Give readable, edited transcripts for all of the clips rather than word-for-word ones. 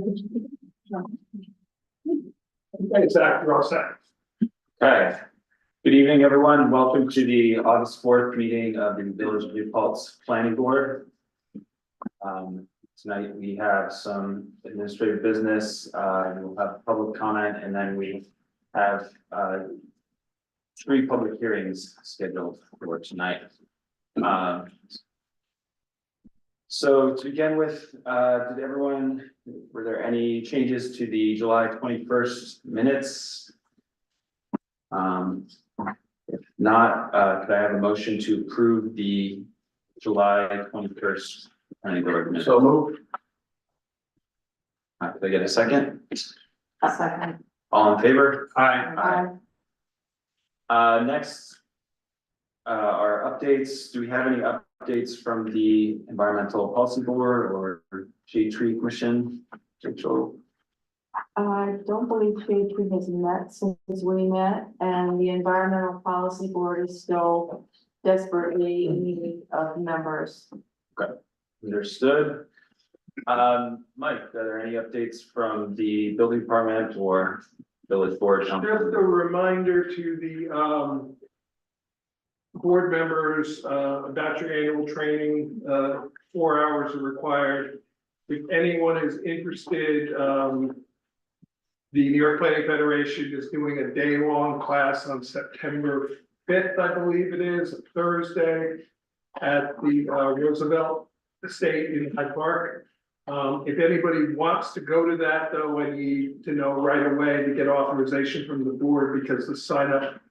Okay, Zach, you're all set. Okay. Good evening, everyone. Welcome to the August 4th meeting of the Village of New Paltz Planning Board. Tonight we have some administrative business, we'll have public comment, and then we have 3 public hearings scheduled for tonight. So to begin with, were there any changes to the July 21st minutes? If not, could I have a motion to approve the July 21st planning board minutes? So moved. Could I get a second? A second. All in favor? Aye. Next, our updates. Do we have any updates from the Environmental Policy Board or Shade Tree Commission? Rachel? I don't believe Shade Tree has met since we met, and the Environmental Policy Board is still desperately in need of members. Understood. Mike, are there any updates from the building department or village board? Just a reminder to the board members about your annual training. 4 hours are required. If anyone is interested, the New York Planning Federation is doing a day-long class on September 5th, I believe it is, a Thursday, at the Roosevelt Estate in Hyde Park. If anybody wants to go to that, though, I need to know right away to get authorization from the board, because the sign-up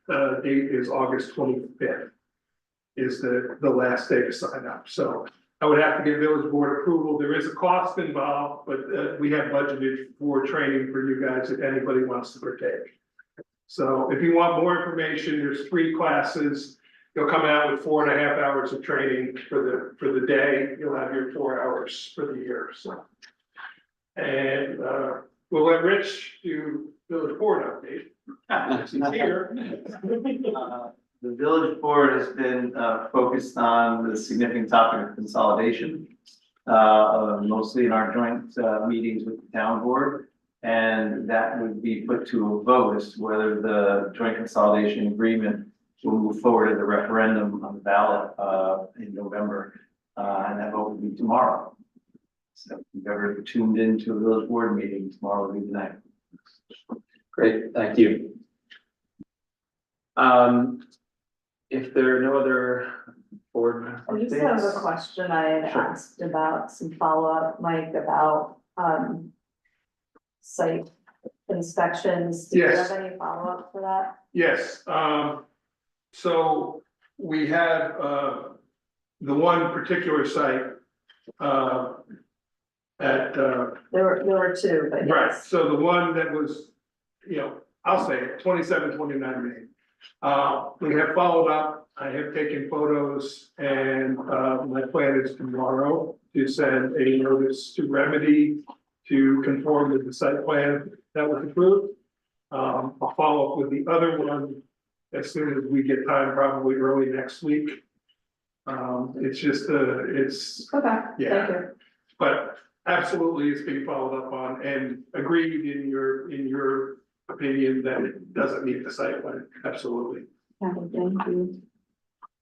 date is August 25th. Is the last day to sign up. So I would have to get village board approval. There is a cost involved, but we have budgeted for training for you guys if anybody wants to partake. So if you want more information, there's 3 classes. You'll come out with 4.5 hours of training for the day. You'll have your 4 hours for the year. So, and we'll let Rich do village board update. He's here. The village board has been focused on the significant topic of consolidation, mostly in our joint meetings with the town board. And that would be put to a vote as to whether the joint consolidation agreement will move forward at the referendum on the ballot in November. And that vote will be tomorrow. So if you've ever tuned into a village board meeting, tomorrow will be the night. Great, thank you. If there are no other board I just have a updates. question I had Sure. asked about some follow-up, Mike, about site inspections. Do you Yes. have any follow-up for that? Yes, so we have, the one particular site, at, There were 2, but right, yes. so the one that was, I'll say it, 2729 Main. We have followed up, I have taken photos, and, my plan is tomorrow to send a notice to Remedy to conform with the site plan that was approved. I'll follow up with the other one as soon as we get time, probably early next week. It's just, it's, Okay, Yeah. thank you. but absolutely it's being followed up on and agreed in your opinion that it doesn't meet the site plan, absolutely. Okay, thank you.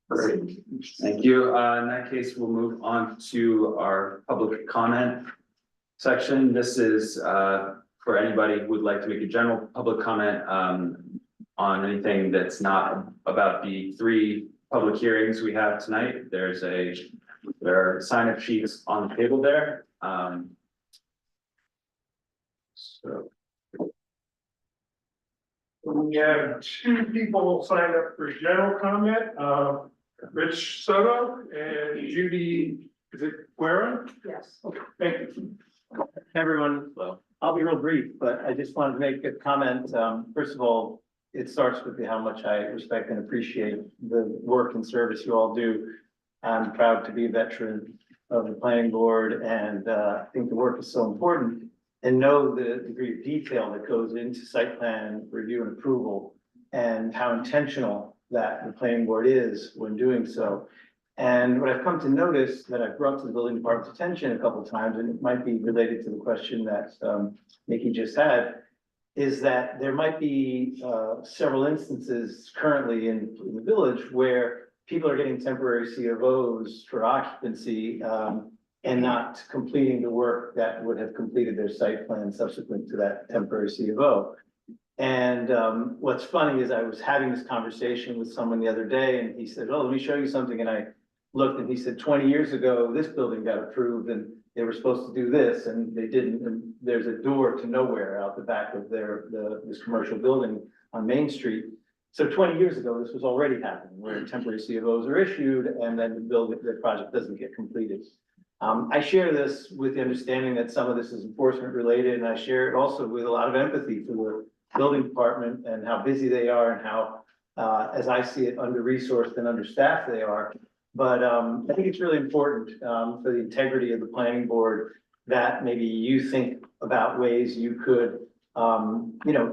Great, thank you. In that case, we'll move on to our public comment section. This is for anybody who would like to make a general public comment on anything that's not about the 3 public hearings we have tonight. There are sign-up sheets on the table there. So We have 2 people signed up for general comment, Rich Soto and Judy, is it Guerra? Yes. Okay, thank you. Everyone, well, I'll be real brief, but I just wanted to make a comment. First of all, it starts with how much I respect and appreciate the work and service you all do. I'm proud to be a veteran of the planning board, and I think the work is so important, and know the degree of detail that goes into site plan review and approval, and how intentional that the planning board is when doing so. And what I've come to notice that I've brought to the building department's attention a couple of times, and it might be related to the question that Nikki just had, is that there might be several instances currently in the village where people are getting temporary C of Os for occupancy and not completing the work that would have completed their site plan subsequent to that temporary C of O. And what's funny is I was having this conversation with someone the other day and he said, oh, let me show you something. And I looked and he said, 20 years ago, this building got approved and they were supposed to do this and they didn't. And there's a door to nowhere out the back of this commercial building on Main Street. So 20 years ago, this was already happening where temporary C of Os are issued and then the project doesn't get completed. I share this with the understanding that some of this is enforcement related, and I share it also with a lot of empathy for the building department and how busy they are and how, as I see it, under-resourced and understaffed they are. But I think it's really important for the integrity of the planning board that maybe you think about ways you could,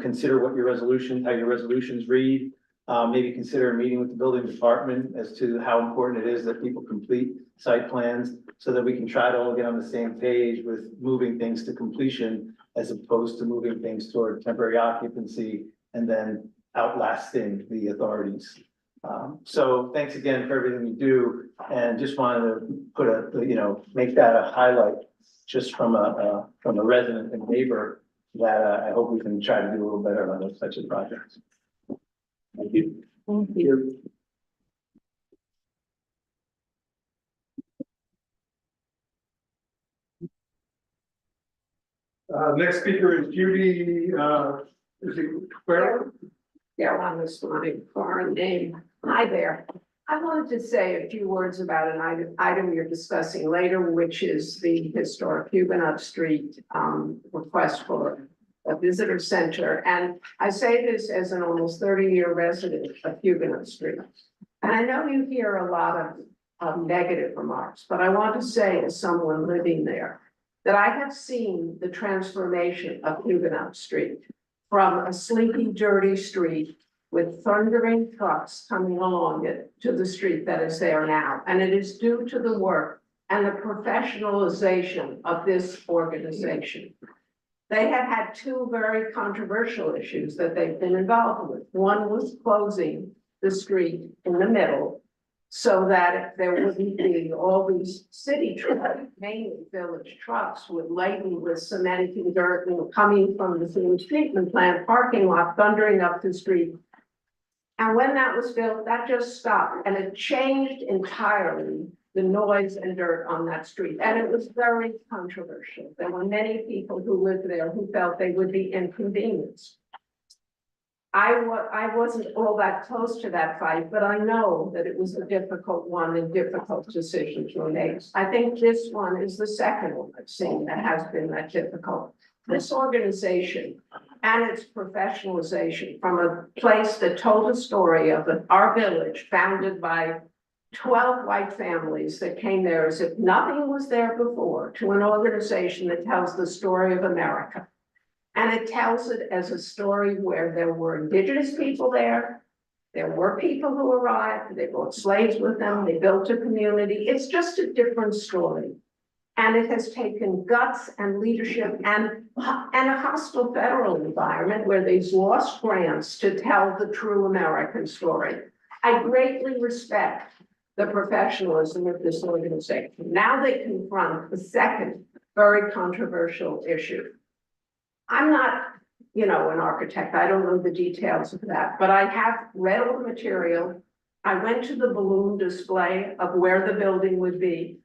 consider what your resolution, how your resolutions read. Maybe consider a meeting with the building department as to how important it is that people complete site plans so that we can try to all get on the same page with moving things to completion as opposed to moving things toward temporary occupancy and then outlasting the authorities. So thanks again for everything you do, and just wanted to put make that a highlight just from a resident and neighbor that I hope we can try to do a little better on those types of projects. Thank you. Thank you. Next speaker is Judy, is it Where? Yeah, on this line, foreign name. Hi there. I wanted to say a few words about an item you're discussing later, which is the historic Huguenot Street request for a visitor center. And I say this as an almost 30-year resident of Huguenot Street. And I know you hear a lot of negative remarks, but I want to say as someone living there, that I have seen the transformation of Huguenot Street from a sleepy, dirty street with thundering trucks coming along it to the street that is there now. And it is due to the work and the professionalization of this organization. They have had two very controversial issues that they've been involved with. One was closing the street in the middle so that there wouldn't be all these city trucks, mainly village trucks, laden with cement and dirt and coming from the sewage treatment plant parking lot, thundering up the street. And when that was built, that just stopped, and it changed entirely the noise and dirt on that street. And it was very controversial. There were many people who lived there who felt they would be inconvenienced. I wasn't all that close to that fight, but I know that it was a difficult one and difficult decisions were made. I think this one is the second one I've seen that has been that difficult. This organization and its professionalization from a place that told a story of our village founded by 12 white families that came there as if nothing was there before, to an organization that tells the story of America. And it tells it as a story where there were indigenous people there were people who arrived, they brought slaves with them, they built a community. It's just a different story. And it has taken guts and leadership and a hostile federal environment where they've lost grants to tell the true American story. I greatly respect the professionalism of this organization. Now they confront the second very controversial issue. I'm not, an architect. I don't know the details of that, but I have read all the material. I went to the balloon display of where the building would be.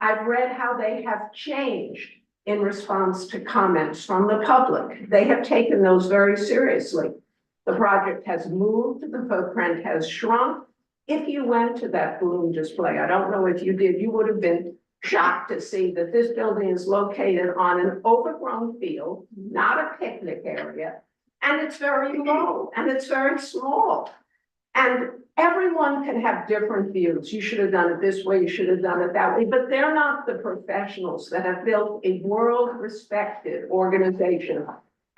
I've read how they have changed in response to comments from the public. They have taken those very seriously. The project has moved, the footprint has shrunk. If you went to that balloon display, I don't know if you did, you would have been shocked to see that this building is located on an overgrown field, not a picnic area, and it's very low and it's very small. And everyone can have different views. You should have done it this way, you should have done it that way, but they're not the professionals that have built a world-respected organization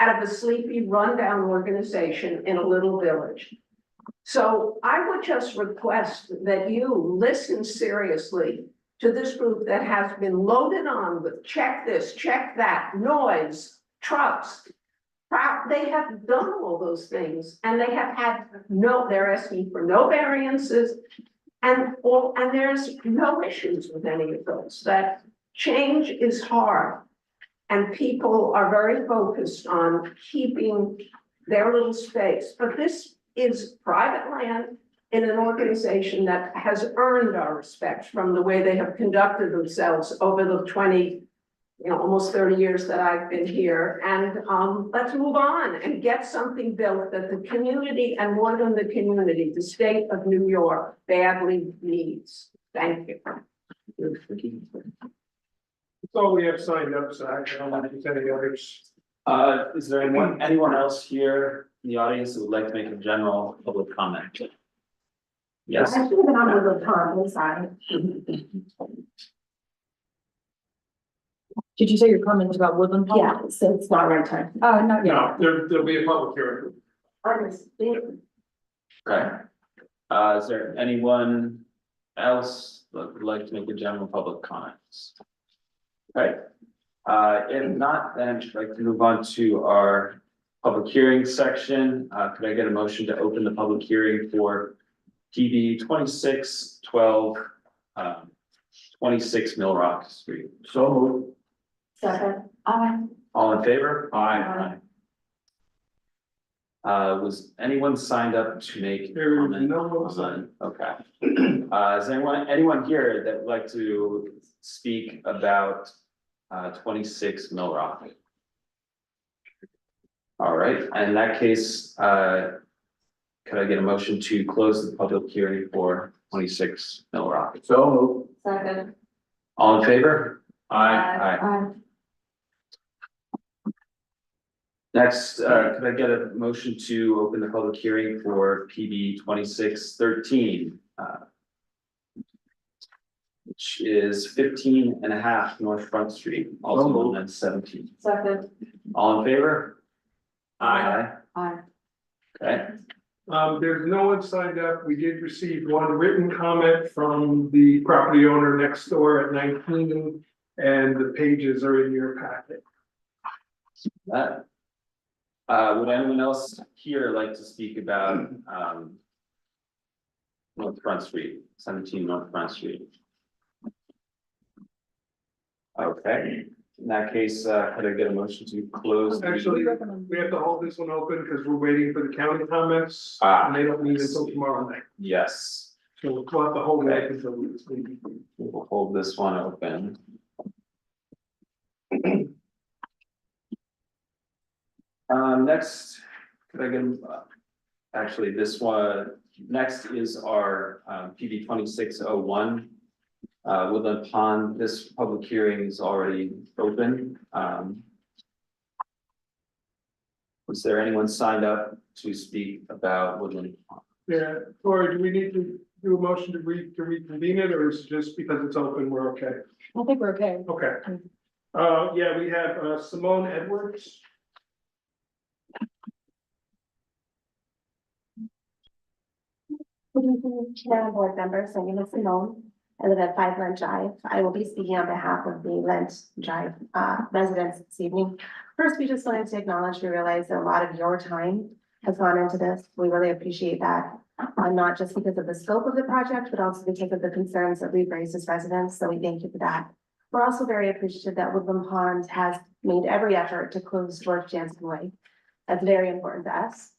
out of a sleepy, rundown organization in a little village. So I would just request that you listen seriously to this group that has been loaded on with check this, check that, noise, trucks. They have done all those things and they have had they're asking for no variances. And there's no issues with any of those, that change is hard. And people are very focused on keeping their little space, but this is private land in an organization that has earned our respect from the way they have conducted themselves over the 20, almost 30 years that I've been here. And let's move on and get something built that the community, and more than the community, the state of New York badly needs. Thank you. That's all we have signed up, Zach. I don't know if there's any others. Is there anyone else here in the audience that would like to make a general public comment? Yes, I should have been on the pond, I'm sorry. Did you say your comment about Woodland Pond? Yeah, so it's not right time. Oh, not yet. No, there'll be a public hearing. okay. Is there anyone else that would like to make a general public comments? Okay, if not, then I'd like to move on to our public hearing section. Could I get a motion to open the public hearing for PB 2612, 26 Mill Rock Street? So moved. Second. All in favor? Aye. Was anyone signed up to make? There is comment no one on- signed. Okay. Is anyone here that would like to speak about 26 Mill Rock? All right, and in that case, could I get a motion to close the public hearing for 26 Mill Rock? So moved. Second. All in favor? Aye. Next, could I get a motion to open the public hearing for PB 2613? Which is 15.5 North Front Street, also known as 17. Second. All in favor? Aye. Okay, There's no one signed up. We did receive one written comment from the property owner next door at 19, and the pages are in your packet. that. Would anyone else here like to speak about, North Front Street, 17 North Front Street? Okay, in that case, could I get a motion to close? the- Actually, we have to hold this one open because we're waiting for the county comments. Ah. And they don't meet until tomorrow night. Yes, So we'll have to hold it open until this meeting. we'll hold this one open. Next, could I get, actually, this one, next is our, PB 2601. Woodland Pond, this public hearing is already open. Was there anyone signed up to speak about Woodland Pond? Yeah, Tori, do we need to do a motion to reconvene it, or is it just because it's open, we're okay? I think we're okay. Okay. Yeah, we have Simone Edwards. Good evening, Chair and board members. My name is Simone. I live at 5 Lent Drive. I will be speaking on behalf of the Lent Drive residents this evening. First, we just wanted to acknowledge, we realize that a lot of your time has gone into this. We really appreciate that, not just because of the scope of the project, but also because of the concerns that we've raised as residents. So we thank you for that. We're also very appreciative that Woodland Pond has made every effort to close George Jansen Way. That's very important to us.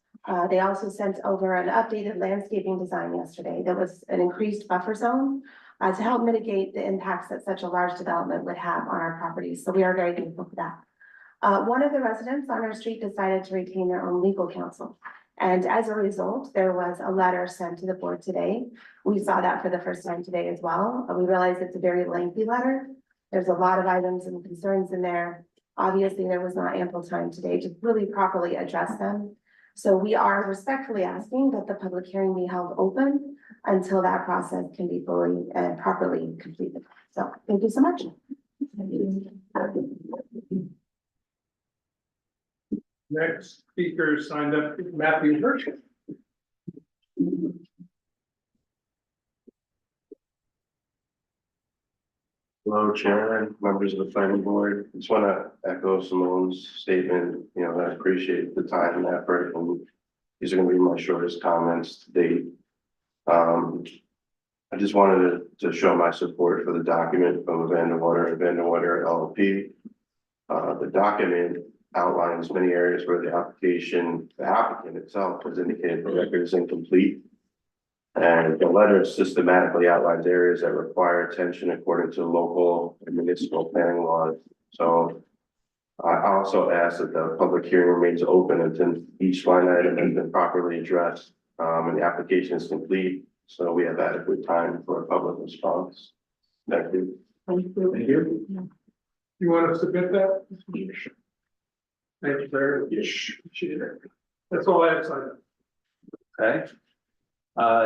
They also sent over an updated landscaping design yesterday. There was an increased buffer zone to help mitigate the impacts that such a large development would have on our properties. So we are very thankful for that. One of the residents on our street decided to retain their own legal counsel. And as a result, there was a letter sent to the board today. We saw that for the first time today as well. We realize it's a very lengthy letter. There's a lot of items and concerns in there. Obviously, there was not ample time today to really properly address them. So we are respectfully asking that the public hearing be held open until that process can be fully and properly completed. So thank you so much. Next speaker signed up, Matthew Hirsch. Hello, Chair, members of the planning board. Just want to echo Simone's statement, I appreciate the time and effort, and these are going to be my shortest comments to date. I just wanted to show my support for the document from Vanderwater and Vanderwater LLP. The document outlines many areas where the applicant itself has indicated the record is incomplete. And the letter systematically outlines areas that require attention according to local and municipal planning laws. So I also ask that the public hearing remains open until each line item has been properly addressed, and the application is complete, so we have adequate time for a public response. Thank you. Thank you. Thank you. You want to submit that? Thank you very much. That's all I have, Simon. Okay.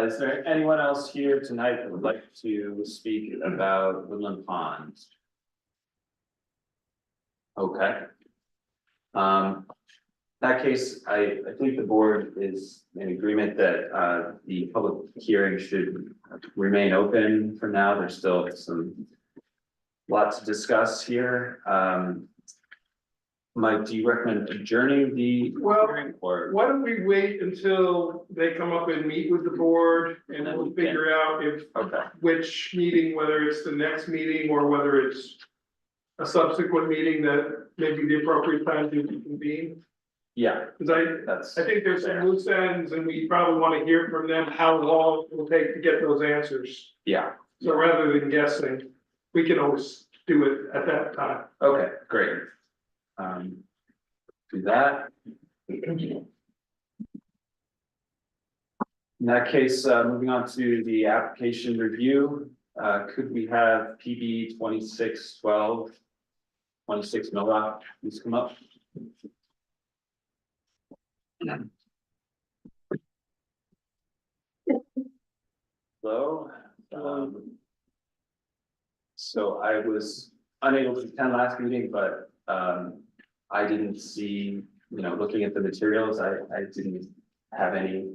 Is there anyone else here tonight that would like to speak about Woodland Pond? Okay. In that case, I think the board is in agreement that the public hearing should remain open for now. There's still lots to discuss here. Mike, do you recommend adjourning the Well, hearing or? Why don't we wait until they come up and meet with the board and then we'll figure out if, Okay, which meeting, whether it's the next meeting or whether it's a subsequent meeting that may be the appropriate time to convene. yeah, Because that's. I think there's some fair. loose ends and we probably want to hear from them how long it will take to get those answers. Yeah, So rather than guessing, we can always do it at that time. okay, great. Do that. In that case, moving on to the application review, could we have PB 2612, 26 Millrock, please come up? Hello. So I was unable to attend last meeting, but I didn't see, looking at the materials, I didn't have any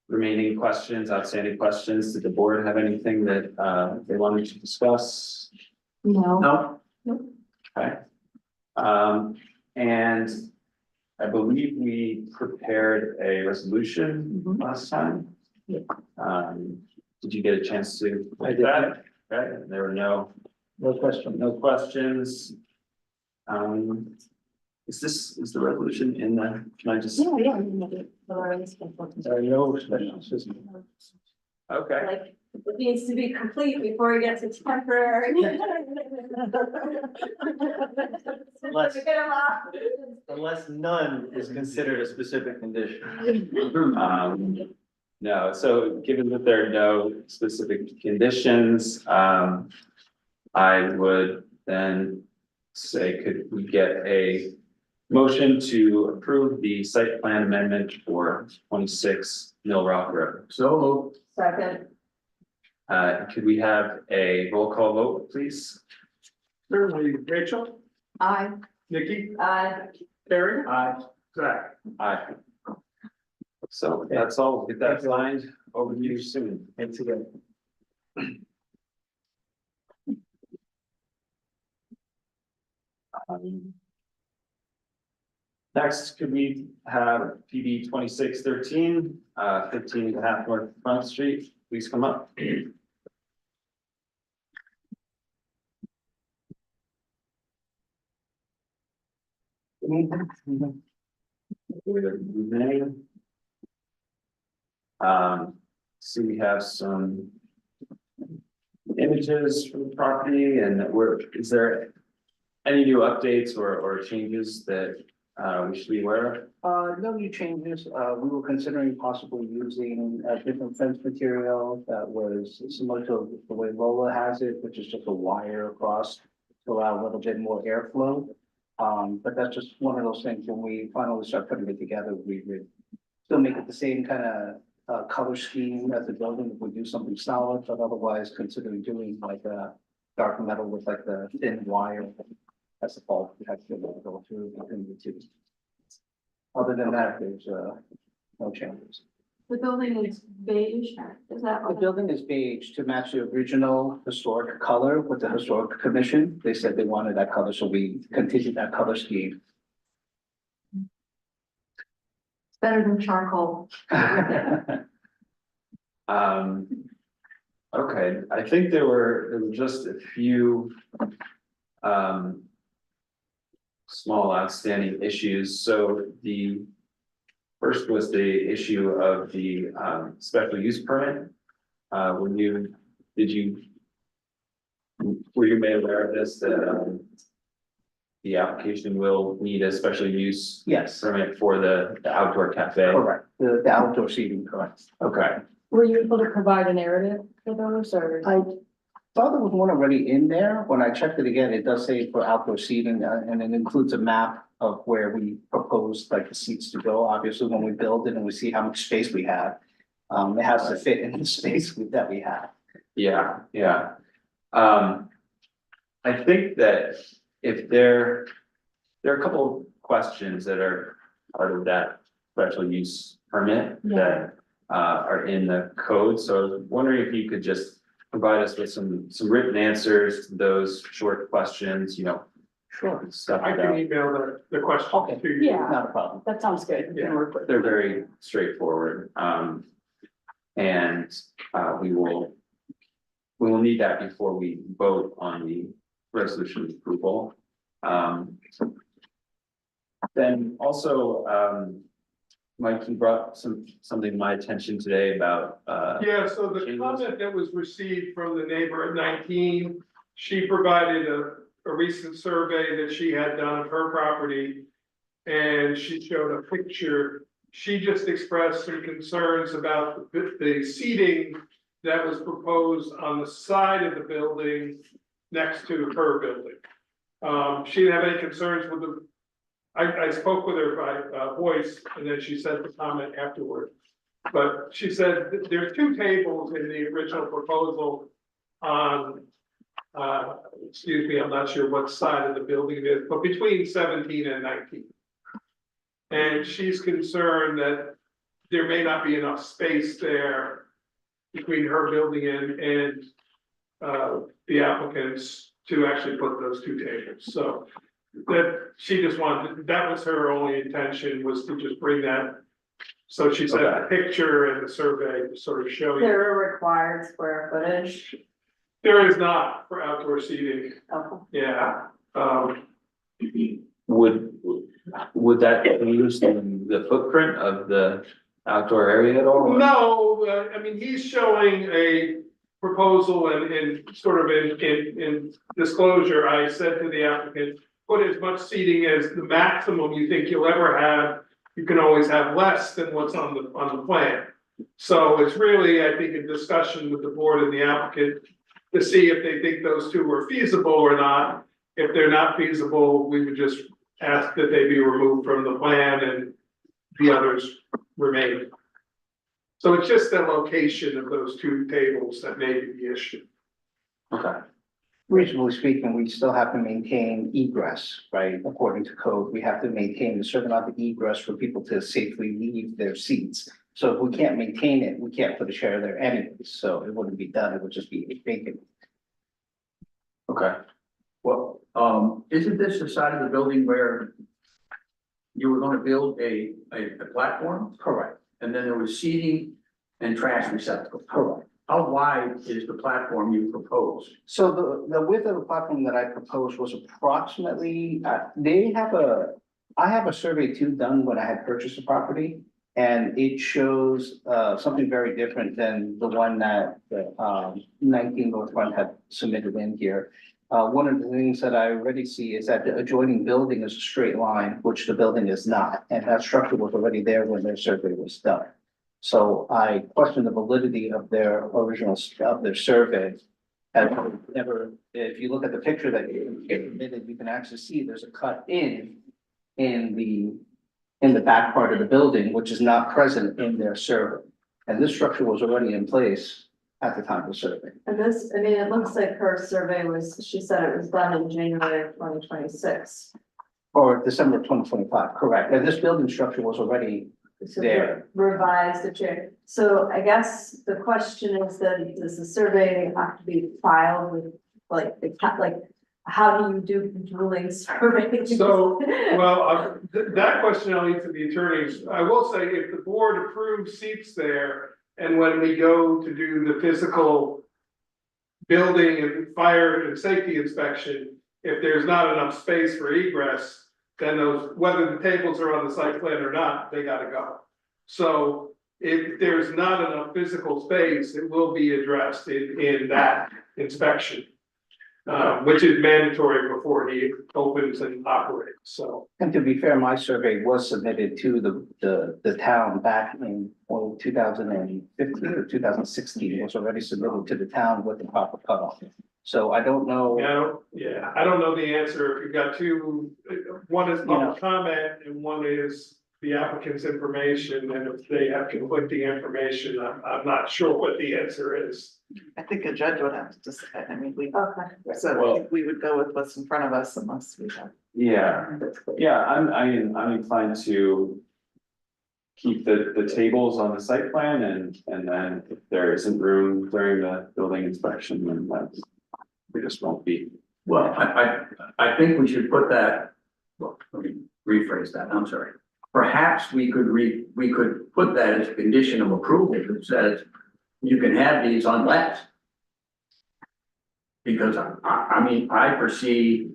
remaining questions, outstanding questions. Did the board have anything that they wanted to discuss? No. No? Okay. And I believe we prepared a resolution last time. Yeah. Did you get a chance to? I did. Okay, there were no questions. Is the resolution in the, can I just? Yeah. There are no special system. Okay, Like, it needs to be complete before it gets its temporary. Let's- Get a lot. Unless none is considered a specific condition. no, so given that there are no specific conditions, I would then say, could we get a motion to approve the site plan amendment for 26 Mill Rock Road? So Second. Could we have a roll call vote, please? Certainly, Rachel, Aye. Nikki, Aye. Terry, aye. Zach. Aye. So that's all, we'll get that signed over to you soon. Thanks again. Next, could we have PB 2613, 15.5 North Front Street, please come up. So we have some images from the property, and is there any new updates or changes that we should be aware of? No new changes. We were considering possibly using a different fence material that was similar to the way Lola has it, which is just a wire across to allow a little bit more airflow. But that's just one of those things, when we finally start putting it together, we would still make it the same kind of color scheme as the building if we do something solid, but otherwise considering doing like a dark metal with like the thin wire. That's the fault we have to go through between the two. Other than that, there's no changes. The building is beige, is that? The building is beige to match the original historic color with the historic commission. They said they wanted that color, so we continued that color scheme. It's better than charcoal. Okay, I think there were just a few small outstanding issues. So the first was the issue of the special use permit. Were you made aware of this, that the application will need a special use Yes, permit for the outdoor cafe? correct. The outdoor seating, correct. Okay, Were you able to provide a narrative for those or? I thought there was one already in there. When I checked it again, it does say for outdoor seating, and it includes a map of where we propose like the seats to go. Obviously, when we build it and we see how much space we have, it has to fit in the space that we have. yeah. I think that if there are a couple questions that are part of that special use permit that are in the code, so I was wondering if you could just provide us with some written answers to those short questions, Sure. stuff I can about, email the question Okay. to you. Yeah, Not a problem. that sounds good. Yeah. they're very straightforward. And we will need that before we vote on the resolution approval. Then also, Mike, you brought something to my attention today about, Yeah, so the comment that was received from the neighbor at 19, she provided a recent survey that she had done of her property. And she showed a picture. She just expressed some concerns about the seating that was proposed on the side of the building next to her building. She didn't have any concerns with I spoke with her by voice, and then she sent the comment afterward. But she said that there's two tables in the original proposal on, excuse me, I'm not sure what side of the building it is, but between 17 and 19. And she's concerned that there may not be enough space there between her building and the applicants to actually put those two tables. So that she just wanted, that was her only intention, was to just bring that. So she said the picture and the survey to sort of show you. There are required square footage. There is not for outdoor seating, Oh, yeah. would that change the footprint of the outdoor area at all? No, I mean, he's showing a proposal and sort of in disclosure, I said to the applicant, put as much seating as the maximum you think you'll ever have. You can always have less than what's on the plan. So it's really, I think, a discussion with the board and the applicant to see if they think those two are feasible or not. If they're not feasible, we would just ask that they be removed from the plan and the others remain. So it's just the location of those two tables that may be the issue. Okay, Reasonably speaking, we still have to maintain egress, right? According to code, we have to maintain a certain amount of egress for people to safely leave their seats. So if we can't maintain it, we can't put a chair there anyways, so it wouldn't be done, it would just be vacant. okay. Well, isn't this the side of the building where you were gonna build a platform Correct, and then there was seating and trash receptacle? correct. How wide is the platform you proposed? So the width of the platform that I proposed was approximately, I have a survey too done when I had purchased the property. And it shows something very different than the one that 19 North Front had submitted in here. One of the things that I already see is that the adjoining building is a straight line, which the building is not, and that structure was already there when their survey was done. So I question the validity of their original, of their survey. And never, if you look at the picture that you submitted, you can actually see there's a cut in the back part of the building, which is not present in their survey. And this structure was already in place at the time of the survey. and this, I mean, it looks like her survey was, she said it was done in January of 2026. Or December of 2025, correct. And this building structure was already So There. revise the chair. So I guess the question is that does the survey have to be filed with like how do you do dueling surveys? So, well, that question I'll leave to the attorneys. I will say if the board approves seats there, and when we go to do the physical building and fire and safety inspection, if there's not enough space for egress, then those, whether the tables are on the site plan or not, they gotta go. So if there's not enough physical space, it will be addressed in that inspection. Which is mandatory before he opens and operates, so. And to be fair, my survey was submitted to the town back in 2015 or 2016. It was already submitted to the town with the proper cutoff. So I don't know. I don't know the answer. If you've got two, one is public comment and one is the applicant's information, and if they have conflicting information, I'm not sure what the answer is. I think a judge would have to decide. I mean, Okay. so I think we would go with what's in front of us unless we have. Yeah, I'm inclined to keep the tables on the site plan and then if there isn't room during the building inspection, then that's, we just won't be. Well, I think we should put that, well, let me rephrase that, I'm sorry. Perhaps we could put that as a condition of approval that says you can have these unless. Because I mean, I perceive.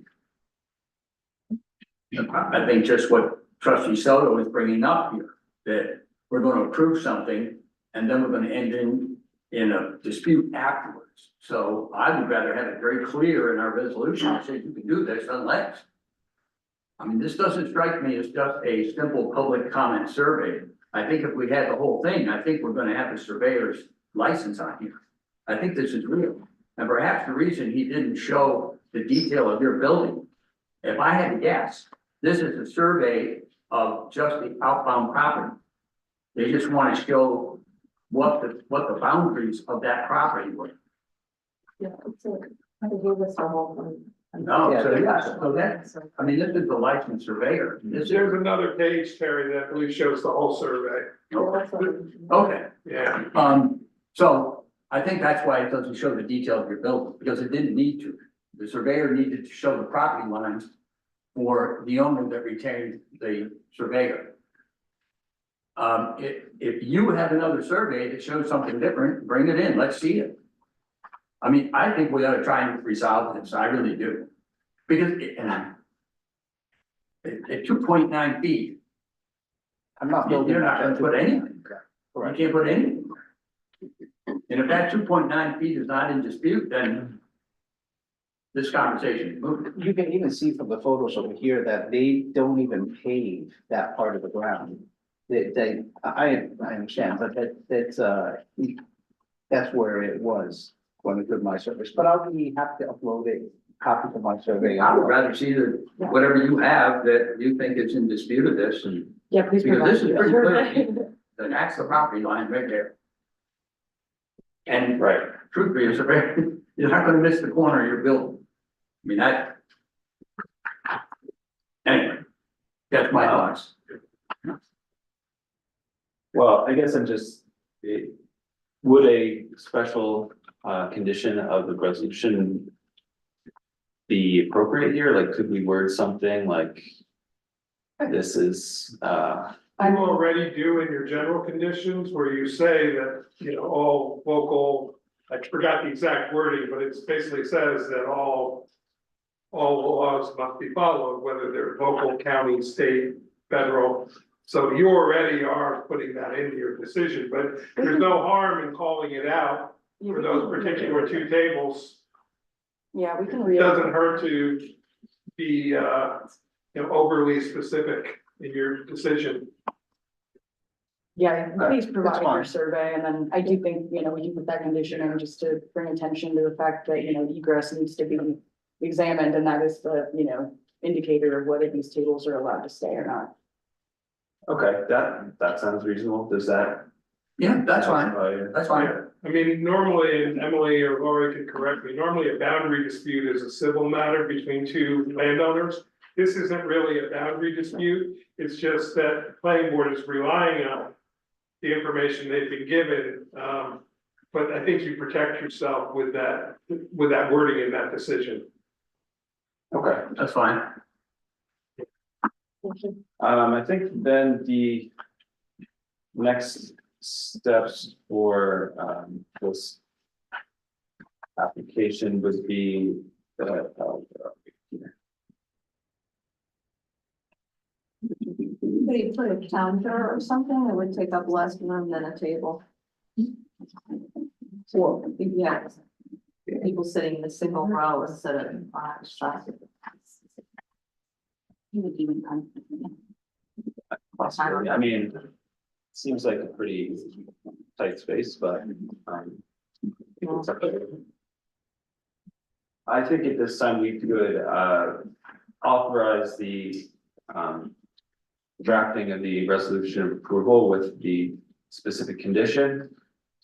I think just what trustee Soto is bringing up here, that we're gonna approve something and then we're gonna end in a dispute afterwards. So I would rather have it very clear in our resolution that says you can do this unless. I mean, this doesn't strike me as just a simple public comment survey. I think if we had the whole thing, I think we're gonna have a surveyor's license on here. I think this is real. And perhaps the reason he didn't show the detail of your building, if I had to guess, this is a survey of just the outbound property. They just want to show what the boundaries of that property were. Yeah, it's a, I think it was the whole thing. No, so yeah, so that, I mean, this is the licensed surveyor. This is, There's another page, Terry, that I believe shows the whole survey. okay. Yeah. So I think that's why it doesn't show the detail of your building, because it didn't need to. The surveyor needed to show the property lines for the owner that retained the surveyor. If you have another survey that shows something different, bring it in, let's see it. I mean, I think we ought to try and resolve this, I really do. Because at 2.9 feet, I'm not building. you're not gonna put anything. You Correct. can't put anything. And if that 2.9 feet is not in dispute, then this conversation is moving. You can even see from the photos over here that they don't even pave that part of the ground. I understand, but that's where it was when we did my service, but I'll be happy to upload a copy of my survey. I would rather see the, whatever you have that you think is in dispute of this, and Yeah, please. because this is pretty provide. clear, that's the property line right there. And Right. truth be told, you're not gonna miss the corner of your building. I mean, that. Anyway, that's my thoughts. Well, I guess would a special condition of the resolution be appropriate here? Like, could we word something like this is, You already do in your general conditions where you say that, all local, I forgot the exact wording, but it basically says that all laws must be followed, whether they're local, county, state, federal. So you already are putting that into your decision, but there's no harm in calling it out for those particular two tables. Yeah, we can It read. doesn't hurt to be, overly specific in your decision. Yeah, please provide fine. your survey, and then I do think, we can put that condition in just to bring attention to the fact that, egress needs to be examined, and that is the, indicator of whether these tables are allowed to stay or not. okay, that sounds reasonable. Does that? Yeah, that's fine, satisfy- that's fine. I mean, normally, and Emily or Lori could correct me, normally a boundary dispute is a civil matter between two landowners. this isn't really a boundary dispute, it's just that the planning board is relying on the information they've been given, but I think you protect yourself with that wording in that decision. Okay. That's fine. I think then the next steps for this application would be They put a counter or something that would take up less room than a table. Well, yeah, people sitting in a single row instead of in five shots. You would even. possibly, I mean, seems like a pretty tight space, but it's up to you. I think at this time we could authorize the drafting of the resolution of approval with the specific condition.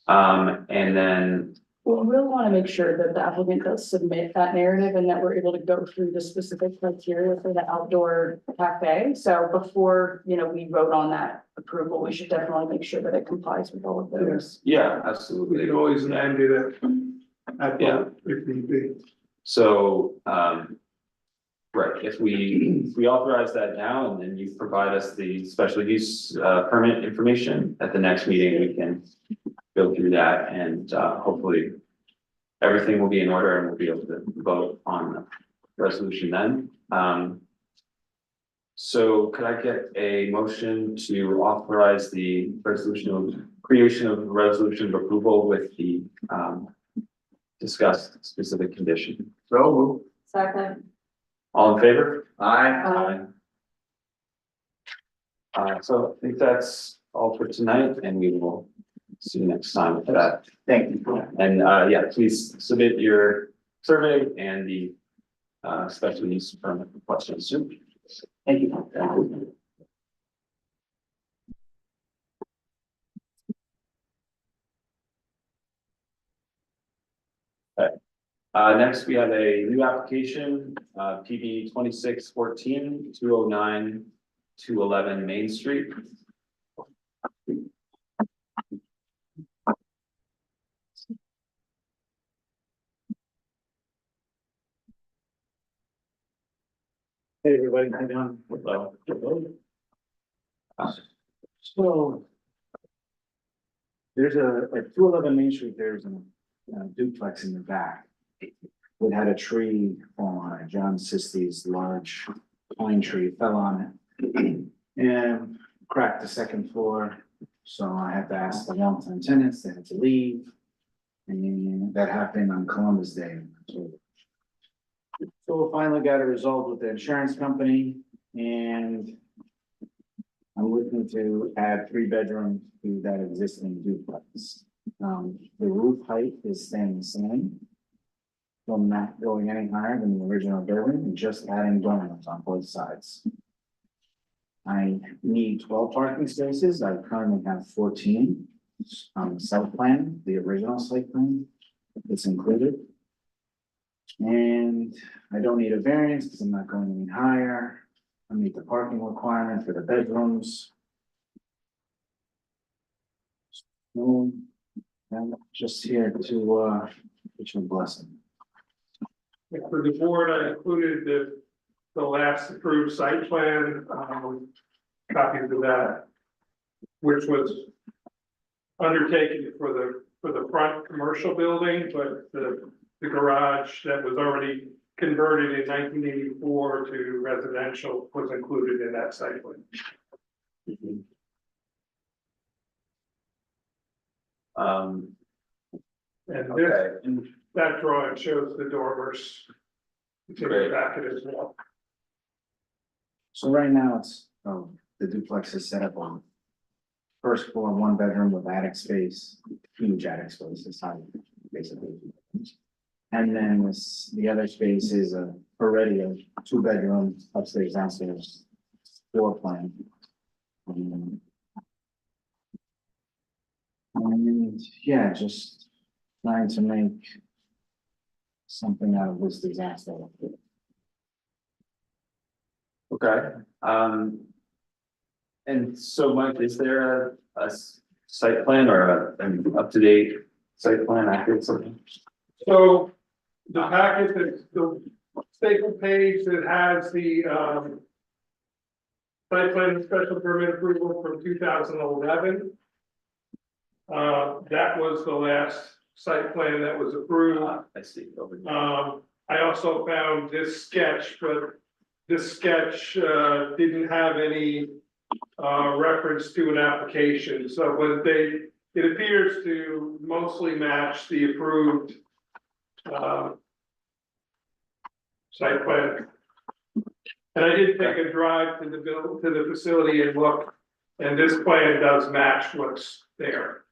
And then, Well, we'll want to make sure that the applicant does submit that narrative and that we're able to go through the specific criteria for the outdoor cafe. So before, we vote on that approval, we should definitely make sure that it complies with all of those. yeah, We absolutely. can always amend it at Yeah. if need be. So, right, if we authorize that now and then you provide us the special use permit information at the next meeting, we can go through that and hopefully everything will be in order and we'll be able to vote on the resolution then. So could I get a motion to authorize the creation of resolution of approval with the discussed specific condition? So, Second. All in favor? I, So I think that's all for tonight and we will see you next time with that. Thank you. And yeah, please submit your survey and the special use permit questions. Thank you. Next, we have a new application, PB 2614 209 211 Main Street. Hey, everybody, how you doing? So. There's at 211 Main Street, there's a duplex in the back. It had a tree fall on it, John Sisty's large pine tree fell on it. And cracked the second floor, so I had to ask the long-term tenants, they had to leave. And that happened on Columbus Day. So we finally got it resolved with the insurance company and I'm looking to add 3 bedrooms to that existing duplex. The roof height is staying the same. So I'm not going any higher than the original building, and just adding dormers on both sides. I need 12 parking spaces. I currently have 14 on the site plan, the original site plan. It's included. And I don't need a variance because I'm not going any higher. I meet the parking requirement for the bedrooms. So, I'm just here to get your blessing. For the board, I included the last approved site plan, copies of that, which was undertaken for the front commercial building, but the garage that was already converted in 1984 to residential was included in that site plan. And this, Okay, and that drawing shows the dormers. It's in the Great. packet as well. So right now it's, the duplex is set up on first floor, 1 bedroom with attic space, huge attic space, it's not basically. And then the other space is already a 2 bedroom upstairs downstairs floor plan. And yeah, just trying to make something out of this disaster. Okay, and so Mike, is there a site plan or an up-to-date site plan, accurate something? So the packet, the staple page that has the, site plan and special permit approval from 2011. That was the last site plan that was approved. I see, over here. I also found this sketch, but this sketch, didn't have any, reference to an application, so when it appears to mostly match the approved, site plan. And I did take a drive to the facility and look, and this plan does match what's there,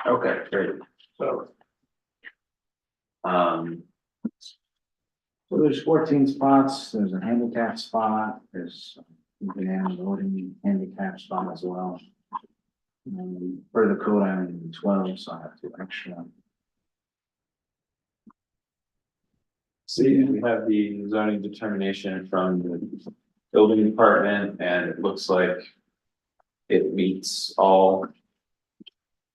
Okay, great. so. So there's 14 spots, there's a handicap spot, there's a loading handicap spot as well. And for the code, I need 12, so I have to extra. See, we have the zoning determination from the building department, and it looks like it meets all.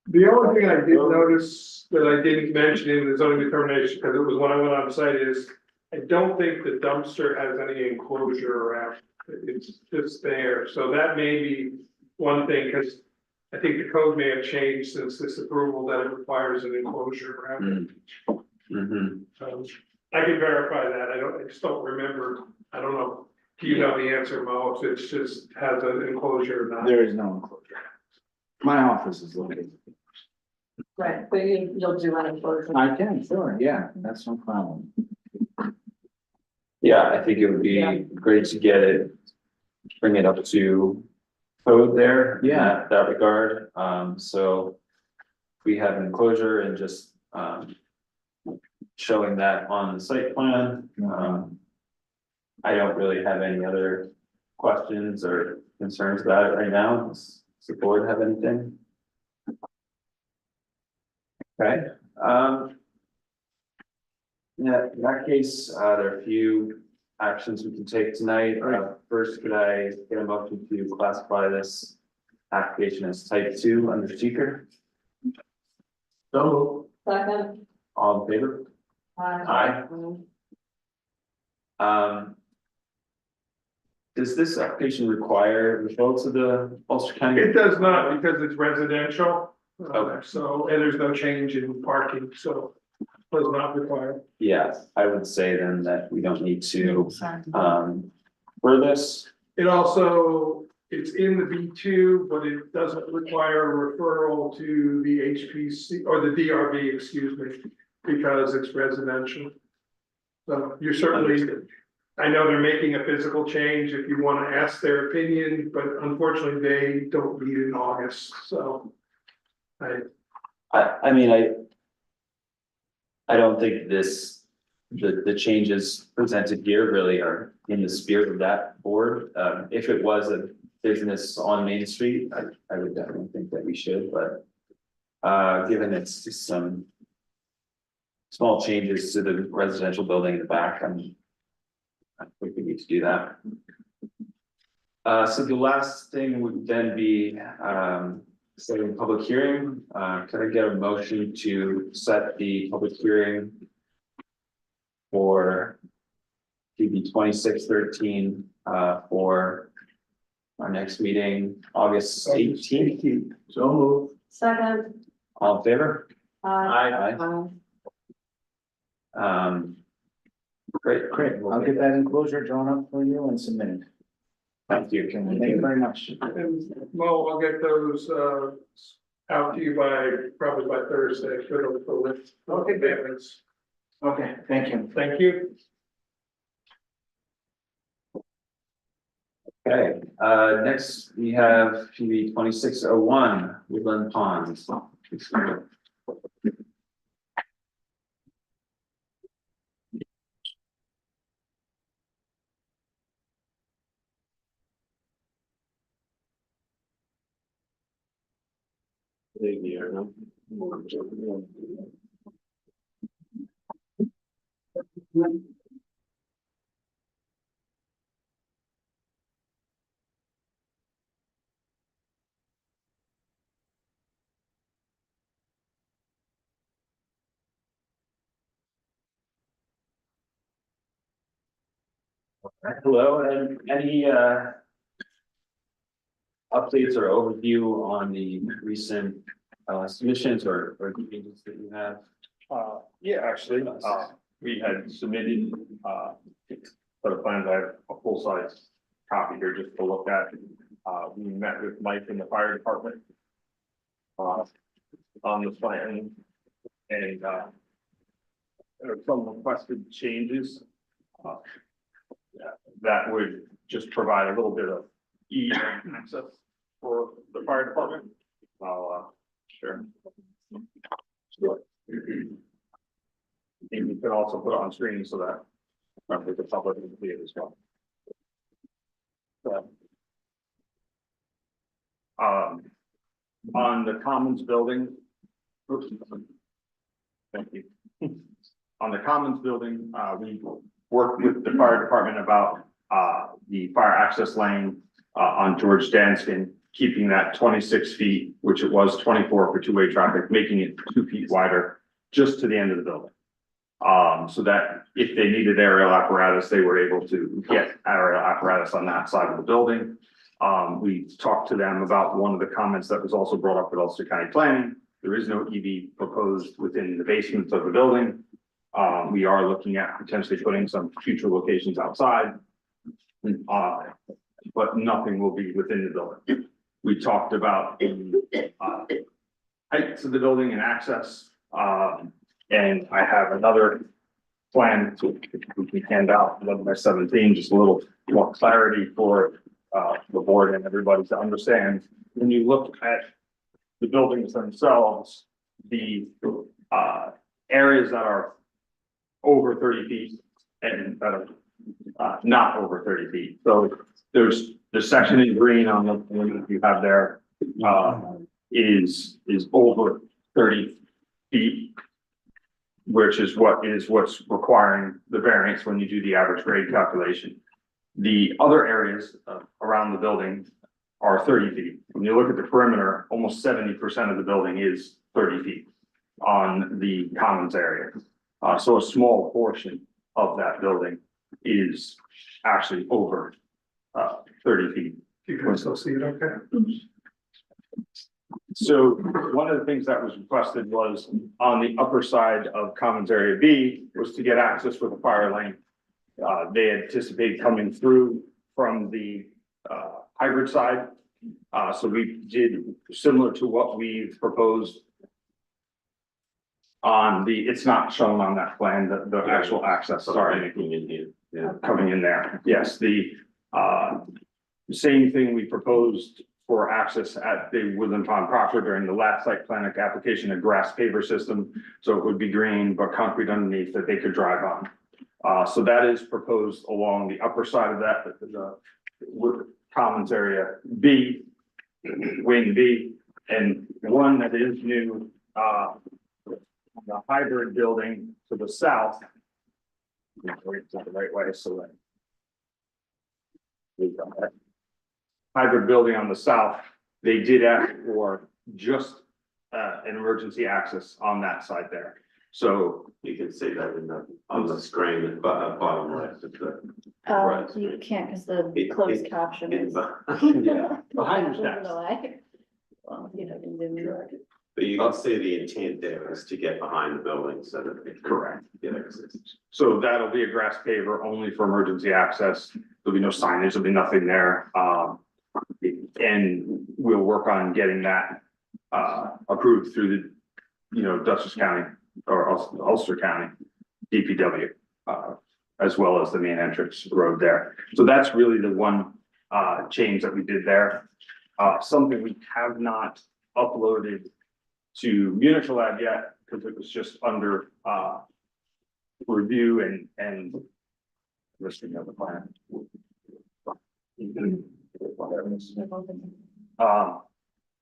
The only thing I did notice that I didn't mention in the zoning determination, because it was when I went on site, is I don't think the dumpster has any enclosure around. It's just there, so that may be one thing, because I think the code may have changed since this approval, that it requires an enclosure around it. Mm-hmm. I can verify that, I just don't remember, I don't know, do you know the answer, Mo, if it's just has an enclosure or not? There is no enclosure. My office is located. Right, but you'll do an enclosure. I can, sure, yeah, that's no problem. Yeah, I think it would be Yeah. great to get it, bring it up to code there. In Yeah. that regard, so we have an enclosure and just, showing that on the site plan. I don't really have any other questions or concerns about it right now. Does the board have anything? Okay, yeah, in that case, there are a few actions we can take tonight. First, could I get a motion to classify this application as type 2 under seeker? So, Second. All in favor? Aye. Does this application require results of the Ulster County? It does not, because it's residential. Okay. So, and there's no change in parking, so does not require. Yeah, I would say then that we don't need to, for this. It also, it's in the B2, but it doesn't require a referral to the HPC or the DRB, excuse me, because it's residential. So you're certainly, I know they're making a physical change if you want to ask their opinion, but unfortunately they don't meet in August, so. I mean, I don't think the changes presented here really are in the spirit of that board. If it was a business on Main Street, I would definitely think that we should, but given it's just some small changes to the residential building in the back, I think we need to do that. So the last thing would then be, setting public hearing. Could I get a motion to set the public hearing for PB 2613, for our next meeting, August 18th? so move. Second. All in favor? Aye. Great. Great, I'll get that enclosure drawn up for you and submitted. Thank you. Thank you very much. And Mo, I'll get those, out to you probably by Thursday, for the list. Okay, Davis. Okay, thank you. Thank you. Okay, next we have PB 2601, Woodland Ponds. Hello, and any updates or overview on the recent submissions or changes that you have? Yeah, actually, we had submitted, for the plans, I have a full-size copy here just to look at. We met with Mike in the fire department. On the plan, and, there are some requested changes. That would just provide a little bit of ease and access for the fire department. Sure. And you can also put it on screen so that the public can see it as well. So, on the Commons building. Oops. Thank you. On the Commons building, we worked with the fire department about the fire access lane on George Danskin, keeping that 26 feet, which it was 24 for two-way traffic, making it 2 feet wider just to the end of the building. So that if they needed aerial apparatus, they were able to get aerial apparatus on that side of the building. We talked to them about one of the comments that was also brought up at Ulster County Planning. There is no EV proposed within the basement of the building. We are looking at potentially putting some future locations outside. But nothing will be within the building. We talked about the heights of the building and access. And I have another plan to we can hand out 11/17, just a little more clarity for the board and everybody to understand. When you look at the buildings themselves, the areas that are over 30 feet and that are not over 30 feet. So there's the section in green on the one you have there is over 30 feet, which is what's requiring the variance when you do the average grade calculation. The other areas around the building are 30 feet. When you look at the perimeter, almost 70% of the building is 30 feet on the commons area. So a small portion of that building is actually over 30 feet. You can still see it, okay? So one of the things that was requested was on the upper side of Commons Area B was to get access with a fire lane. They anticipate coming through from the hybrid side. So we did similar to what we've proposed on the, it's not shown on that plan, the actual access, sorry. Coming in there, yes, the same thing we proposed for access at the Woodland Pond proper during the last site plan application, a grass paver system. So it would be green, but concrete underneath that they could drive on. So that is proposed along the upper side of that, the Commons Area B, Wing B, and one that is new, the hybrid building to the south. It's not the right way, so that. Hybrid building on the south, they did ask for just an emergency access on that side there. So You can see that in on the screen, but bottom left of the. You can't, because the It- closed it- caption is. yeah, behind the steps. Well, you know, in the. But you can see the intent there is to get behind the building so that. they can Correct. Get access. So that'll be a grass paver only for emergency access. There'll be no signage, there'll be nothing there. And we'll work on getting that approved through the, Dutchess County or Ulster County DPW, as well as the main entrance road there. So that's really the one change that we did there. Something we have not uploaded to Municipal yet, because it was just under review and listing of the plan.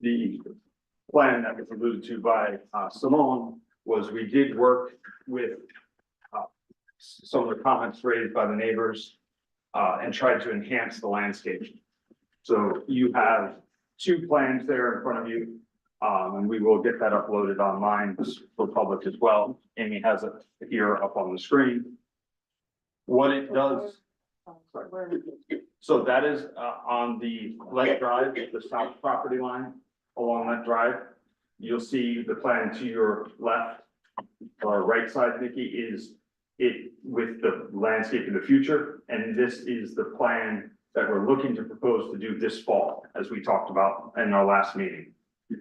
The plan that was alluded to by Simone was we did work with some of the comments raised by the neighbors and tried to enhance the landscape. So you have two plans there in front of you. And we will get that uploaded online for public as well. Amy has it here up on the screen. What it does, So that is on the Lake Drive, the south property line along that drive. You'll see the plan to your left or right side, Nikki, is it with the landscape in the future. And this is the plan that we're looking to propose to do this fall, as we talked about in our last meeting.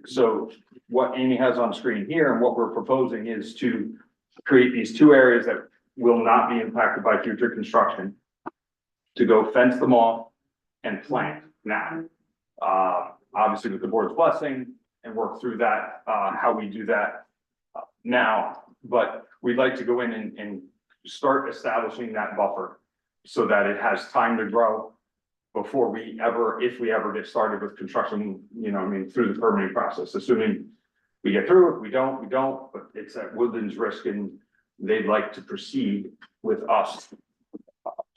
So what Amy has on screen here and what we're proposing is to create these two areas that will not be impacted by future construction, to go fence them off and plant now. Obviously with the board's blessing and work through that, how we do that now. But we'd like to go in and start establishing that buffer so that it has time to grow before we ever, if we ever get started with construction, you know, I mean, through the permitting process, assuming we get through it, we don't, but it's at Woodland's risk and they'd like to proceed with us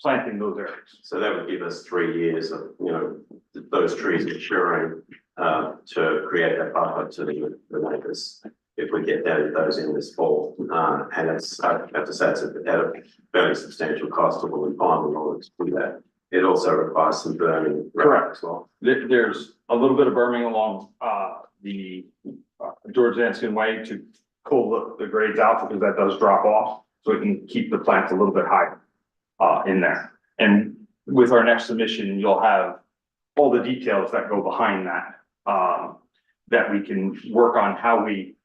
planting those areas. So that would give us 3 years of, you know, those trees maturing, to create that buffer to the neighbors. If we get those in this fall, and it's, I have to say, it's at a very substantial cost to Woodland Farm in order to do that. It also requires some burning. Correct. As well. There's a little bit of berming along, the George Anskin Way to pull the grades out because that does drop off. So we can keep the plants a little bit higher, in there. And with our next submission, you'll have all the details that go behind that, that we can work on how we,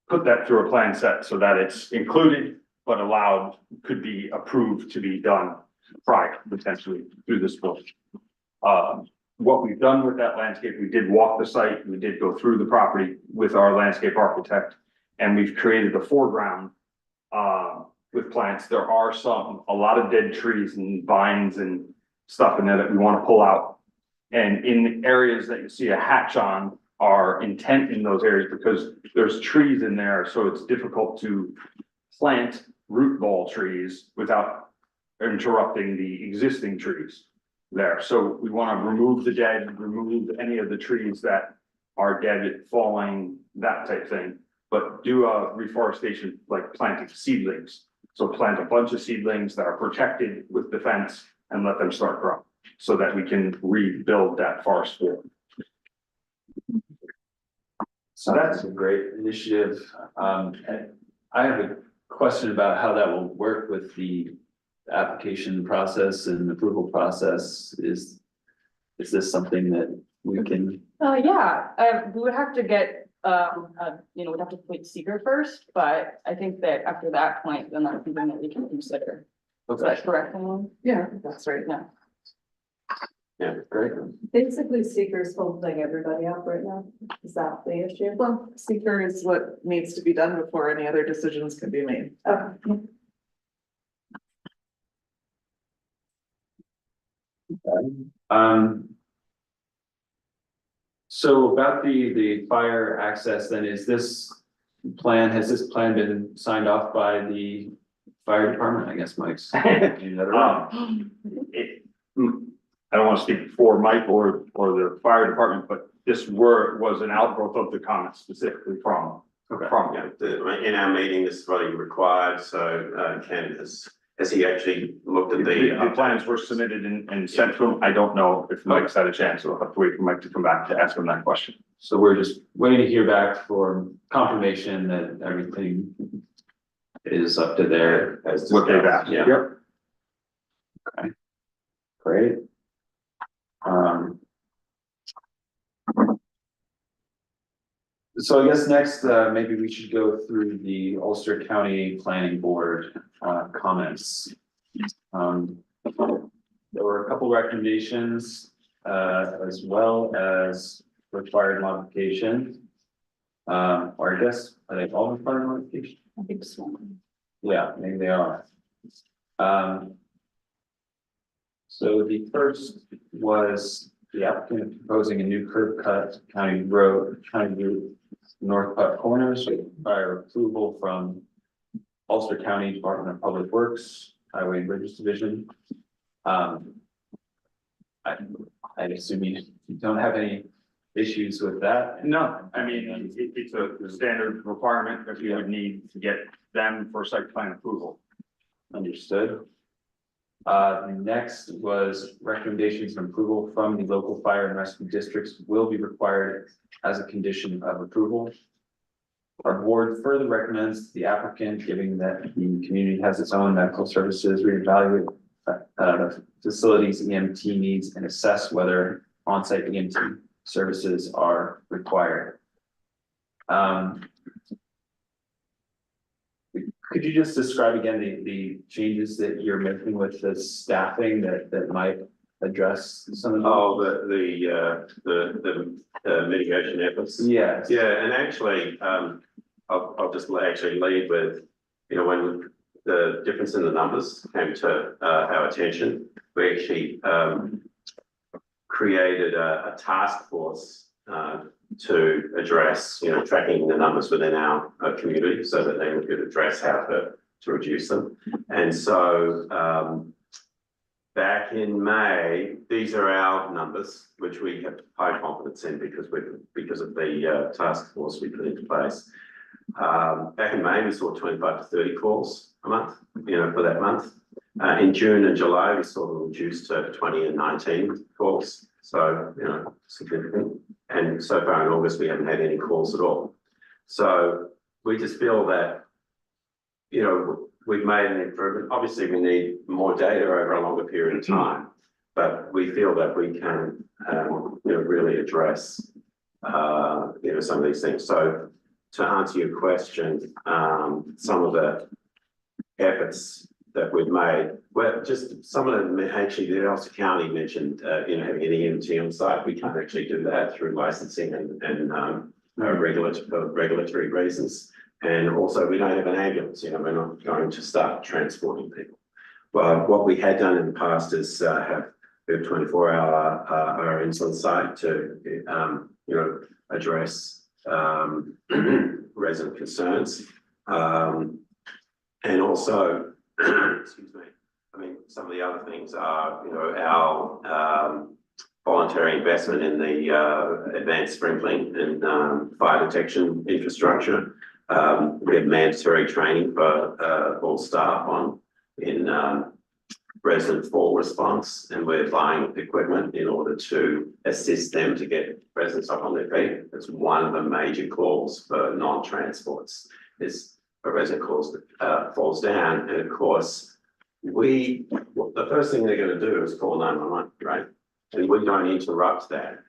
put that through a plan set so that it's included, but allowed, could be approved to be done prior, potentially through this bill. What we've done with that landscape, we did walk the site, we did go through the property with our landscape architect, and we've created the foreground, with plants. There are a lot of dead trees and vines and stuff in there that we want to pull out. And in the areas that you see a hatch on, our intent in those areas, because there's trees in there, so it's difficult to plant root ball trees without interrupting the existing trees there. So we want to remove the dead, remove any of the trees that are dead, falling, that type thing, but do a reforestation like planting seedlings. So plant a bunch of seedlings that are protected with the fence and let them start growing so that we can rebuild that forest floor. So that's a great initiative. And I have a question about how that will work with the application process and approval process. Is this something that we can? Yeah, we would have to get, we'd have to complete seeker first, but I think that after that point, then that's something that we can consider. Is that correct, Emily? Yeah, that's right. Yeah. Yeah, great. Basically, seeker's holding everybody up right now. Is that the issue? Well, seeker is what needs to be done before any other decisions can be made. Okay. So about the fire access, then has this plan been signed off by the fire department? I guess Mike's. I don't want to speak for Mike or the fire department, but this was an outgrowth of the comments specifically from. Yeah, in our meeting, this is what you required, so, Ken, has he actually looked at The plans were submitted and sent to him. I don't know if Mike's had a chance, so I'll have to wait for Mike to come back to ask him that question. So we're just waiting to hear back for confirmation that everything is up to their. as What they've discussed? asked. Yeah. Yep. Okay. Great. So I guess next, maybe we should go through the Ulster County Planning Board, comments. There were a couple recommendations, as well as required modifications. Or I guess, are they all required modifications? I think so. Yeah, maybe they are. So the first was the applicant proposing a new curb cut county road, North Putt Corners require approval from Ulster County Department of Public Works, Highway and Bridges Division. I assume you don't have any issues with that? No, I mean, it's a standard requirement that you would need to get them for site plan approval. Understood. Next was recommendations and approval from the local fire and rescue districts will be required as a condition of approval. Our board further recommends the applicant, given that the community has its own medical services, reevaluate facilities EMT needs and assess whether on-site EMT services are required. Could you just describe again the changes that you're making with the staffing that might address some of those? The mitigation efforts. Yes. Yeah, and actually, I'll just actually lead with, you know, when the difference in the numbers came to our attention, we actually created a task force to address, you know, tracking the numbers within our community so that they could address how to reduce them. And so back in May, these are our numbers, which we have high confidence in because of the task force we put into place. Back in May, we saw 25 to 30 calls a month, you know, for that month. In June and July, we saw them reduced to 20 and 19 calls. So, you know, significant. And so far in August, we haven't had any calls at all. So we just feel that, you know, we've made an improvement. Obviously, we need more data over a longer period of time, but we feel that we can, you know, really address, you know, some of these things. So to answer your question, some of the efforts that we've made, well, just some of them, actually, the Ulster County mentioned, you know, having an EMT on site. We can't actually do that through licensing and regulatory reasons. And also, we don't have an ambulance, you know, we're not going to start transporting people. Well, what we had done in the past is we have 24-hour RNs on site to, you know, address resident concerns. And also, excuse me, I mean, some of the other things are, you know, our voluntary investment in the advanced sprinkling and fire detection infrastructure. We have mandatory training for all staff in resident fall response, and we're buying equipment in order to assist them to get residents up on their feet. It's one of the major calls for non-transports is a resident falls down, and of course, the first thing they're going to do is call 911, right? And we don't interrupt that.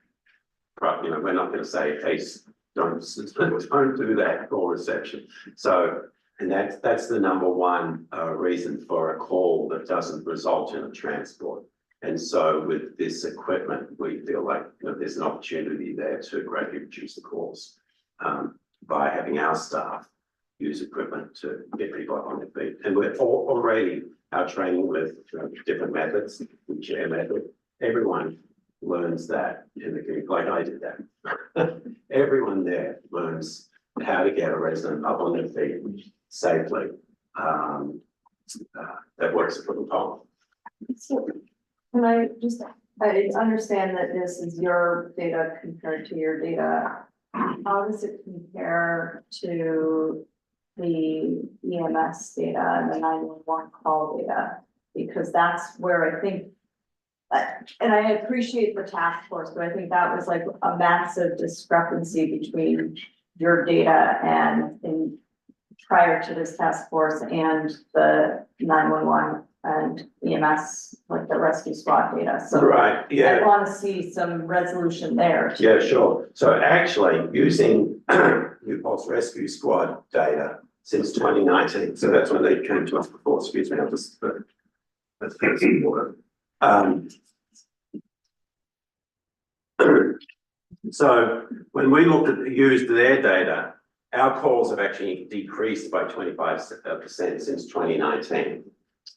You know, we're not going to say, hey, don't do that call reception. So, and that's the number one reason for a call that doesn't result in a transport. And so with this equipment, we feel like, you know, there's an opportunity there to greatly reduce the calls by having our staff use equipment to get people up on their feet. And we're already our training with different methods, the chair method. Everyone learns that in the community, like I did that. Everyone there learns how to get a resident up on their feet safely. That works for the problem. So, can I just, I understand that this is your data compared to your data. How does it compare to the EMS data and the 911 call data? Because that's where I think, and I appreciate the task force, but I think that was like a massive discrepancy between your data and prior to this task force and the 911 and EMS, like the rescue squad data. So right, yeah. I want to see some resolution there. Yeah, sure. So actually using New Pulse Rescue Squad data since 2019, so that's when they came to us before, excuse me, I'll just, let's get some water. So when we used their data, our calls have actually decreased by 25% since 2019.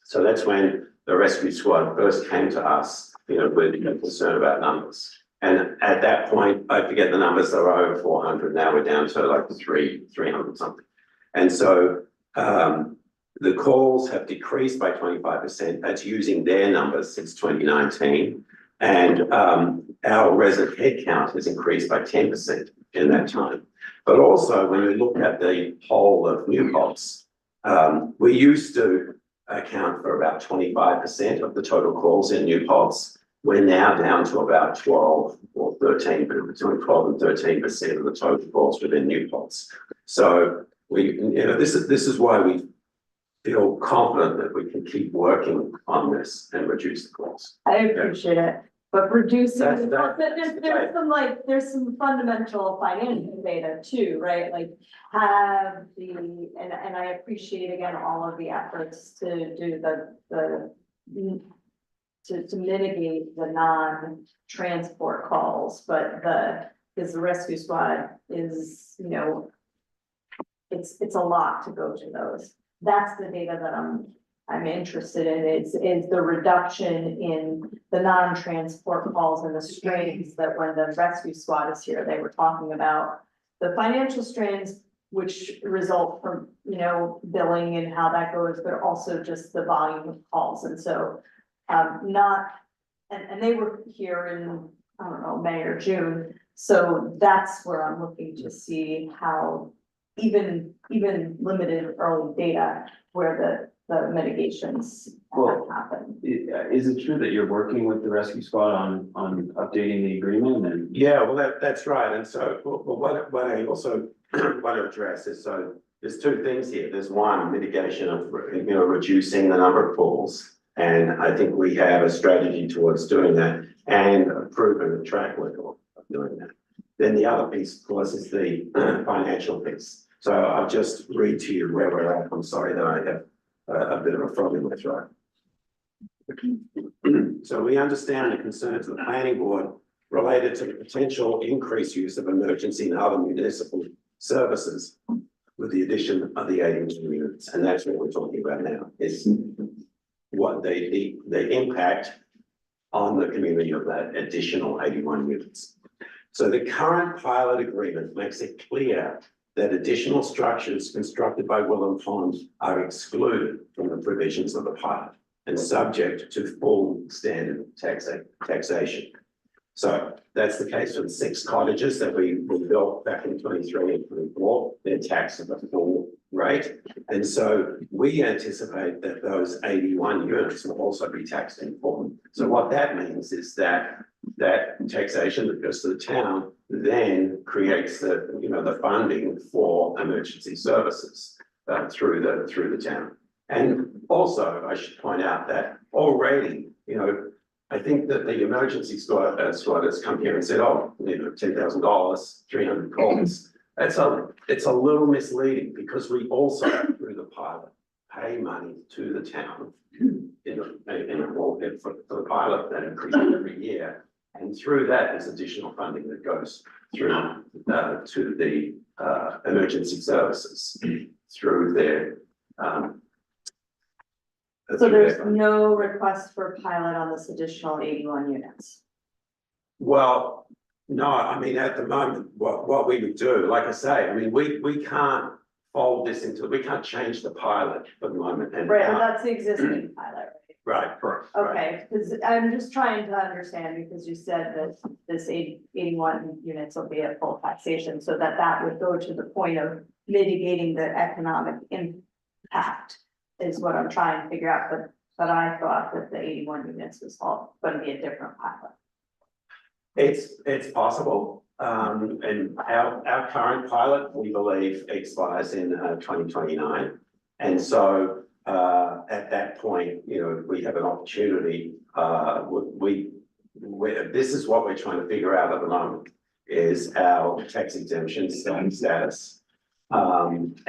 So that's when the rescue squad first came to us, you know, with concern about numbers. And at that point, I forget the numbers, they were over 400. Now we're down to like 300 something. And so the calls have decreased by 25%. That's using their numbers since 2019. And our resident headcount has increased by 10% in that time. But also, when you look at the whole of New Paltz, we used to account for about 25% of the total calls in New Paltz. We're now down to about 12 or 13, but between 12 and 13% of the total calls within New Paltz. So this is why we feel confident that we can keep working on this and reduce the calls. I appreciate it, but reducing, That's- there's some fundamental financial data too, right? Like have and I appreciate again, all of the efforts to do to mitigate the non-transport calls, but because the rescue squad is, it's a lot to go to those. That's the data that I'm interested in, is the reduction in the non-transport calls and the strains that when the rescue squad is here, they were talking about the financial strains, which result from, billing and how that goes, but also just the volume of calls. And so, and they were here in, I don't know, May or June. So that's where I'm looking to see how even limited early data where the mitigations have happened. Is it true that you're working with the rescue squad on updating the agreement and? Yeah, well, that's right. And so, what I also want to address is, so there's two things here. There's one, mitigation of, reducing the number of calls. And I think we have a strategy towards doing that and a proven track record of doing that. Then the other piece, of course, is the financial piece. So I'll just read to you where we're at. I'm sorry that I have a bit of a frog in my throat. So we understand the concerns of the planning board related to the potential increased use of emergency and other municipal services with the addition of the 80 units. And that's what we're talking about now, is what the impact on the community of that additional 81 units. So the current pilot agreement makes it clear that additional structures constructed by Willow Pond are excluded from the provisions of the pilot and subject to full standard taxation. So that's the case for the 6 cottages that we built back in 23 and 24. They're taxed at the full rate. And so we anticipate that those 81 units will also be taxed in full. So what that means is that taxation that goes to the town then creates the funding for emergency services through the town. And also, I should point out that already, I think that the emergency squad has come here and said, oh, $10,000, 300 calls. It's a little misleading because we also, through the pilot, pay money to the town in for the pilot that increases every year. And through that, there's additional funding that goes through to the emergency services through their. So there's no request for pilot on this additional 81 units? Well, no, I mean, at the moment, what we would do, like I say, I mean, we can't fold this into, we can't change the pilot for the moment. And right, well, that's the existing pilot, right? Right, correct. Okay, because I'm just trying to understand, because you said that this 81 units will be at full taxation, so that would go to the point of mitigating the economic impact is what I'm trying to figure out, but I thought that the 81 units was all going to be a different pilot. It's possible, and our current pilot, we believe, expires in 2029, and so at that point, we have an opportunity. This is what we're trying to figure out at the moment, is our tax exemption status, and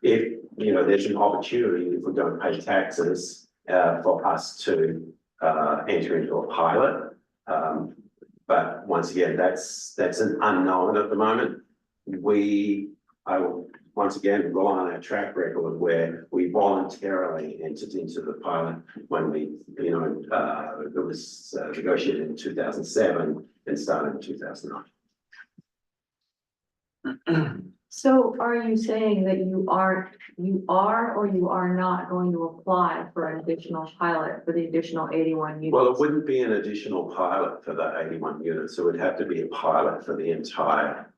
if there's an opportunity, if we don't pay taxes, for us to enter into a pilot. But once again, that's an unknown at the moment. I will once again rely on our track record where we voluntarily entered into the pilot when it was negotiated in 2007 and started in 2009. So are you saying that you are or you are not going to apply for an additional pilot for the additional 81 units? Well, it wouldn't be an additional pilot for the 81 units. So it would have to be a pilot for the entire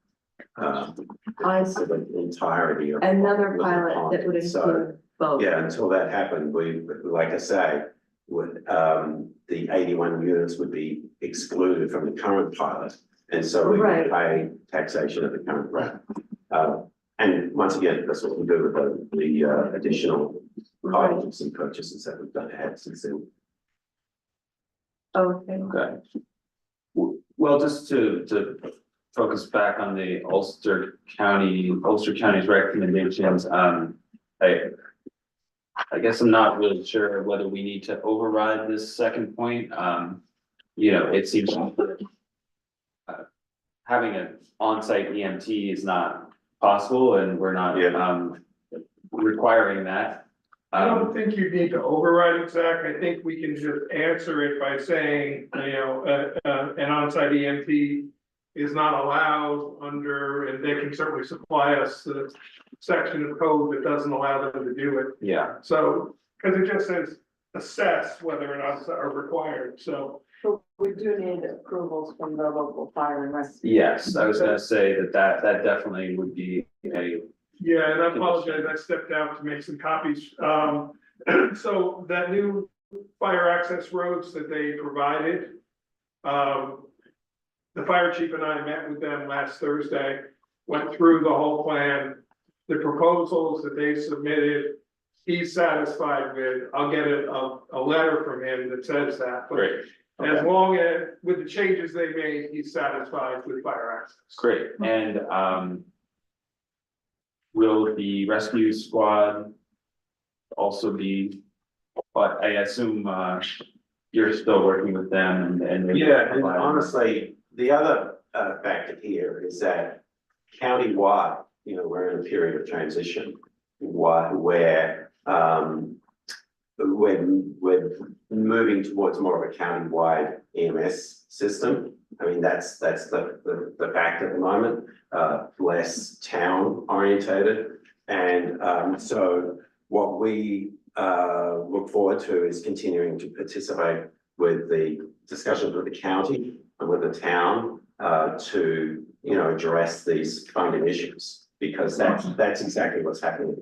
I see. for the entirety of. Another Willow pilot Pond. that would So include both. Yeah, until that happened, we, like I say, would, the 81 units would be excluded from the current pilot. And so we would pay taxation at the current rate. And once again, that's what we do with the additional items and purchases that we've done had since then. Okay. Okay. Well, just to focus back on the Ulster County's recommendations, I guess I'm not really sure whether we need to override this second point. You know, it seems having an on-site EMT is not possible and we're not requiring that. I don't think you need to override it, Zach. I think we can just answer it by saying, you know, an on-site EMT is not allowed under, and they can certainly supply us the section of code that doesn't allow them to do it. Yeah, So, because it just says assess whether or not are required, so. But we do need approvals from the local fire and rescue. yes, I was gonna say that definitely would be a, Yeah, and I apologize, I stepped out to make some copies. So that new fire access roads that they provided. The fire chief and I met with them last Thursday, went through the whole plan. The proposals that they submitted, he's satisfied with. I'll get a letter from him that says that. But great, as long as, with the changes they made, he's satisfied with fire access. great, and will the rescue squad also be, but I assume you're still working with them and. Yeah, and honestly, the other factor here is that countywide, you know, we're in a period of transition. Where we're moving towards more of a countywide EMS system. I mean, that's the fact at the moment, less town orientated. And so what we look forward to is continuing to participate with the discussions with the county and with the town to, you know, address these funding issues. Because that's exactly what's happening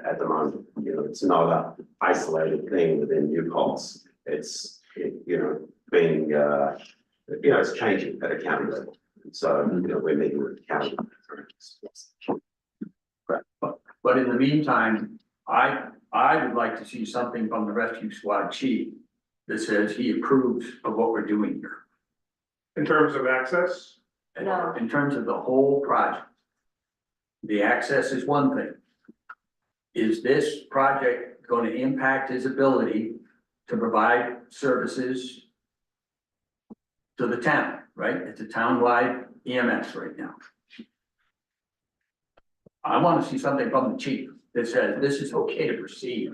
at the moment. You know, it's not a isolated thing within New Paltz. It's, you know, being, you know, it's changing at a county level. So, you know, we're meeting with the county. But in the meantime, I would like to see something from the rescue squad chief that says he approves of what we're doing here. In terms of access, No. In terms of the whole project. The access is one thing. Is this project going to impact his ability to provide services to the town, right? It's a townwide EMS right now. I want to see something from the chief that says this is okay to proceed.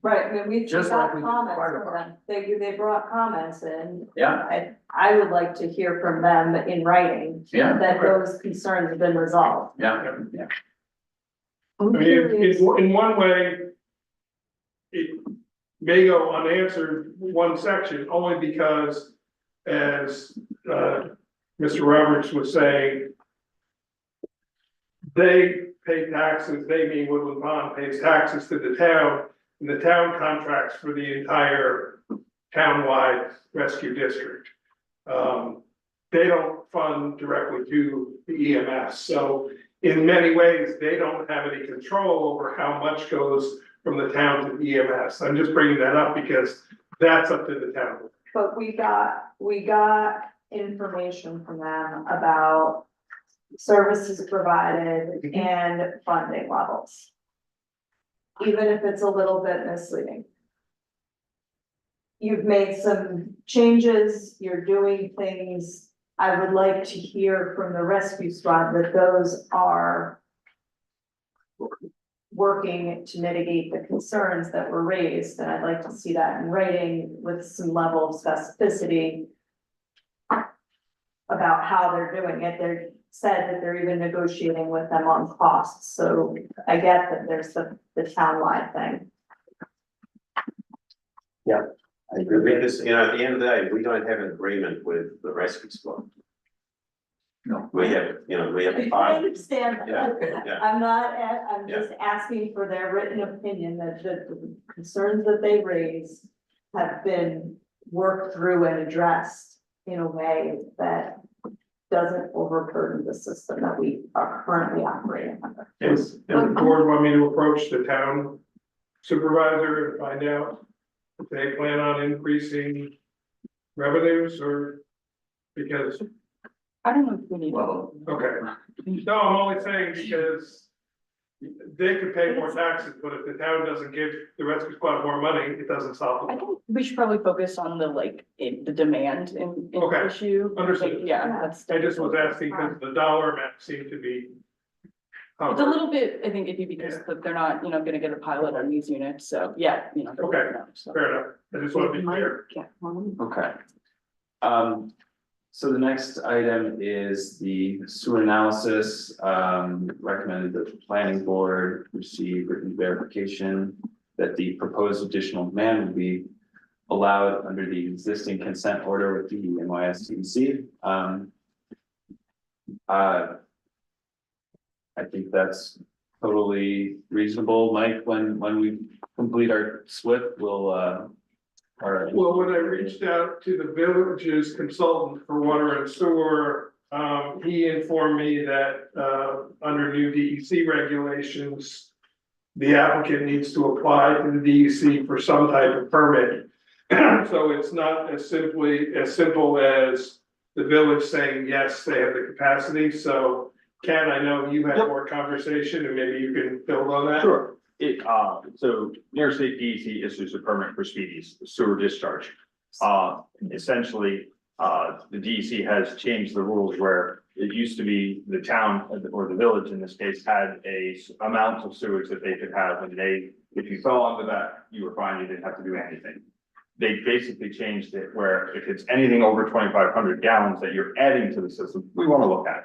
Right, I mean, we Just got like we did with comments fire from them. They brought comments in. Yeah. I would like to hear from them in writing. Yeah. That those concerns have been resolved. Yeah. I mean, in one way. It may go unanswered, one section, only because, as Mr. Roberts was saying. They pay taxes, they mean Woodland Pond pays taxes to the town, and the town contracts for the entire townwide rescue district. They don't fund directly to the EMS, so in many ways, they don't have any control over how much goes from the town to the EMS. I'm just bringing that up because that's up to the town. But we got information from them about services provided and funding levels. Even if it's a little bit misleading. You've made some changes, you're doing things. I would like to hear from the rescue squad that those are working to mitigate the concerns that were raised, and I'd like to see that in writing with some level of specificity about how they're doing it. They're said that they're even negotiating with them on costs, so I get that there's the townwide thing. I agree. Because, you know, at the end of the day, we don't have an agreement with the rescue squad. No. We have, we have I five. understand, Yeah, that. yeah. I'm just asking for their written opinion that the concerns that they raise have been worked through and addressed in a way that doesn't overburden the system that we are currently operating under. Does the board want me to approach the town supervisor and find out if they plan on increasing revenues or? Because, I don't know if we need. Well, okay, no, I'm only saying because they could pay more taxes, but if the town doesn't give the rescue squad more money, it doesn't solve I the think we should probably focus on the the demand in Okay, issue. understood. Yeah, that's. I just was asking because the dollar amount seemed to be. It's a little bit, I think, iffy because they're not, gonna get a pilot on these units, so, yeah, Okay. so. Fair enough, I just want to be clear. Okay. So the next item is the sewer analysis, recommended that the planning board receive written verification that the proposed additional demand will be allowed under the existing consent order with the NYSDC. I think that's totally reasonable, Mike, when we complete our SWIP, we'll, Well, when I reached out to the village's consultant for water and sewer, he informed me that, under new DEC regulations, the applicant needs to apply to the DEC for some type of permit. So it's not as simple as the village saying, yes, they have the capacity. So Ken, I know you had more conversation and maybe you can build on that. Sure. So New York State DEC issues a permit for Speedy's sewer discharge. Essentially, the DEC has changed the rules where it used to be the town or the village in this case had a amount of sewage that they could have, and if you fell under that, you were fine, you didn't have to do anything. They basically changed it where if it's anything over 2,500 gallons that you're adding to the system, we want to look at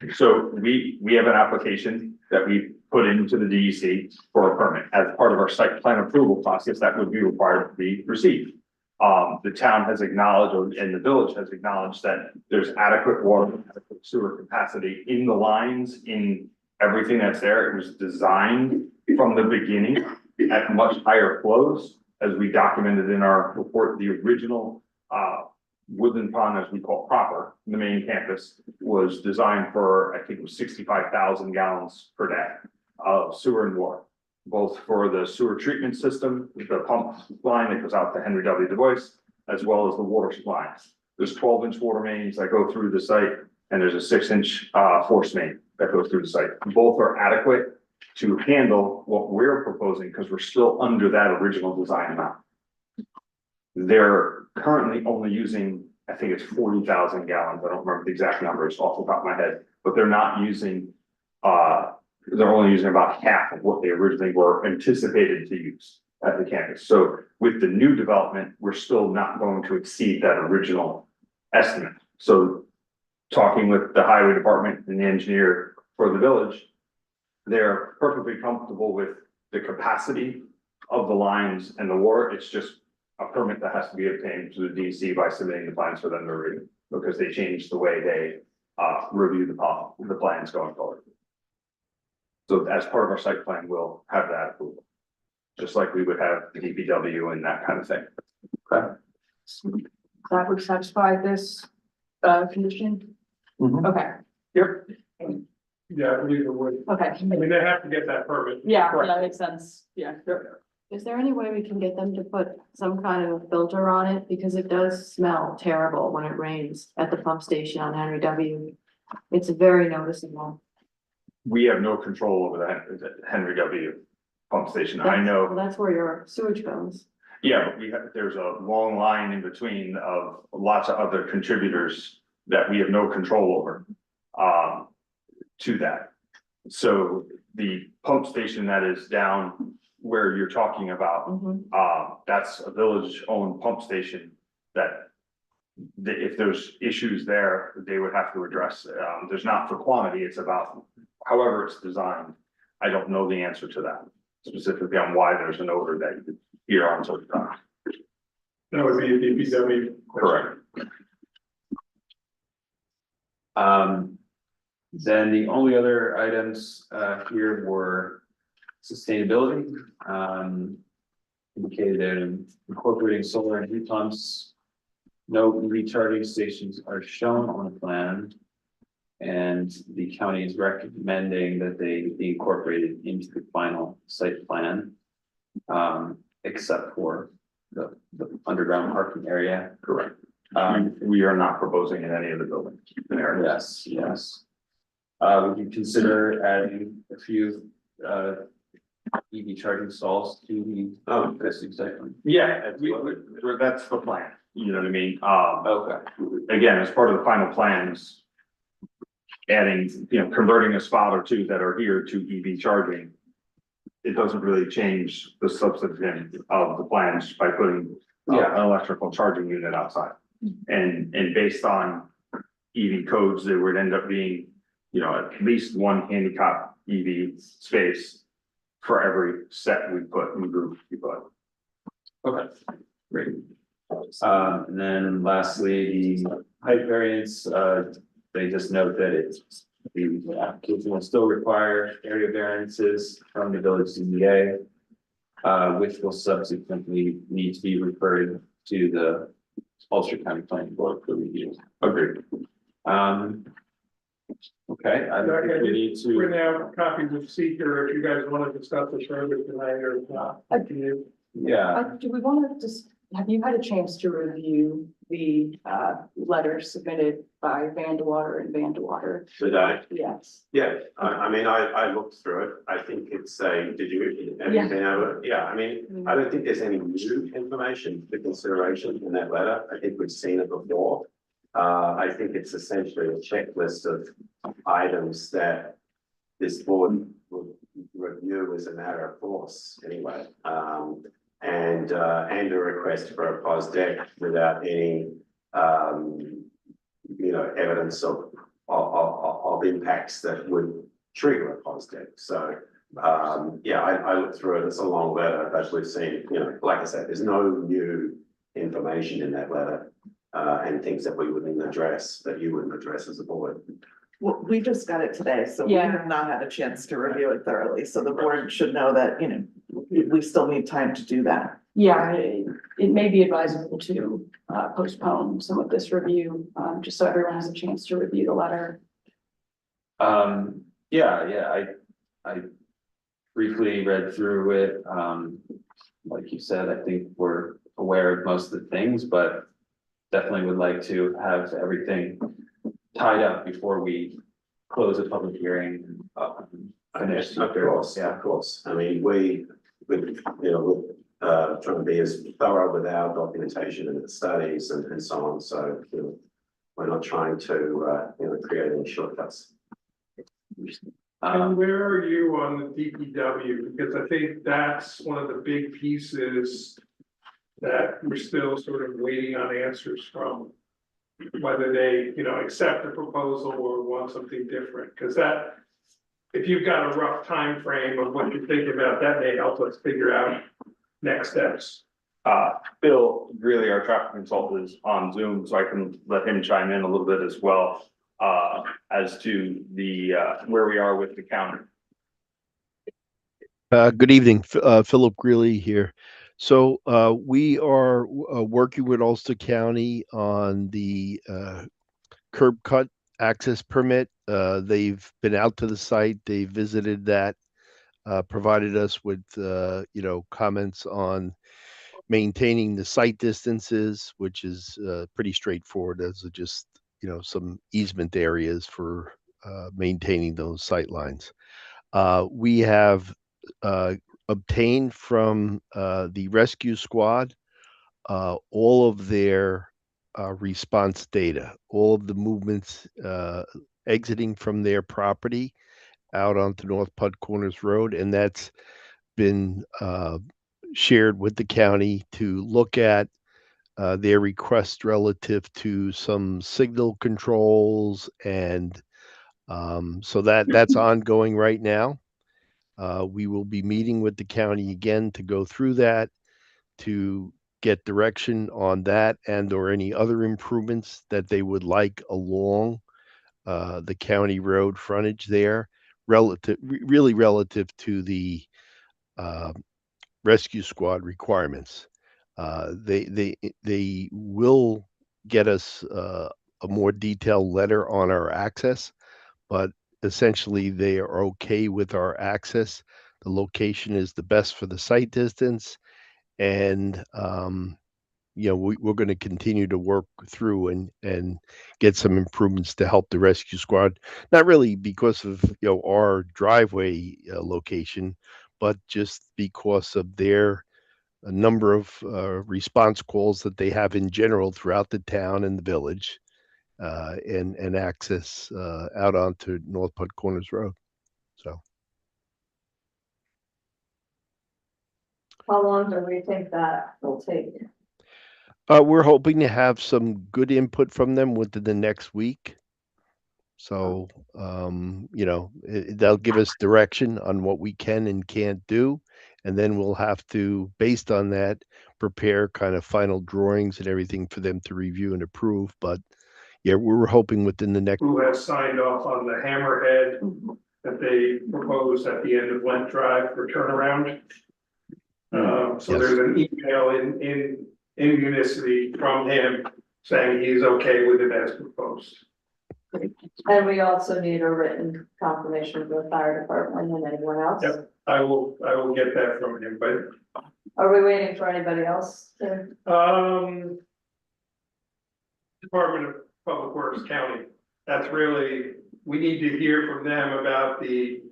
it. So we have an application that we put into the DEC for a permit as part of our site plan approval process that would be required to be received. The town has acknowledged, and the village has acknowledged that there's adequate water, adequate sewer capacity in the lines, in everything that's there. It was designed from the beginning at much higher flows, as we documented in our report. The original, Woodland Pond, as we call it proper, the main campus, was designed for, I think it was 65,000 gallons per day of sewer and water, both for the sewer treatment system, the pump line that goes out to Henry W. Du Bois, as well as the water supplies. There's 12-inch water mains that go through the site, and there's a 6-inch force main that goes through the site. Both are adequate to handle what we're proposing because we're still under that original design amount. They're currently only using, I think it's 40,000 gallons. I don't remember the exact numbers off the top of my head, but they're not using, they're only using about half of what they originally were anticipated to use at the campus. So with the new development, we're still not going to exceed that original estimate. So talking with the highway department and the engineer for the village, they're perfectly comfortable with the capacity of the lines and the water. It's just a permit that has to be obtained to the DEC by submitting the plans for them to review, because they changed the way they review the plans going forward. So as part of our site plan, we'll have that approval, just like we would have the DPW and that kind of thing. Okay. That would satisfy this, condition? Mhm. Okay, Yep. Yeah, I believe it would. okay. I mean, they have to get that permit. Yeah, Correct. that makes sense, yeah. Is there any way we can get them to put some kind of a filter on it? Because it does smell terrible when it rains at the pump station on Henry W. It's very noticeable. We have no control over the Henry W. pump station. I know. Well, that's where your sewage goes. Yeah, but there's a long line in between of lots of other contributors that we have no control over, to that. So the pump station that is down where you're talking about, that's a village-owned pump station that if there's issues there, they would have to address. There's not for quantity, it's about however it's designed. I don't know the answer to that, specifically on why there's an odor that you could hear on certain times. That would be a DPW. Correct. Then the only other items here were sustainability. Indicated in incorporating solar and heat pumps. No EV charging stations are shown on the plan. And the county is recommending that they be incorporated into the final site plan. Except for the underground parking area. Correct. We are not proposing in any of the buildings. Yes, yes. Would you consider adding a few EV charging stalls to the existing site plan? Yeah, that's the plan, you know what I mean? Okay. Again, as part of the final plans. Adding, converting a spot or two that are here to EV charging. It doesn't really change the substance of the plans by putting an electrical charging unit outside. And based on EV codes, there would end up being, at least one handicap EV space for every set we put in the group we put. Okay, great. And then lastly, the height variance, they just note that it's, the application will still require area variances from the village CBA. Which will subsequently need to be referred to the Ulster County Planning Board for review. Agreed. Okay, I don't think we need to. We're now copies of seeker, if you guys want to discuss this further tonight or not. Yeah, Do we want to just, have you had a chance to review the letter submitted by Vandewater and Vandewater? Today? Yes. Yeah, I mean, I looked through it. I think it's did you, have you been able to? Yeah, I mean, I don't think there's any new information for consideration in that letter. I think we've seen it before. I think it's essentially a checklist of items that this board would review as a matter of course anyway. And a request for a POS deck without any, evidence of impacts that would trigger a POS deck. So, I looked through it. It's a long letter, but we've seen, like I said, there's no new information in that letter. And things that we wouldn't address, that you wouldn't address as a board. Well, we just got it today, so we Yeah. have not had a chance to review it thoroughly, so the board should know that, we still need time to do that. Yeah, it may be advisable to postpone some of this review, just so everyone has a chance to review the letter. I briefly read through it. Like you said, I think we're aware of most of the things, but definitely would like to have everything tied up before we close a public hearing. Finish. Of course. I mean, we're trying to be as thorough with our documentation and the studies and so on. So, we're not trying to, create any shortcuts. And where are you on the DPW? Because I think that's one of the big pieces that we're still sort of waiting on answers from. Whether they, accept the proposal or want something different, because that, if you've got a rough time frame of what you're thinking about, that may help us figure out next steps. Bill Greeley, our traffic consultant, is on Zoom, so I can let him chime in a little bit as well. As to the where we are with the county. Good evening, Philip Greeley here. So we are working with Ulster County on the curb cut access permit. They've been out to the site, they visited that, provided us with, comments on maintaining the site distances, which is pretty straightforward as just, some easement areas for maintaining those sight lines. We have obtained from the rescue squad all of their response data, all of the movements exiting from their property out onto North Putt Corners Road, and that's been shared with the county to look at their request relative to some signal controls, and so that's ongoing right now. We will be meeting with the county again to go through that, to get direction on that and or any other improvements that they would like along the county road frontage there, really relative to the rescue squad requirements. They will get us a more detailed letter on our access, but essentially they are okay with our access. The location is the best for the site distance, and we're going to continue to work through and get some improvements to help the rescue squad. Not really because of our driveway location, but just because of their a number of response calls that they have in general throughout the town and the village, and access out onto North Putt Corners Road. So How long do we think that will take? we're hoping to have some good input from them within the next week. So they'll give us direction on what we can and can't do, and then we'll have to, based on that, prepare kind of final drawings and everything for them to review and approve. But yeah, we're hoping within the next. Who has signed off on the hammerhead that they proposed at the end of Lent Drive for turnaround? So Yes. there's an email in Unicity from him saying he's okay with it as proposed. And we also need a written confirmation from the fire department and anyone else. Yep. I will get that from him, but Are we waiting for anybody else to? Department of Public Works County, that's really, we need to hear from them about the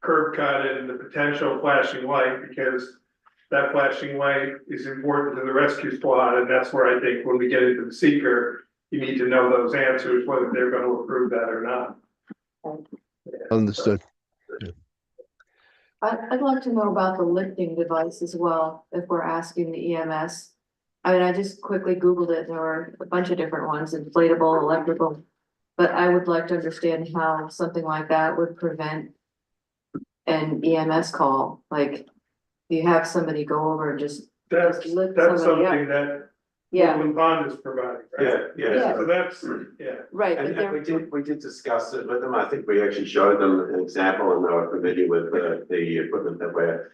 curb cut and the potential flashing light, because that flashing light is important to the rescue squad, and that's where I think when we get into the seeker, you need to know those answers, whether they're going to approve that or not. Understood. I'd like to know about the lifting device as well, if we're asking the EMS. I mean, I just quickly Googled it, there were a bunch of different ones, inflatable, electrical. But I would like to understand how something like that would prevent an EMS call, like, you have somebody go over and just That's lift something somebody up. that Yeah, Woodland Bond is providing, right? Yeah. So that's, yeah. right, but And they're, we did discuss it with them. I think we actually showed them an example, and they were familiar with the equipment that we're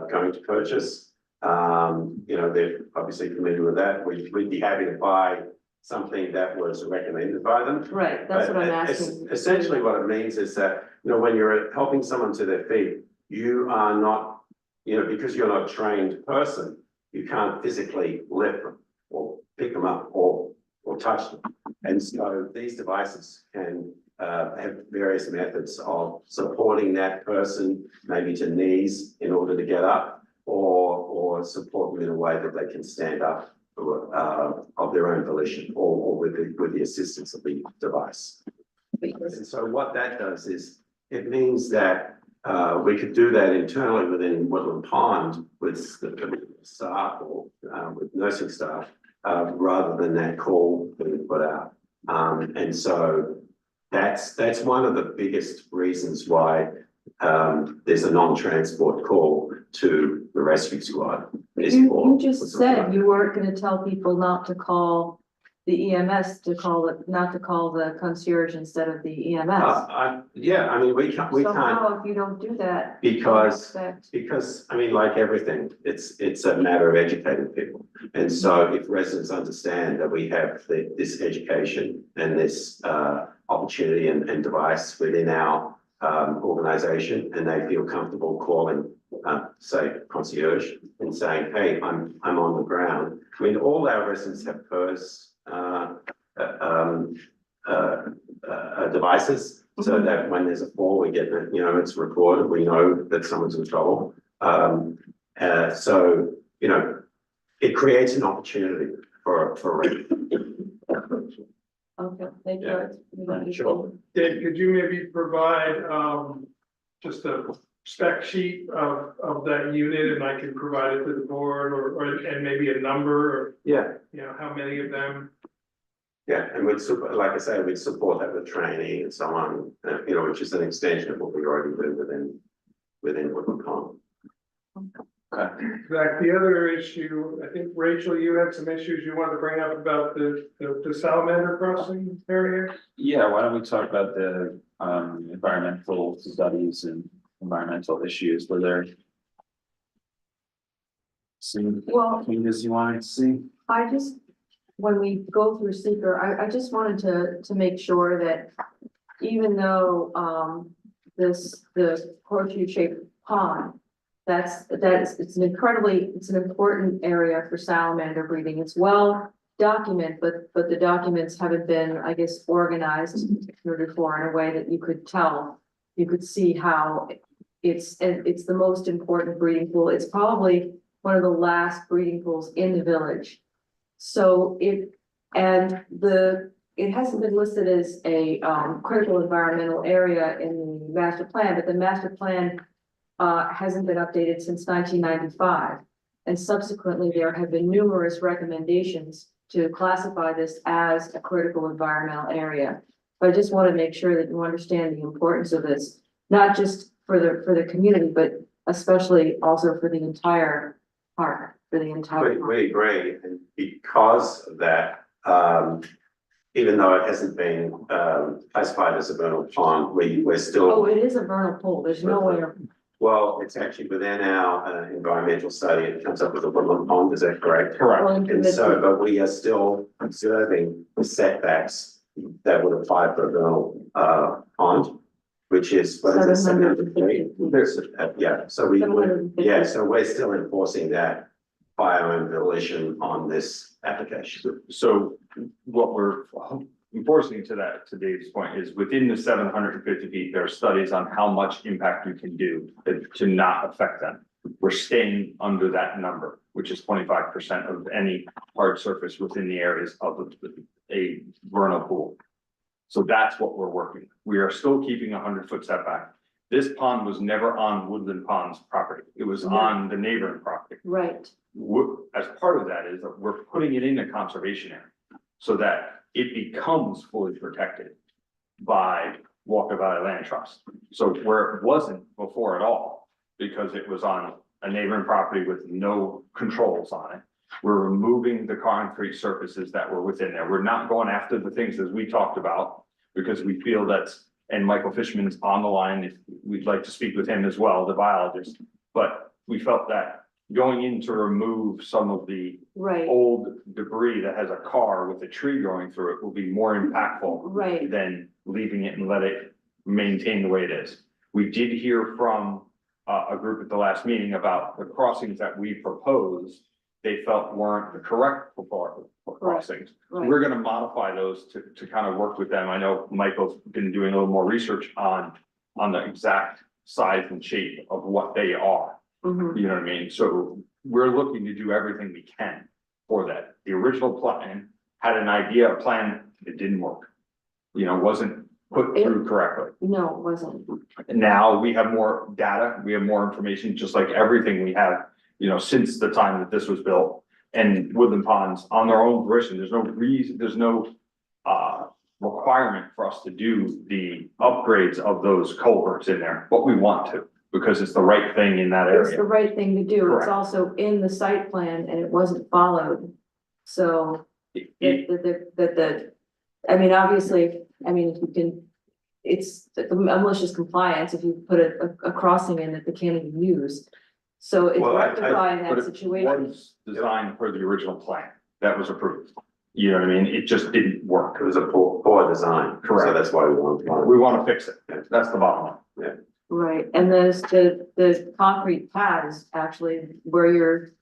going to purchase. They're obviously familiar with that. We'd be happy to buy something that was recommended by them. right, that's what I'm But asking. essentially what it means is that, when you're helping someone to their feet, you are not, because you're not a trained person, you can't physically lift them or pick them up or touch them. And so these devices can have various methods of supporting that person, maybe to knees in order to get up, or support them in a way that they can stand up of their own volition, or with the assistance of the device. And so what that does is, it means that we could do that internally within Woodland Pond with the staff or with nursing staff, rather than that call being put out. And so that's one of the biggest reasons why there's a non-transport call to the rescue squad. You just said you weren't gonna tell people not to call the EMS, not to call the concierge instead of the EMS. Yeah, I mean, we can't. So how, if you don't do that? Because I mean, like everything, it's a matter of educating people. And so if residents understand that we have this education and this opportunity and device within our organization, and they feel comfortable calling, say, concierge and saying, hey, I'm on the ground. I mean, all our residents have PERS devices, so that when there's a fall, we get that, it's recorded, we know that someone's in trouble. So, it creates an opportunity for Okay, thank you. Sure. Dave, could you maybe provide just a spec sheet of that unit, and I can provide it to the board, and maybe a number, or Yeah. How many of them? Yeah, and we'd support, like I say, we'd support that with training and so on, which is an extension of what we already do within Woodland Pond. Back, the other issue, I think Rachel, you had some issues you wanted to bring up about the salamander crossing area. Yeah, why don't we talk about the environmental studies and environmental issues, were there some Well, changes you wanted to see? I just, when we go through seeker, I just wanted to make sure that even though, the horseshoe shaped pond, it's an important area for salamander breeding. It's well documented, but the documents haven't been, I guess, organized before in a way that you could tell. You could see how it's the most important breeding pool. It's probably one of the last breeding pools in the village. So it hasn't been listed as a critical environmental area in the master plan, but the master plan hasn't been updated since 1995. And subsequently, there have been numerous recommendations to classify this as a critical environmental area. But I just want to make sure that you understand the importance of this, not just for the community, but especially also for the entire park, for the entire. We agree, and because of that, even though it hasn't been classified as a vernal pond, we're still. Oh, it is a vernal pool. There's nowhere. Well, it's actually within our environmental study, it comes up with a woodland pond, is that correct? Correct. And so, but we are still observing the setbacks that would apply for a vernal pond, which is, what is it, 700 feet? Yeah, so so we're still enforcing that bio-volition on this application. So what we're enforcing to Dave's point is within the 750 feet, there are studies on how much impact you can do to not affect them. We're staying under that number, which is 25% of any hard surface within the areas of a vernal pool. So that's what we're working with. We are still keeping 100-foot setback. This pond was never on Woodland Pond's property. It was on the neighboring property. Right. As part of that is that we're putting it in a conservation area so that it becomes fully protected by Walker Valley Land Trust. So where it wasn't before at all, because it was on a neighboring property with no controls on it, we're removing the concrete surfaces that were within there. We're not going after the things as we talked about, because we feel that's, and Michael Fishman is on the line, if we'd like to speak with him as well, the biologist. But we felt that going in to remove some of the old debris that has a car with a tree growing through it will be more impactful than leaving it and let it maintain the way it is. We did hear from a group at the last meeting about the crossings that we proposed. They felt weren't the correct crossings. We're gonna modify those to kind of work with them. I know Michael's been doing a little more research on the exact size and shape of what they are. You know what I mean? So we're looking to do everything we can for that. The original plan had an idea, a plan, it didn't work. You know, wasn't put through correctly. No, it wasn't. And now we have more data, we have more information, just like everything we have, you know, since the time that this was built. And Woodland Ponds on their own fruition, there's no reason, there's no requirement for us to do the upgrades of those culverts in there, but we want to. Because it's the right thing in that It's the area. right thing to do. Correct. It's also in the site plan and it wasn't followed. So I mean, obviously, I mean, if you can, it's a malicious compliance if you put a crossing in that they can't even use. So it's rectifying But that it situation. was designed for the original plan that was approved. You know what I mean? It just didn't work. It was a poor design. Correct. So that's why we want. We want to fix it. That's the bottom line. Yeah. Right, and the concrete pad is actually where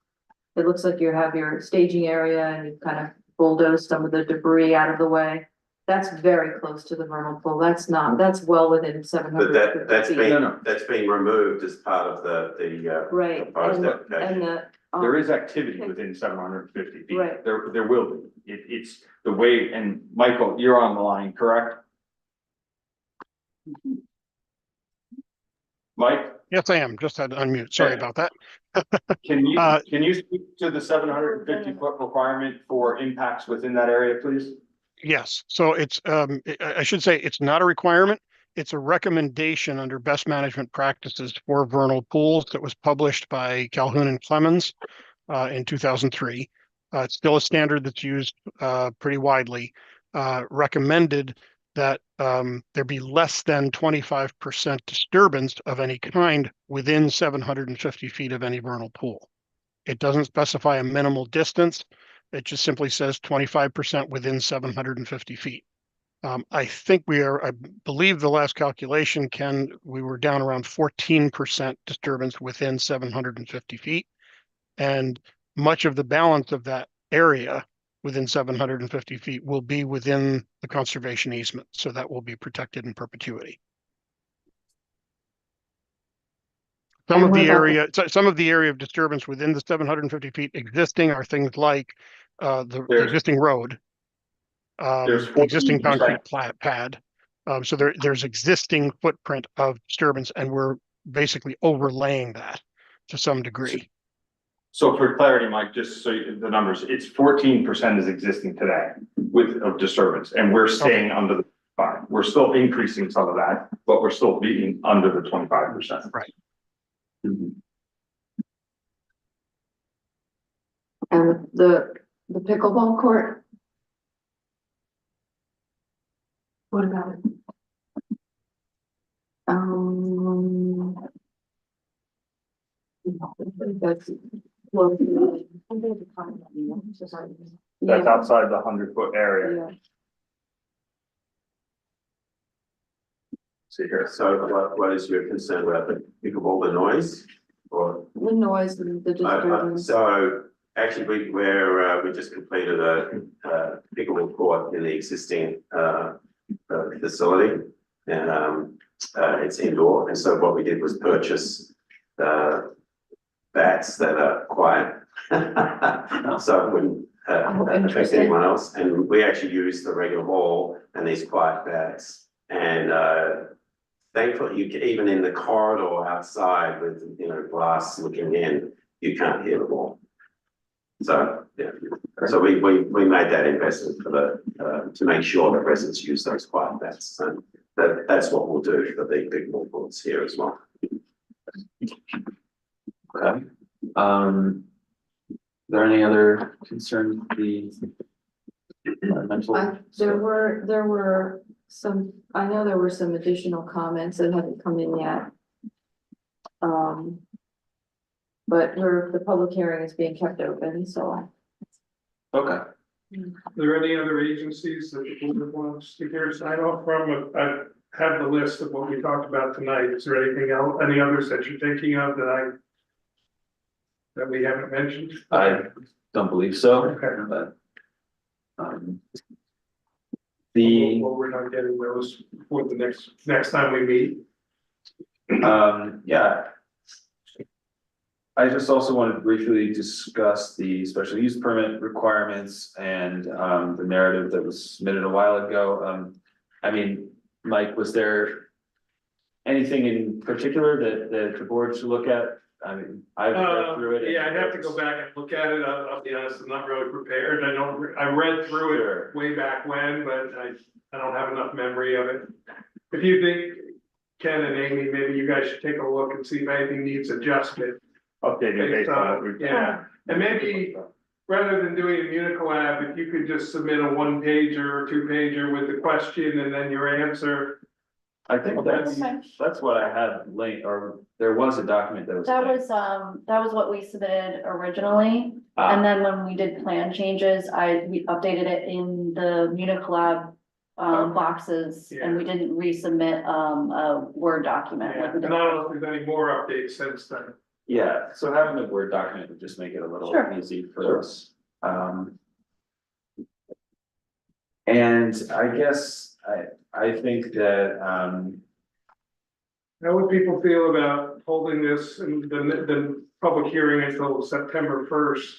it looks like you have your staging area and you kind of bulldoze some of the debris out of the way. That's very close to the vernal pool. That's well within 700 But that's feet. been removed as part of the Right, proposed and application. There is activity within 750 feet. Right. There will be. It's the way, and Michael, you're on the line, correct? Mike? Yes, I am. Just had to unmute. Sorry about that. Can you speak to the 750 foot requirement for impacts within that area, please? Yes, so it's, I should say it's not a requirement. It's a recommendation under best management practices for vernal pools that was published by Calhoun and Clemens in 2003. It's still a standard that's used pretty widely. Recommended that there be less than 25% disturbance of any kind within 750 feet of any vernal pool. It doesn't specify a minimal distance. It just simply says 25% within 750 feet. I think I believe the last calculation, Ken, we were down around 14% disturbance within 750 feet. And much of the balance of that area within 750 feet will be within the conservation easement. So that will be protected in perpetuity. Some of the area of disturbance within the 750 feet existing are things like the existing road. The existing concrete pad. So there's existing footprint of disturbance, and we're basically overlaying that to some degree. So for clarity, Mike, just so the numbers, it's 14% is existing today of disturbance, and we're staying under the 5. We're still increasing some of that, but we're still being under the 25%. Right. And the pickleball court? What about it? That's well, That's outside the 100-foot area. Yeah. See here. So what is your concern about the pickleball, the noise? Or The noise and the disturbance. so actually we just completed a pickleball court in the existing facility, and it's indoor. And so what we did was purchase bats that are quiet, so it wouldn't affect anyone else. And we actually use the regular ball and these quiet bats. And thankfully, even in the corridor outside with glass looking in, you can't hear the ball. So yeah, so we made that investment for to make sure that residents use those quiet bats. And that's what we'll do for the big ball courts here as well. Okay. Are there any other concerns? The environmental. There were some, I know there were some additional comments that haven't come in yet. But the public hearing is being kept open, so. Okay. Are there any other agencies that the board wants to hear sign off from? I have the list of what we talked about tonight. Is there anything else, any others that you're thinking of that we haven't mentioned? I don't believe so. Okay. But Well, we're not getting those for the next time we meet. yeah. I just also wanted to briefly discuss the special use permit requirements and the narrative that was submitted a while ago. I mean, Mike, was there anything in particular that the board should look at? I mean, I've read through it. Yeah, I'd have to go back and look at it. I'll be honest, I'm not really prepared. I read through it way back when, but I don't have enough memory of it. If you think, Ken and Amy, maybe you guys should take a look and see if anything needs adjustment. Updated based on what we've done. Yeah, and maybe rather than doing a Unicolab, if you could just submit a 1-pager or 2-pager with the question and then your answer. I think that's what I had linked, or there was a document that was. That was what we submitted originally. And then when we did plan changes, we updated it in the Unicolab boxes, and we didn't resubmit a Word document. Yeah, and I don't know if there's any more updates since then. Yeah, so having a Word document would just make it a little easy for us. And I guess I think that How would people feel about holding this and the public hearing until September 1st?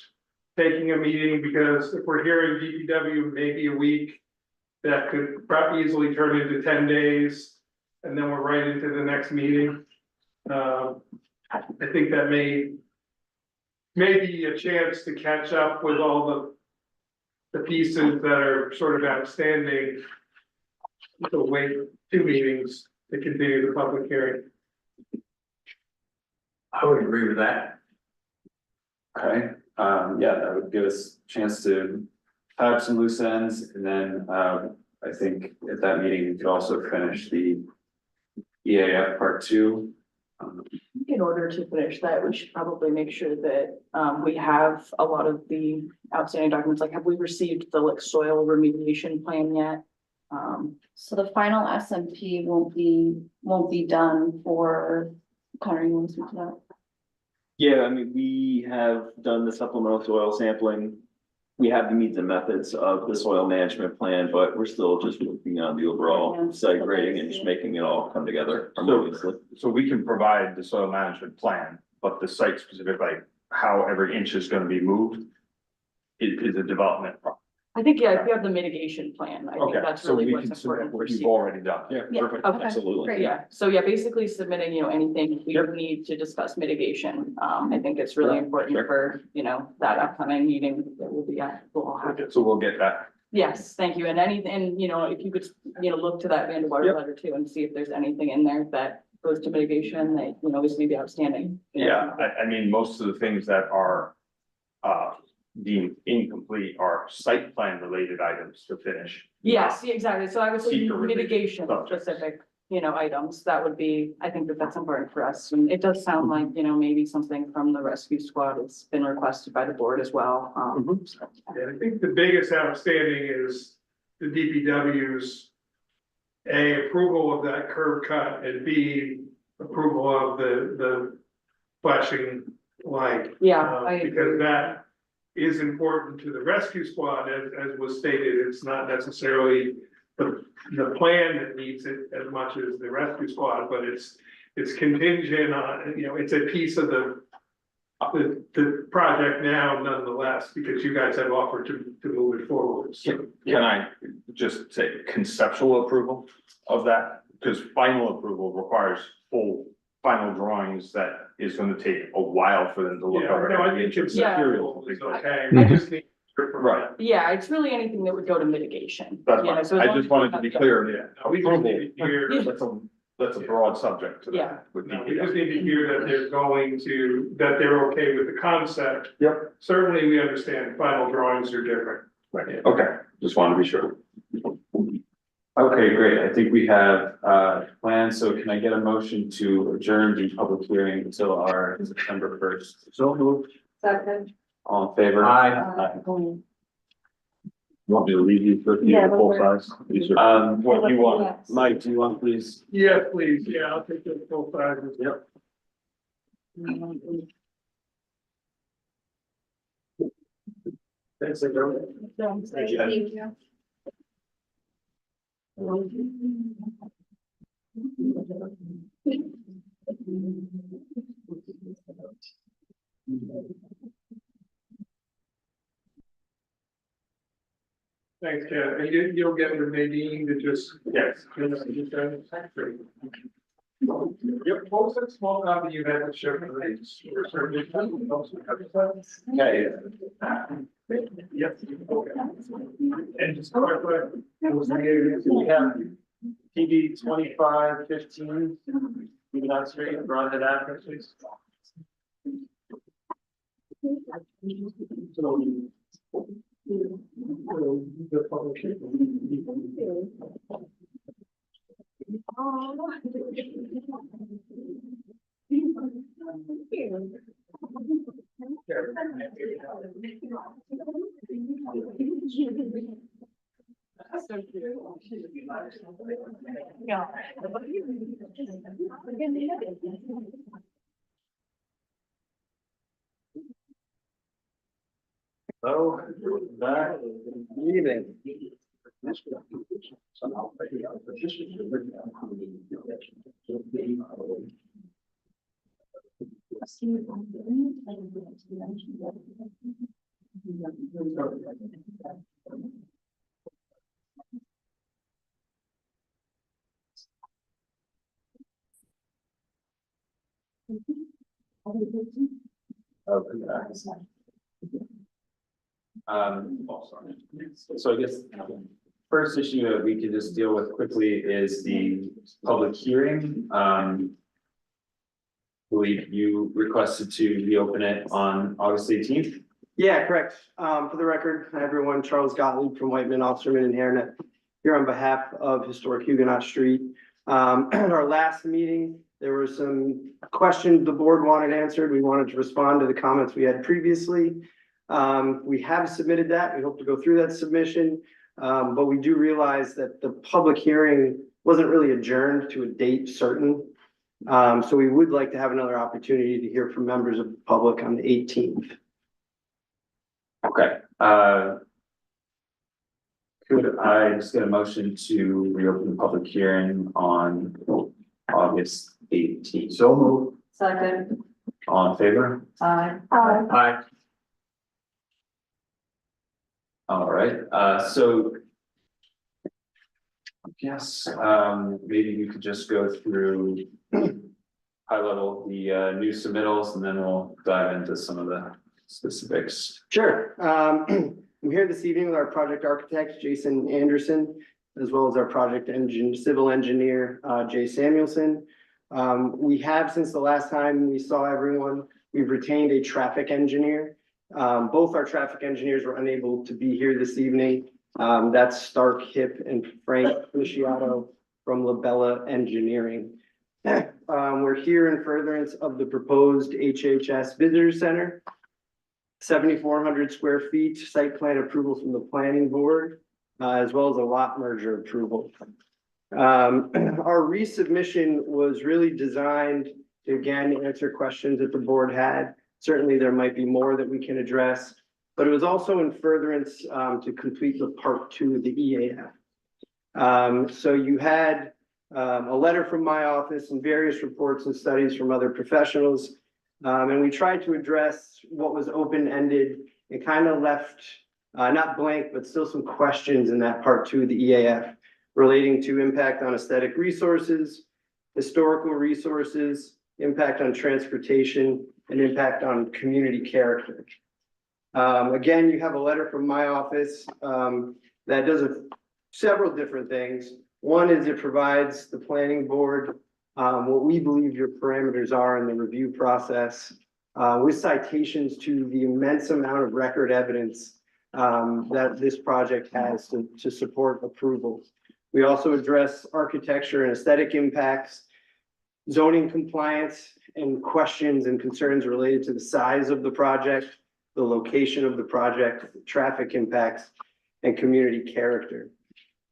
Taking a meeting, because if we're hearing DPW maybe a week, that could probably easily turn into 10 days. And then we're right into the next meeting. I think that may be a chance to catch up with all the pieces that are sort of outstanding. So wait 2 meetings to continue the public hearing. I would agree with that. Okay, yeah, that would give us a chance to tie up some loose ends, and then, I think at that meeting, we could also finish the EAF part 2. In order to finish that, we should probably make sure that we have a lot of the outstanding documents, like have we received the like soil remediation plan yet? So the final SMP won't be done for, Connor, you want to speak to that? Yeah, I mean, we have done the supplemental soil sampling. We have the means and methods of the soil management plan, but we're still just working on the overall site grading and just making it all come together harmoniously. So we can provide the soil management plan, but the site specific, like how every inch is gonna be moved is a development. I think, yeah, if you have the mitigation plan, I think Okay, that's so really we what's can submit important. what for you've CEQA. already done. Yeah, Yeah, perfect, okay, absolutely. Great, yeah, so yeah, basically submitting, anything we would need to discuss mitigation. I think it's really important for, that upcoming meeting that will be at, we'll all have. So we'll get that. Yes, thank you. And if you could, look to that Vanderwater letter too and see if there's anything in there that goes to mitigation that, is maybe outstanding. Yeah, I mean, most of the things that are deemed incomplete are site plan related items to finish. Yes, yeah, exactly. So I was thinking Seeker related mitigation subjects. specific, items. That would be, I think that's important for us. And it does sound like, maybe something from the rescue squad has been requested by the board as well. So, And I think the biggest outstanding is the DPW's A, approval of that curb cut, and B, approval of the flashing light. Yeah, I agree. Because that is important to the rescue squad, as was stated. It's not necessarily the plan that needs it as much as the rescue squad, but it's contingent on, it's a piece of the project now nonetheless, because you guys have offered to move it forward. So, Can I just say conceptual approval of that? Because final approval requires full final drawings that is gonna take a while for them to look yeah, over. no, I think it's Yeah. material, it's okay. We just need. Right, Yeah, it's really anything that would go to mitigation. that's you know, fine. so as long I as just wanted to be we have- clear. Yeah, we just need to hear. That's a broad subject to Yeah. that. with No, we just DPW. need to hear that that they're okay with the concept. Yep. Certainly, we understand final drawings are different. Right, okay, just wanted to be sure. Okay, great. I think we have plans. So can I get a motion to adjourn the public hearing until our September 1st? So moved. Second. All in favor? Aye. You want me to leave these with you, Yeah, the full we'll- size? These are, what do you want? Yes. Mike, do you want, please? Yeah, please, yeah, I'll take the full sizes. Yep. Thanks, everyone. Thank you. Thanks, Ken. And you'll get with Nadine to just. Yes. Yep, post a small copy you had to show. Okay. Yep. And just clarify. We have TD 2515. Moving on straight, brought it after, please. Oh, back, evening. Oh, sorry. So I guess first issue that we could just deal with quickly is the public hearing. Believe you requested to reopen it on August 18th. Yeah, correct. For the record, everyone, Charles Gottlieb from Whiteman, Osterman and Harrinet, here on behalf of Historic Huguenot Street. At our last meeting, there were some questions the board wanted answered. We wanted to respond to the comments we had previously. We have submitted that. We hope to go through that submission. But we do realize that the public hearing wasn't really adjourned to a date certain. So we would like to have another opportunity to hear from members of the public on the 18th. Okay, could I just get a motion to reopen the public hearing on August 18th? So move. Second, All in favor? Aye. All right, so. I guess, maybe you could just go through high level the new submittals and then we'll dive into some of the specifics. Sure. I'm here this evening with our project architect, Jason Anderson, as well as our project civil engineer, Jay Samuelson. We have, since the last time we saw everyone, we've retained a traffic engineer. Both our traffic engineers were unable to be here this evening. That's Stark Hip and Frank Feliciato from Labella Engineering. We're here in furtherance of the proposed HHS Visitor Center. 7,400 square feet, site plan approval from the planning board, as well as a lot merger approval. Our resubmission was really designed to, again, answer questions that the board had. Certainly, there might be more that we can address, but it was also in furtherance to complete the part 2 of the EAF. So you had a letter from my office and various reports and studies from other professionals. And we tried to address what was open-ended and kind of left, not blank, but still some questions in that part 2 of the EAF relating to impact on aesthetic resources, historical resources, impact on transportation, and impact on community character. Again, you have a letter from my office that does several different things. One is it provides the planning board what we believe your parameters are in the review process, with citations to the immense amount of record evidence that this project has to support approval. We also address architecture and aesthetic impacts, zoning compliance, and questions and concerns related to the size of the project, the location of the project, traffic impacts, and community character.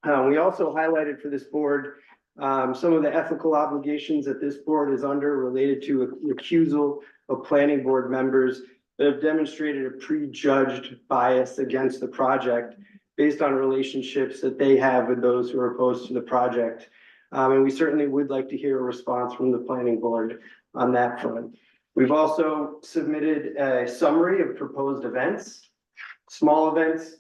We also highlighted for this board some of the ethical obligations that this board is under related to recusal of planning board members that have demonstrated a prejudged bias against the project based on relationships that they have with those who are opposed to the project. And we certainly would like to hear a response from the planning board on that front. We've also submitted a summary of proposed events, small events,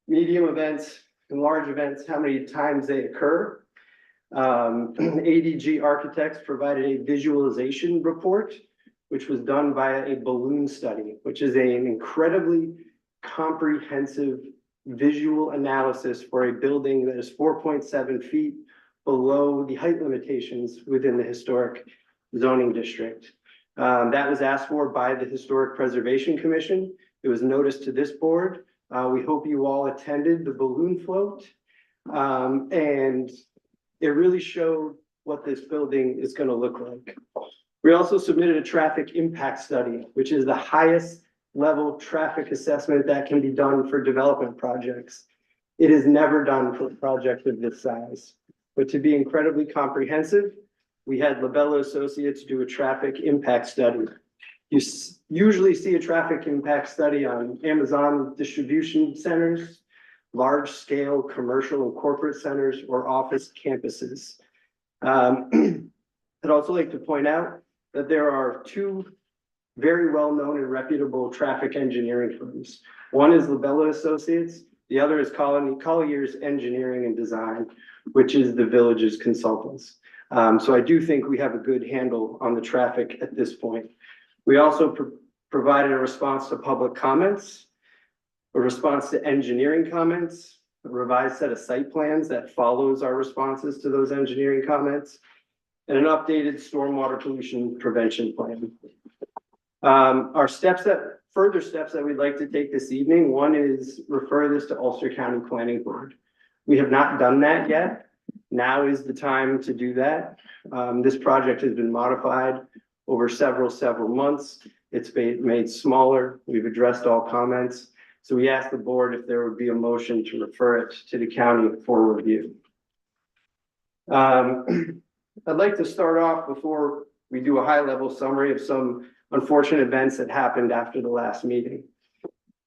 medium events, and large events, how many times they occur. ADG Architects provided a visualization report, which was done by a balloon study, which is an incredibly comprehensive visual analysis for a building that is 4.7 feet below the height limitations within the historic zoning district. That was asked for by the Historic Preservation Commission. It was noticed to this board. We hope you all attended the balloon float. And it really showed what this building is going to look like. We also submitted a traffic impact study, which is the highest level traffic assessment that can be done for development projects. It is never done for a project of this size, but to be incredibly comprehensive, we had Labella Associates do a traffic impact study. You usually see a traffic impact study on Amazon distribution centers, large scale commercial and corporate centers, or office campuses. I'd also like to point out that there are two very well-known and reputable traffic engineering firms. One is Labella Associates, the other is Collier's Engineering and Design, which is the village's consultants. So I do think we have a good handle on the traffic at this point. We also provided a response to public comments, a response to engineering comments, a revised set of site plans that follows our responses to those engineering comments, and an updated stormwater pollution prevention plan. Further steps that we'd like to take this evening, one is refer this to Ulster County Planning Board. We have not done that yet. Now is the time to do that. This project has been modified over several months. It's been made smaller. We've addressed all comments. So we asked the board if there would be a motion to refer it to the county for review. I'd like to start off before we do a high-level summary of some unfortunate events that happened after the last meeting.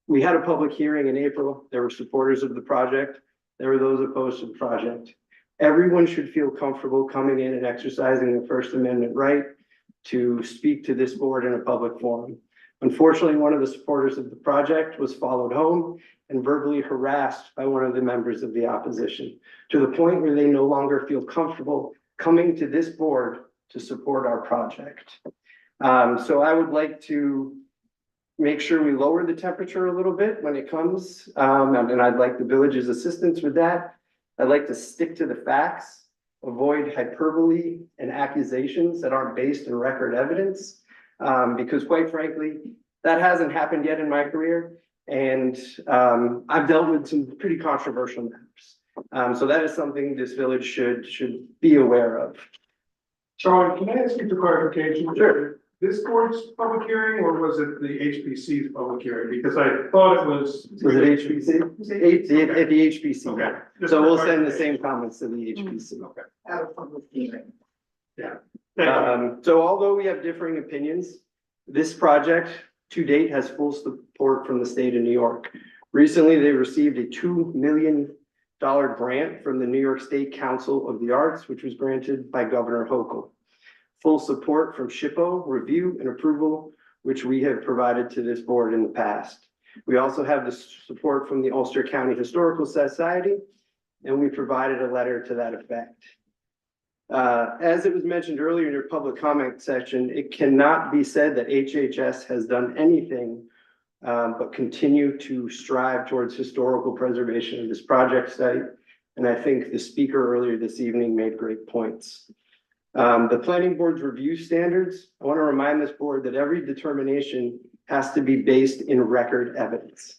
We had a public hearing in April. There were supporters of the project. There were those opposed to the project. Everyone should feel comfortable coming in and exercising the First Amendment right to speak to this board in a public forum. Unfortunately, one of the supporters of the project was followed home and verbally harassed by one of the members of the opposition, to the point where they no longer feel comfortable coming to this board to support our project. So I would like to make sure we lower the temperature a little bit when it comes, and I'd like the village's assistance with that. I'd like to stick to the facts, avoid hyperbole and accusations that aren't based in record evidence, because quite frankly, that hasn't happened yet in my career, and I've dealt with some pretty controversial matters. So that is something this village should be aware of. Sean, can I ask you for clarification? Sure. This board's public hearing, or was it the HPC's public hearing? Because I thought it was. Was it HPC? At the HPC. Okay. So we'll send the same comments to the HPC. Okay. Out of public hearing. Yeah. So although we have differing opinions, this project to date has full support from the state of New York. Recently, they received a $2 million grant from the New York State Council of the Arts, which was granted by Governor Hochul. Full support from SHPO, review and approval, which we have provided to this board in the past. We also have the support from the Ulster County Historical Society, and we provided a letter to that effect. As it was mentioned earlier in your public comment section, it cannot be said that HHS has done anything but continue to strive towards historical preservation of this project site. And I think the speaker earlier this evening made great points. The planning board's review standards, I want to remind this board that every determination has to be based in record evidence.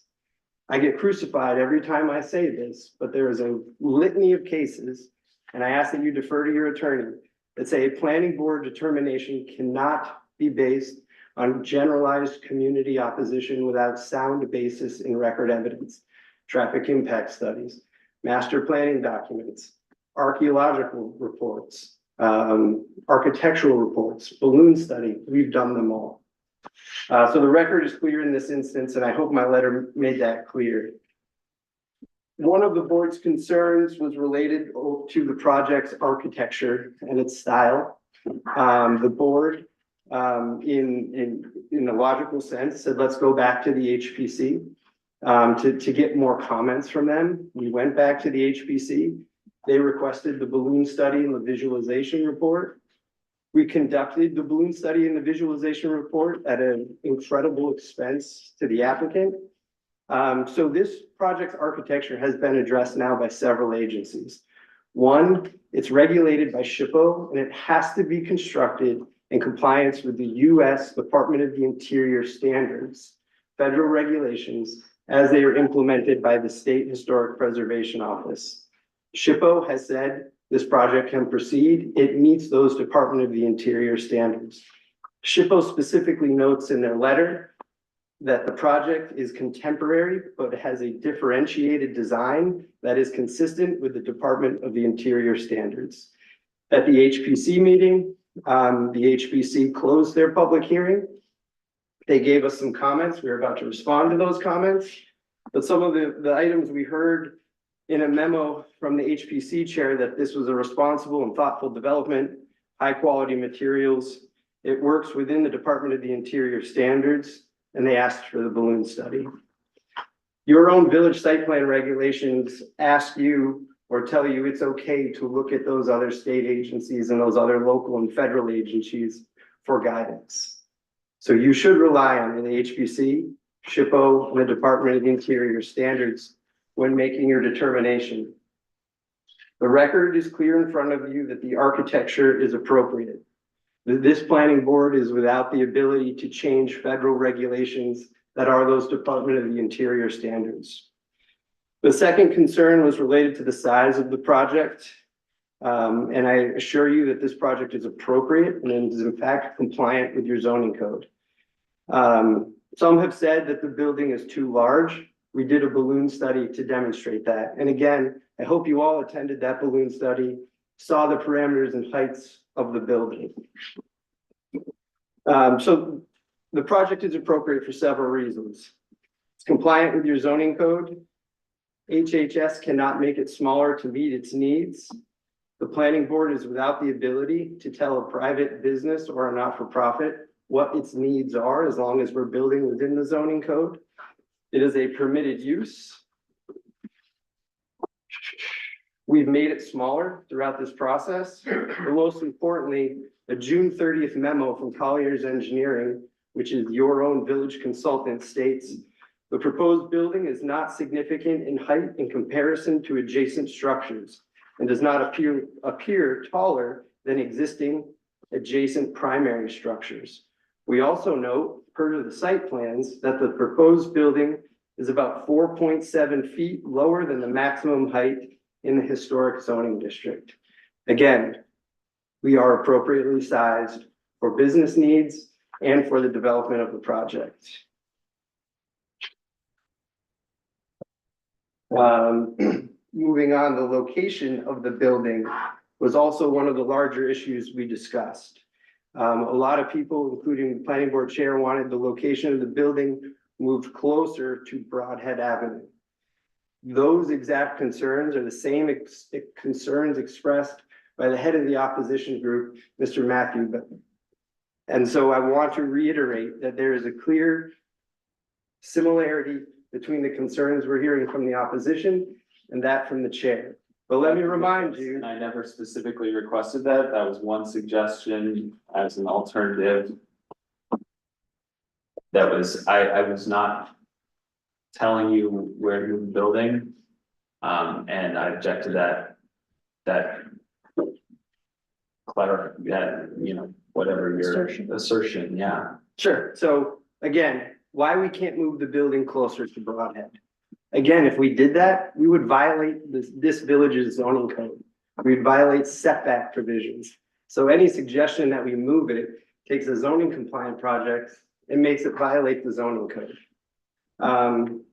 I get crucified every time I say this, but there is a litany of cases, and I ask that you defer to your attorney, that say a planning board determination cannot be based on generalized community opposition without sound basis in record evidence, traffic impact studies, master planning documents, archaeological reports, architectural reports, balloon study, we've done them all. So the record is clear in this instance, and I hope my letter made that clear. One of the board's concerns was related to the project's architecture and its style. The board, in a logical sense, said, let's go back to the HPC to get more comments from them. We went back to the HPC. They requested the balloon study and the visualization report. We conducted the balloon study and the visualization report at an incredible expense to the applicant. So this project's architecture has been addressed now by several agencies. One, it's regulated by SHPO, and it has to be constructed in compliance with the U.S. Department of the Interior standards, federal regulations, as they are implemented by the State Historic Preservation Office. SHPO has said this project can proceed. It meets those Department of the Interior standards. SHPO specifically notes in their letter that the project is contemporary, but has a differentiated design that is consistent with the Department of the Interior standards. At the HPC meeting, the HPC closed their public hearing. They gave us some comments. We're about to respond to those comments. But some of the items we heard in a memo from the HPC chair, that this was a responsible and thoughtful development, high quality materials. It works within the Department of the Interior standards, and they asked for the balloon study. Your own village site plan regulations ask you or tell you it's okay to look at those other state agencies and those other local and federal agencies for guidance. So you should rely on the HPC, SHPO, and the Department of the Interior standards when making your determination. The record is clear in front of you that the architecture is appropriate. This planning board is without the ability to change federal regulations that are those Department of the Interior standards. The second concern was related to the size of the project. And I assure you that this project is appropriate and is in fact compliant with your zoning code. Some have said that the building is too large. We did a balloon study to demonstrate that. And again, I hope you all attended that balloon study, saw the parameters and heights of the building. So the project is appropriate for several reasons. It's compliant with your zoning code. HHS cannot make it smaller to meet its needs. The planning board is without the ability to tell a private business or a not-for-profit what its needs are, as long as we're building within the zoning code. It is a permitted use. We've made it smaller throughout this process. But most importantly, a June 30th memo from Colliers Engineering, which is your own village consultant, states the proposed building is not significant in height in comparison to adjacent structures and does not appear taller than existing adjacent primary structures. We also note, per the site plans, that the proposed building is about 4.7 feet lower than the maximum height in the historic zoning district. Again, we are appropriately sized for business needs and for the development of the project. Moving on, the location of the building was also one of the larger issues we discussed. A lot of people, including the planning board chair, wanted the location of the building moved closer to Broadhead Avenue. Those exact concerns are the same concerns expressed by the head of the opposition group, Mr. Matthew. And so I want to reiterate that there is a clear similarity between the concerns we're hearing from the opposition and that from the chair. But let me remind you. And I never specifically requested that. That was one suggestion as an alternative. That was, I was not telling you where to move the building. And I object to that whatever your assertion, yeah. Sure. So again, why we can't move the building closer to Broadhead? Again, if we did that, we would violate this village's zoning code. We'd violate setback provisions. So any suggestion that we move it takes a zoning compliant project and makes it violate the zoning code.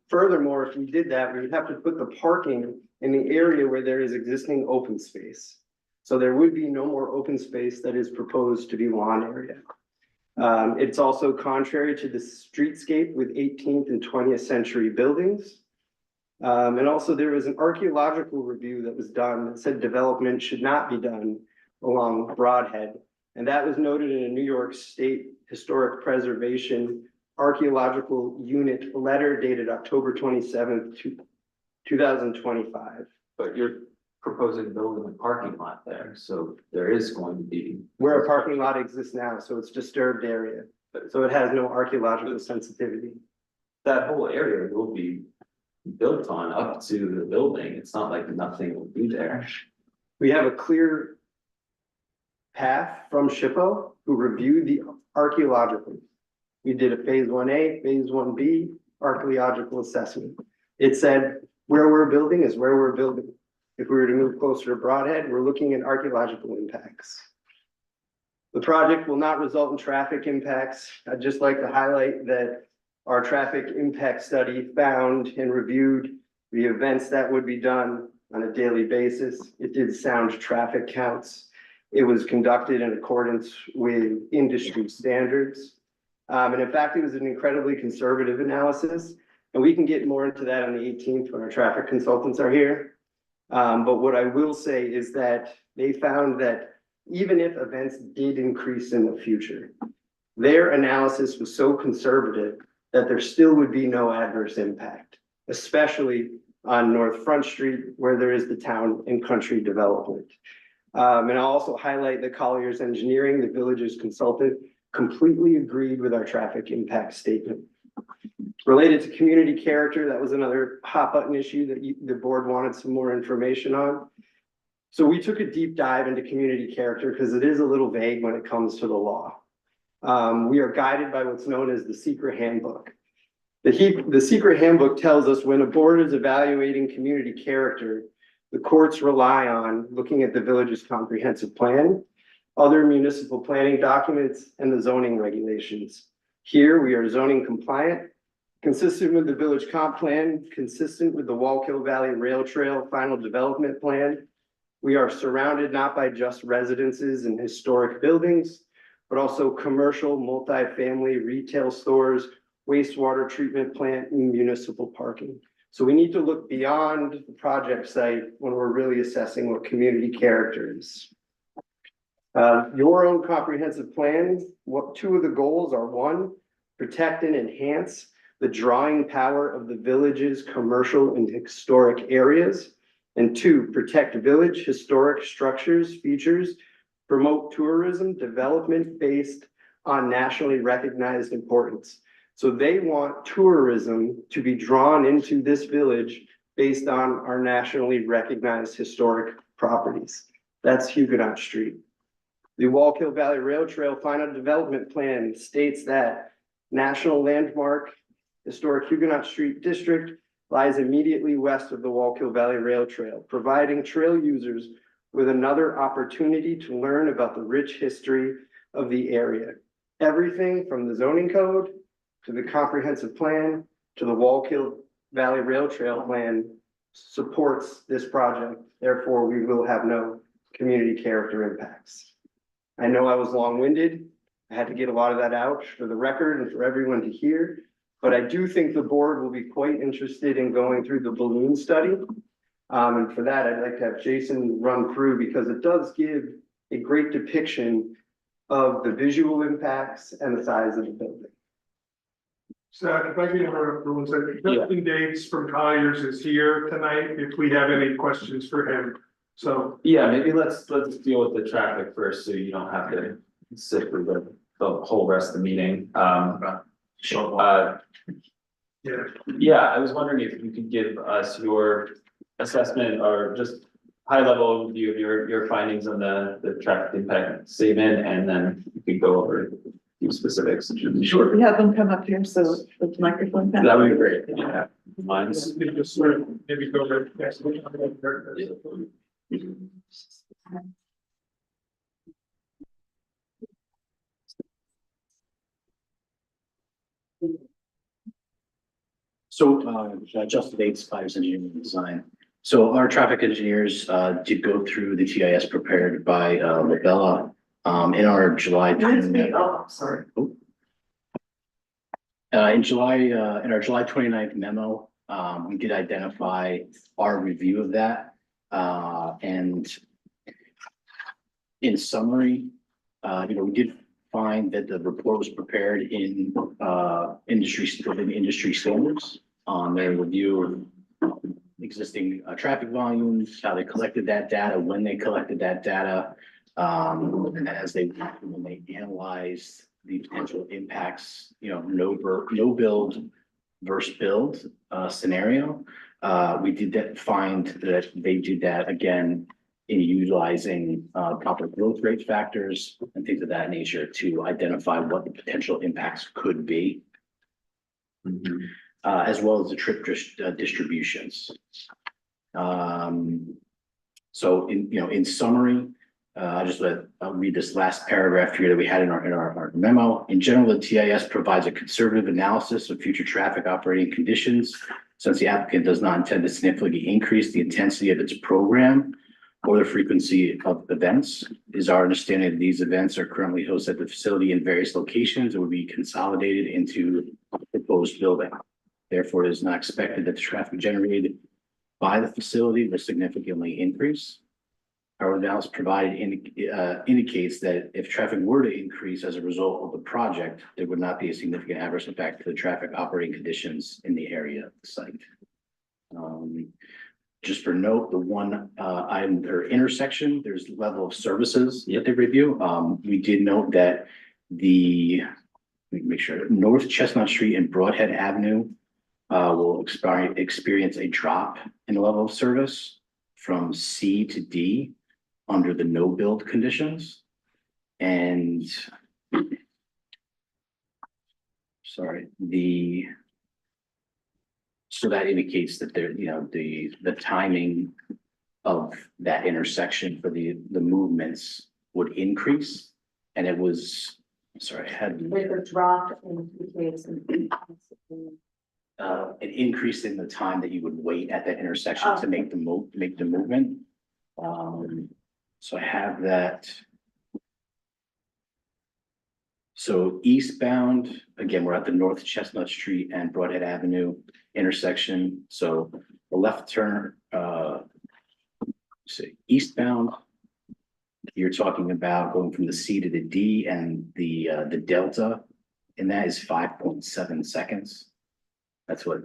Furthermore, if we did that, we would have to put the parking in the area where there is existing open space. So there would be no more open space that is proposed to be lawn area. It's also contrary to the streetscape with 18th and 20th century buildings. And also there was an archaeological review that was done that said development should not be done along Broadhead. And that was noted in a New York State Historic Preservation Archaeological Unit letter dated October 27th, 2025. But you're proposing building a parking lot there, so there is going to be. Where a parking lot exists now, so it's disturbed area, so it has no archaeological sensitivity. That whole area will be built on up to the building. It's not like nothing will be there. We have a clear path from SHPO who reviewed the archaeological. We did a phase 1A, phase 1B archaeological assessment. It said where we're building is where we're building. If we were to move closer to Broadhead, we're looking at archaeological impacts. The project will not result in traffic impacts. I'd just like to highlight that our traffic impact study found and reviewed the events that would be done on a daily basis. It did sound traffic counts. It was conducted in accordance with industry standards. And in fact, it was an incredibly conservative analysis. And we can get more into that on the 18th when our traffic consultants are here. But what I will say is that they found that even if events did increase in the future, their analysis was so conservative that there still would be no adverse impact, especially on North Front Street where there is the town and country development. And I'll also highlight that Colliers Engineering, the village's consultant, completely agreed with our traffic impact statement. Related to community character, that was another hot button issue that the board wanted some more information on. So we took a deep dive into community character because it is a little vague when it comes to the law. We are guided by what's known as the secret handbook. The secret handbook tells us when a board is evaluating community character, the courts rely on looking at the village's comprehensive plan, other municipal planning documents, and the zoning regulations. Here, we are zoning compliant, consistent with the village comp plan, consistent with the Wallkill Valley Rail Trail final development plan. We are surrounded not by just residences and historic buildings, but also commercial, multifamily, retail stores, wastewater treatment plant, and municipal parking. So we need to look beyond the project site when we're really assessing what community character is. Your own comprehensive plan, two of the goals are: one, protect and enhance the drawing power of the village's commercial and historic areas, and two, protect village historic structures, features, promote tourism development based on nationally recognized importance. So they want tourism to be drawn into this village based on our nationally recognized historic properties. That's Huguenot Street. The Wallkill Valley Rail Trail final development plan states that national landmark historic Huguenot Street district lies immediately west of the Wallkill Valley Rail Trail, providing trail users with another opportunity to learn about the rich history of the area. Everything from the zoning code to the comprehensive plan to the Wallkill Valley Rail Trail plan supports this project. Therefore, we will have no community character impacts. I know I was long-winded. I had to get a lot of that out for the record and for everyone to hear. But I do think the board will be quite interested in going through the balloon study. And for that, I'd like to have Jason run through, because it does give a great depiction of the visual impacts and the size of the building. So if I can interrupt for 1 second, Justin Davis from Colliers is here tonight, if we have any questions for him. So, Yeah, maybe let's deal with the traffic first, so you don't have to sit through the whole rest of the meeting. Yeah, I was wondering if you could give us your assessment or just high level overview of your findings on the traffic impact statement, and then you could go over a few specifics. Sure, we have them come up here, so the microphone. That would be great. Yeah, mine's. just sort of maybe go to the next one. So, Justin Bates, Fires Engineering and Design. So our traffic engineers, did go through the TIS prepared by, Labella, in our July. Oh, sorry. In our July 29th memo, we did identify our review of that. And in summary, we did find that the report was prepared in industry standards on their review of existing traffic volumes, how they collected that data, when they collected that data, and when they analyzed the potential impacts, no build versus build scenario. We did find that they did that again in utilizing proper growth rate factors and things of that nature to identify what the potential impacts could be. As well as the trip distributions. So in summary, I'll read this last paragraph here that we had in our memo. In general, the TIS provides a conservative analysis of future traffic operating conditions. Since the applicant does not intend to significantly increase the intensity of its program or the frequency of events, it is our understanding that these events are currently hosted at the facility in various locations and will be consolidated into a proposed building. Therefore, it is not expected that the traffic generated by the facility will significantly increase. Our analysis provided indicates that if traffic were to increase as a result of the project, there would not be a significant adverse impact to the traffic operating conditions in the area of the site. Just for note, the one item or intersection, there's level of services that they review. We did note that the let me make sure, North Chestnut Street and Broadhead Avenue will experience a drop in the level of service from C to D under the no build conditions. And sorry, so that indicates that there, the timing of that intersection for the movements would increase. And it was, sorry, I had The drop indicates an increase in the time that you would wait at that intersection to make the movement. So I have that. So eastbound, again, we're at the North Chestnut Street and Broadhead Avenue intersection. So the left turn, eastbound, you're talking about going from the C to the D, and the delta in that is 5.7 seconds. That's what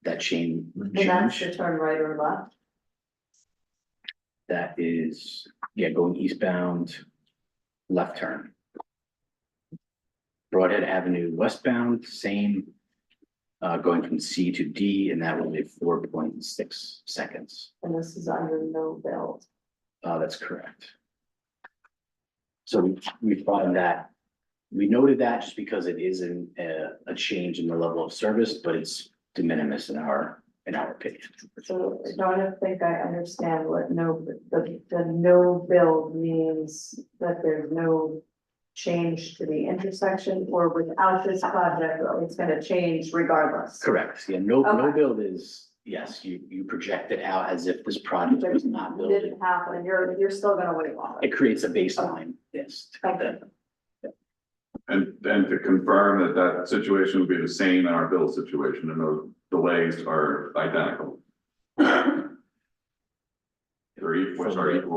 that change. And that's the turn right or left. That is, yeah, going eastbound, left turn. Broadhead Avenue westbound, same, going from C to D, and that will be 4.6 seconds. And this is under no build. That's correct. So we found that, we noted that just because it isn't a change in the level of service, but it's de minimis in our opinion. So I don't think I understand what the no build means, that there's no change to the intersection, or without this project, it's gonna change regardless. Correct, yeah, no Okay. build is, yes, you project it out as if this project was not built. Didn't happen, you're still gonna wait longer. It creates a baseline, yes. Okay. And to confirm that situation will be the same in our build situation, and those delays are identical. They're equal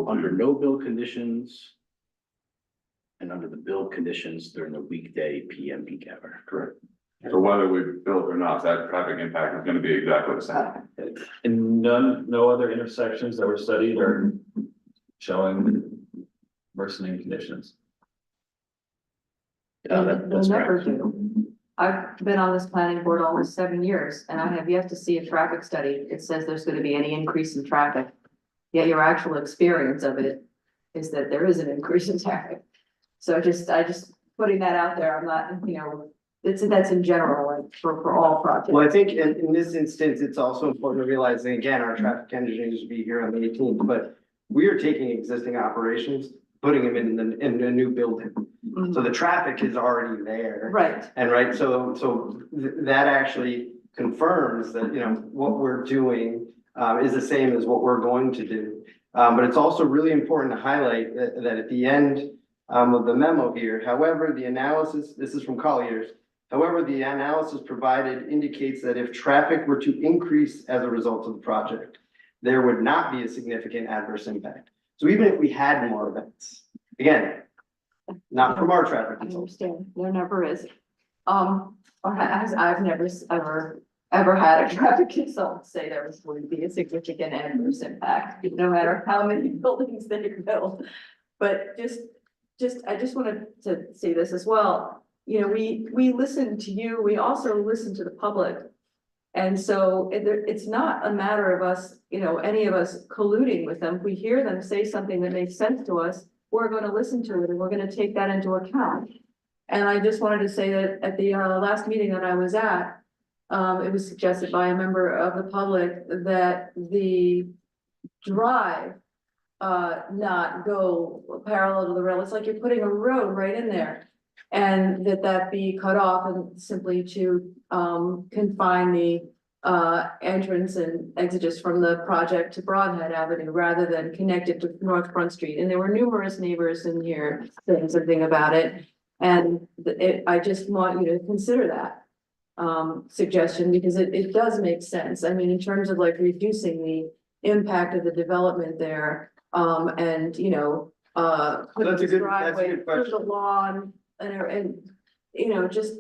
Under to, no build conditions. And under the build conditions during the weekday PM peak hour. correct. So whether we build or not, that traffic impact is gonna be exactly the same. And no other intersections that were studied are showing worsening conditions. That's They'll never correct. do. I've been on this planning board almost 7 years, and I have yet to see a traffic study that says there's gonna be any increase in traffic. Yet your actual experience of it is that there is an increase in traffic. So I just putting that out there, I'm not, that's in general, like, for all projects. Well, I think in this instance, it's also important to realize, and again, our traffic engineers will be here on the 18th, but we are taking existing operations, putting them in a new building. So the traffic is already there. Right. And so that actually confirms that, what we're doing is the same as what we're going to do. But it's also really important to highlight that at the end of the memo here, however, the analysis, this is from Colliers. However, the analysis provided indicates that if traffic were to increase as a result of the project, there would not be a significant adverse impact. So even if we had more events, again, not from our traffic I consultants. understand, there never is. I've never ever had a traffic consultant say there was going to be a significant adverse impact, no matter how many buildings they build. But I just wanted to say this as well. We listen to you, we also listen to the public. And so it's not a matter of us, any of us colluding with them. If we hear them say something that makes sense to us, we're going to listen to it and we're going to take that into account. And I just wanted to say that at the last meeting that I was at, it was suggested by a member of the public that the drive not go parallel to the rail. It's like you're putting a road right in there. And that be cut off and simply to confine the entrance and exodus from the project to Broadhead Avenue rather than connect it to North Front Street. And there were numerous neighbors in here saying something about it. And I just want you to consider that suggestion, because it does make sense. I mean, in terms of like reducing the impact of the development there, and putting this driveway through the lawn and just.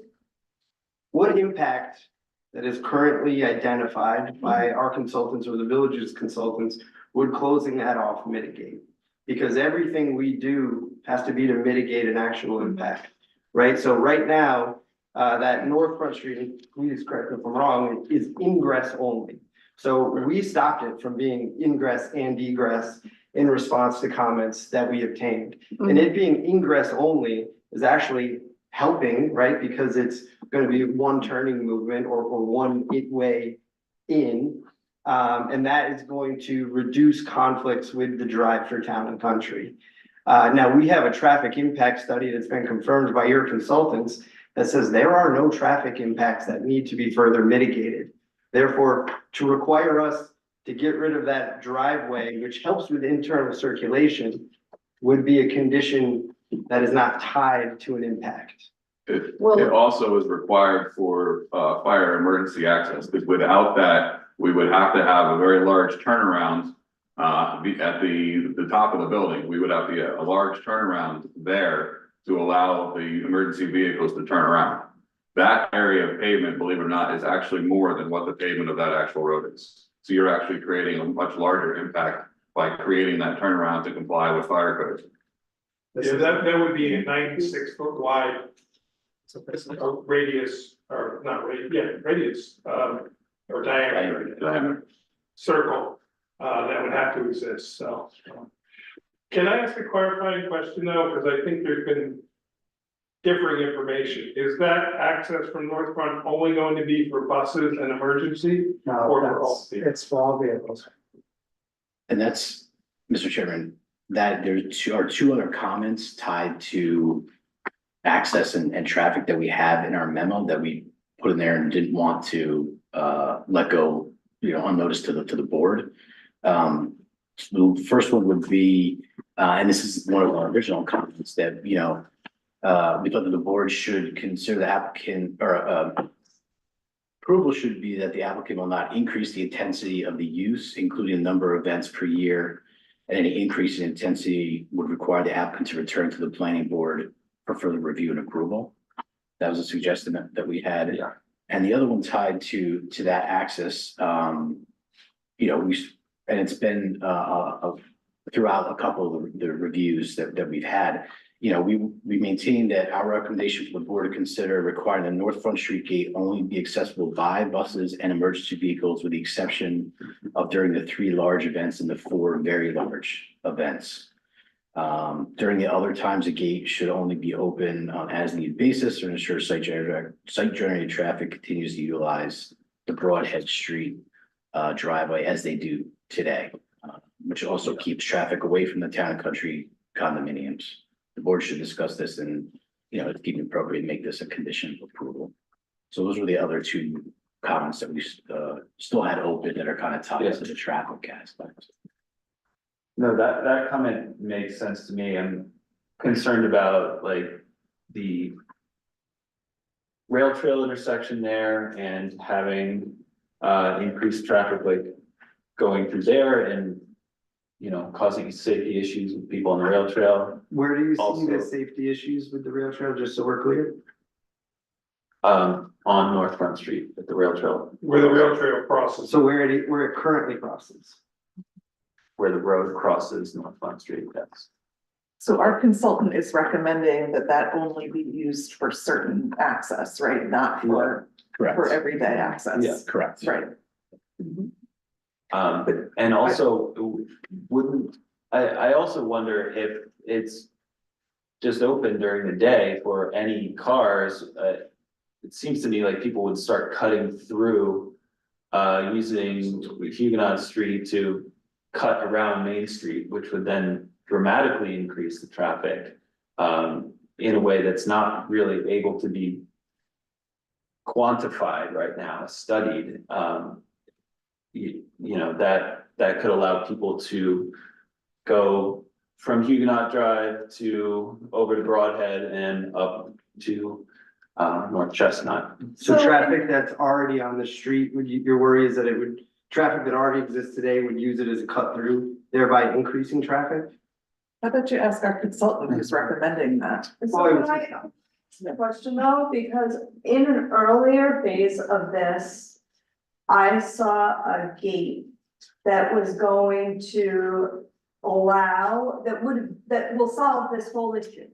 What impact that is currently identified by our consultants or the village's consultants would closing that off mitigate? Because everything we do has to be to mitigate an actual impact, right? So right now, that North Front Street, and please correct me if I'm wrong, is ingress only. So we stopped it from being ingress and egress in response to comments that we obtained. And it being ingress only is actually helping, right? Because it's gonna be one turning movement or one way in. And that is going to reduce conflicts with the drive for town and country. Now, we have a traffic impact study that's been confirmed by your consultants that says there are no traffic impacts that need to be further mitigated. Therefore, to require us to get rid of that driveway, which helps with internal circulation, would be a condition that is not tied to an impact. It also is required for fire emergency access, because without that, we would have to have a very large turnaround at the top of the building. We would have a large turnaround there to allow the emergency vehicles to turn around. That area of pavement, believe it or not, is actually more than what the pavement of that actual road is. So you're actually creating a much larger impact by creating that turnaround to comply with fire codes. Yeah, that would be a 96-foot wide radius, or not radius, or diameter. Circle, that would have to exist, so. Can I ask a clarifying question though, because I think there's been differing information. Is that access from North Front only going to be for buses and emergency? Or for all? It's for all vehicles. And that's, Mr. Chairman, that there are two other comments tied to access and traffic that we have in our memo that we put in there and didn't want to let go, unnoticed to the board. The first one would be, and this is one of our original comments that, we thought that the board should consider the applicant or approval should be that the applicant will not increase the intensity of the use, including the number of events per year. And any increase in intensity would require the applicant to return to the planning board for further review and approval. That was a suggestion that we had. Yeah. And the other one tied to that access, and it's been throughout a couple of the reviews that we've had. We maintain that our recommendation for the board to consider requiring the North Front Street gate only be accessible by buses and emergency vehicles, with the exception of during the 3 large events and the 4 very large events. During the other times, the gate should only be open on as needed basis or ensure site generated traffic continues to utilize the Broadhead Street driveway as they do today, which also keeps traffic away from the town and country condominiums. The board should discuss this and, if deemed appropriate, make this a condition of approval. So those were the other 2 comments that we still had open that are kind of tied to the traffic aspect. No, that comment makes sense to me. I'm concerned about the rail trail intersection there and having increased traffic going through there and causing safety issues with people on the rail trail. Where do you see Also- the safety issues with the rail trail, just so we're clear? On North Front Street at the rail trail. Where the rail trail crosses. So where it currently crosses? Where the road crosses North Front Street, yes. So our consultant is recommending that only be used for certain access, right? Not for everyday access. Yeah, correct. Right. And also, I also wonder if it's just open during the day for any cars. It seems to me like people would start cutting through, using Huguenot Street to cut around Main Street, which would then dramatically increase the traffic in a way that's not really able to be quantified right now, studied. That could allow people to go from Huguenot Drive to over to Broadhead and up to North Chestnut. So traffic that's already on the street, your worry is that traffic that already exists today would use it as a cut through, thereby increasing traffic? How about you ask our consultant who's recommending that? Question though, because in an earlier phase of this, I saw a gate that was going to allow, that will solve this whole issue.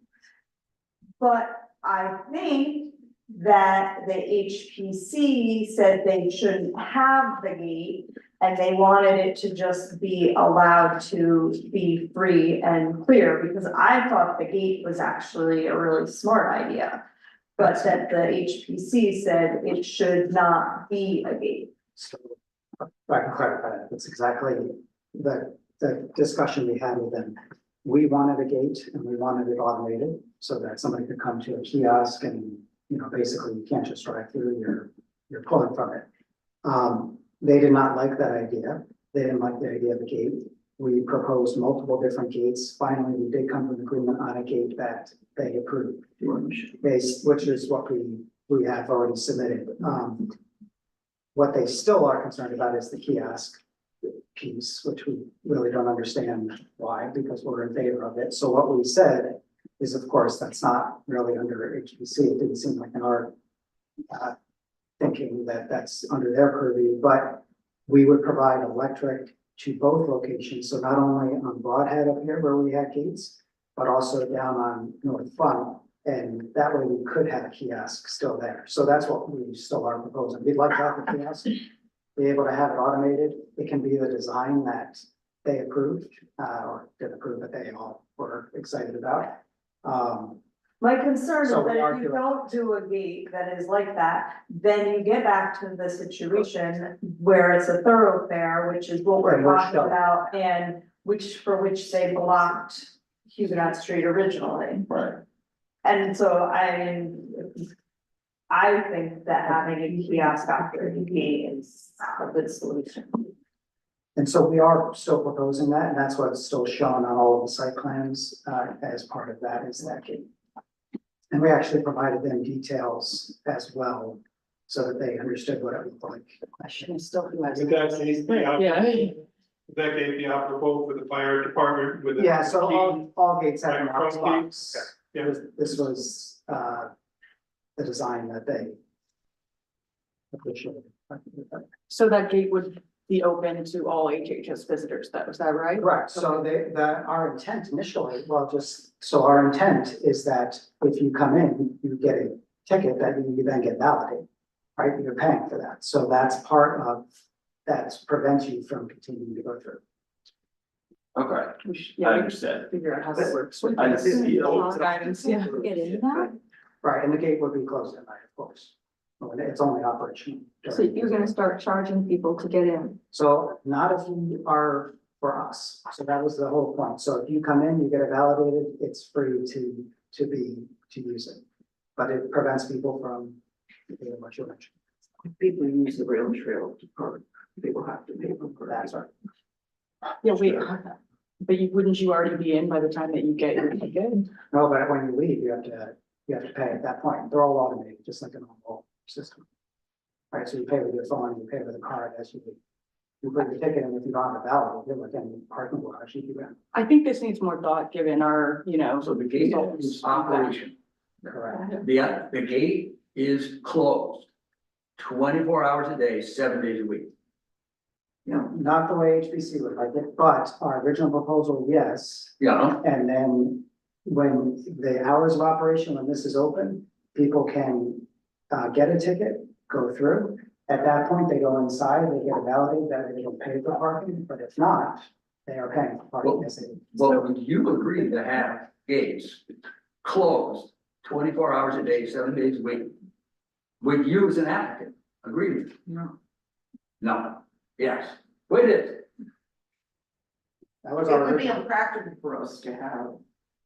But I think that the HPC said they shouldn't have the gate. And they wanted it to just be allowed to be free and clear, because I thought the gate was actually a really smart idea. But that the HPC said it should not be a gate. So, if I can clarify that, that's exactly the discussion we had with them. We wanted a gate and we wanted it automated so that somebody could come to a kiosk and, you know, basically you can't just drive through, you're pulling from it. They did not like that idea. They didn't like the idea of the gate. We proposed multiple different gates. Finally, we did come to an agreement on a gate that they approved. Which is what we have already submitted. What they still are concerned about is the kiosk piece, which we really don't understand why, because we're in favor of it. So what we said is, of course, that's not really under HPC. It didn't seem like in our thinking that that's under their purview, but we would provide electric to both locations. So not only on Broadhead up here where we had gates, but also down on North Front. And that way we could have a kiosk still there. So that's what we still are proposing. We'd like to have the kiosk, be able to have it automated. It can be the design that they approved, or didn't approve, that they all were excited about. My concern is So that we are if you doing- don't do a gate that is like that, then you get back to the situation where it's a thoroughfare, which is what we're And we're talking stuck. about, and for which they blocked Huguenot Street originally. Right. And so I think that having a kiosk after the gate is a good solution. And so we are still proposing that, and that's what's still shown on all of the site plans, as part of that is that gate. And we actually provided them details as well, so that they understood what it looked like. Question is still who has. Would that be, Yeah. would that gate be operable for the fire department with? a Yeah, so key? all gates have an Like Knox front box. gates? Yeah. This was, the design that they appreciated. So that gate would be open to all HHS visitors, is that right? Correct, so our intent initially, so our intent is that if you come in, you get a ticket that you then get validated, right? You're paying for that, so that's part of, that prevents you from continuing to go through. Okay, We should- I Yeah, we understand. should figure out how that works. with I this. see. Guidance, yeah. Get into that? Right, and the gate would be closed at night, of course. Well, it's only operational. So you're gonna start charging people to get in? So not if you are for us, so that was the whole point, so if you come in, you get it validated, it's free to use it. But it prevents people from doing what you mentioned. People use the rail trail to park, they will have to pay for that. That's right. Yeah, wait, but wouldn't you already be in by the time that you get your ticket? No, but when you leave, you have to pay at that point, they're all automated, just like a normal system. Right, so you pay with your phone, you pay with a card as you leave. You put your ticket in, if you don't have a valid, you're like any parking garage, you can. I think this needs more thought given our, So the gate is operation. Correct. The gate is closed 24 hours a day, 7 days a week. No, not the way HBC would like it, but our original proposal, yes. Yeah. And then when the hours of operation, when this is open, people can get a ticket, go through. At that point, they go inside, they get it validated that they don't pay for parking, but if not, they are paying for parking. as they- Well, would you agree to have gates closed 24 hours a day, 7 days a week? Would you as an applicant agree with? No. No, yes, what is it? That was It our would be original. impractical for us to have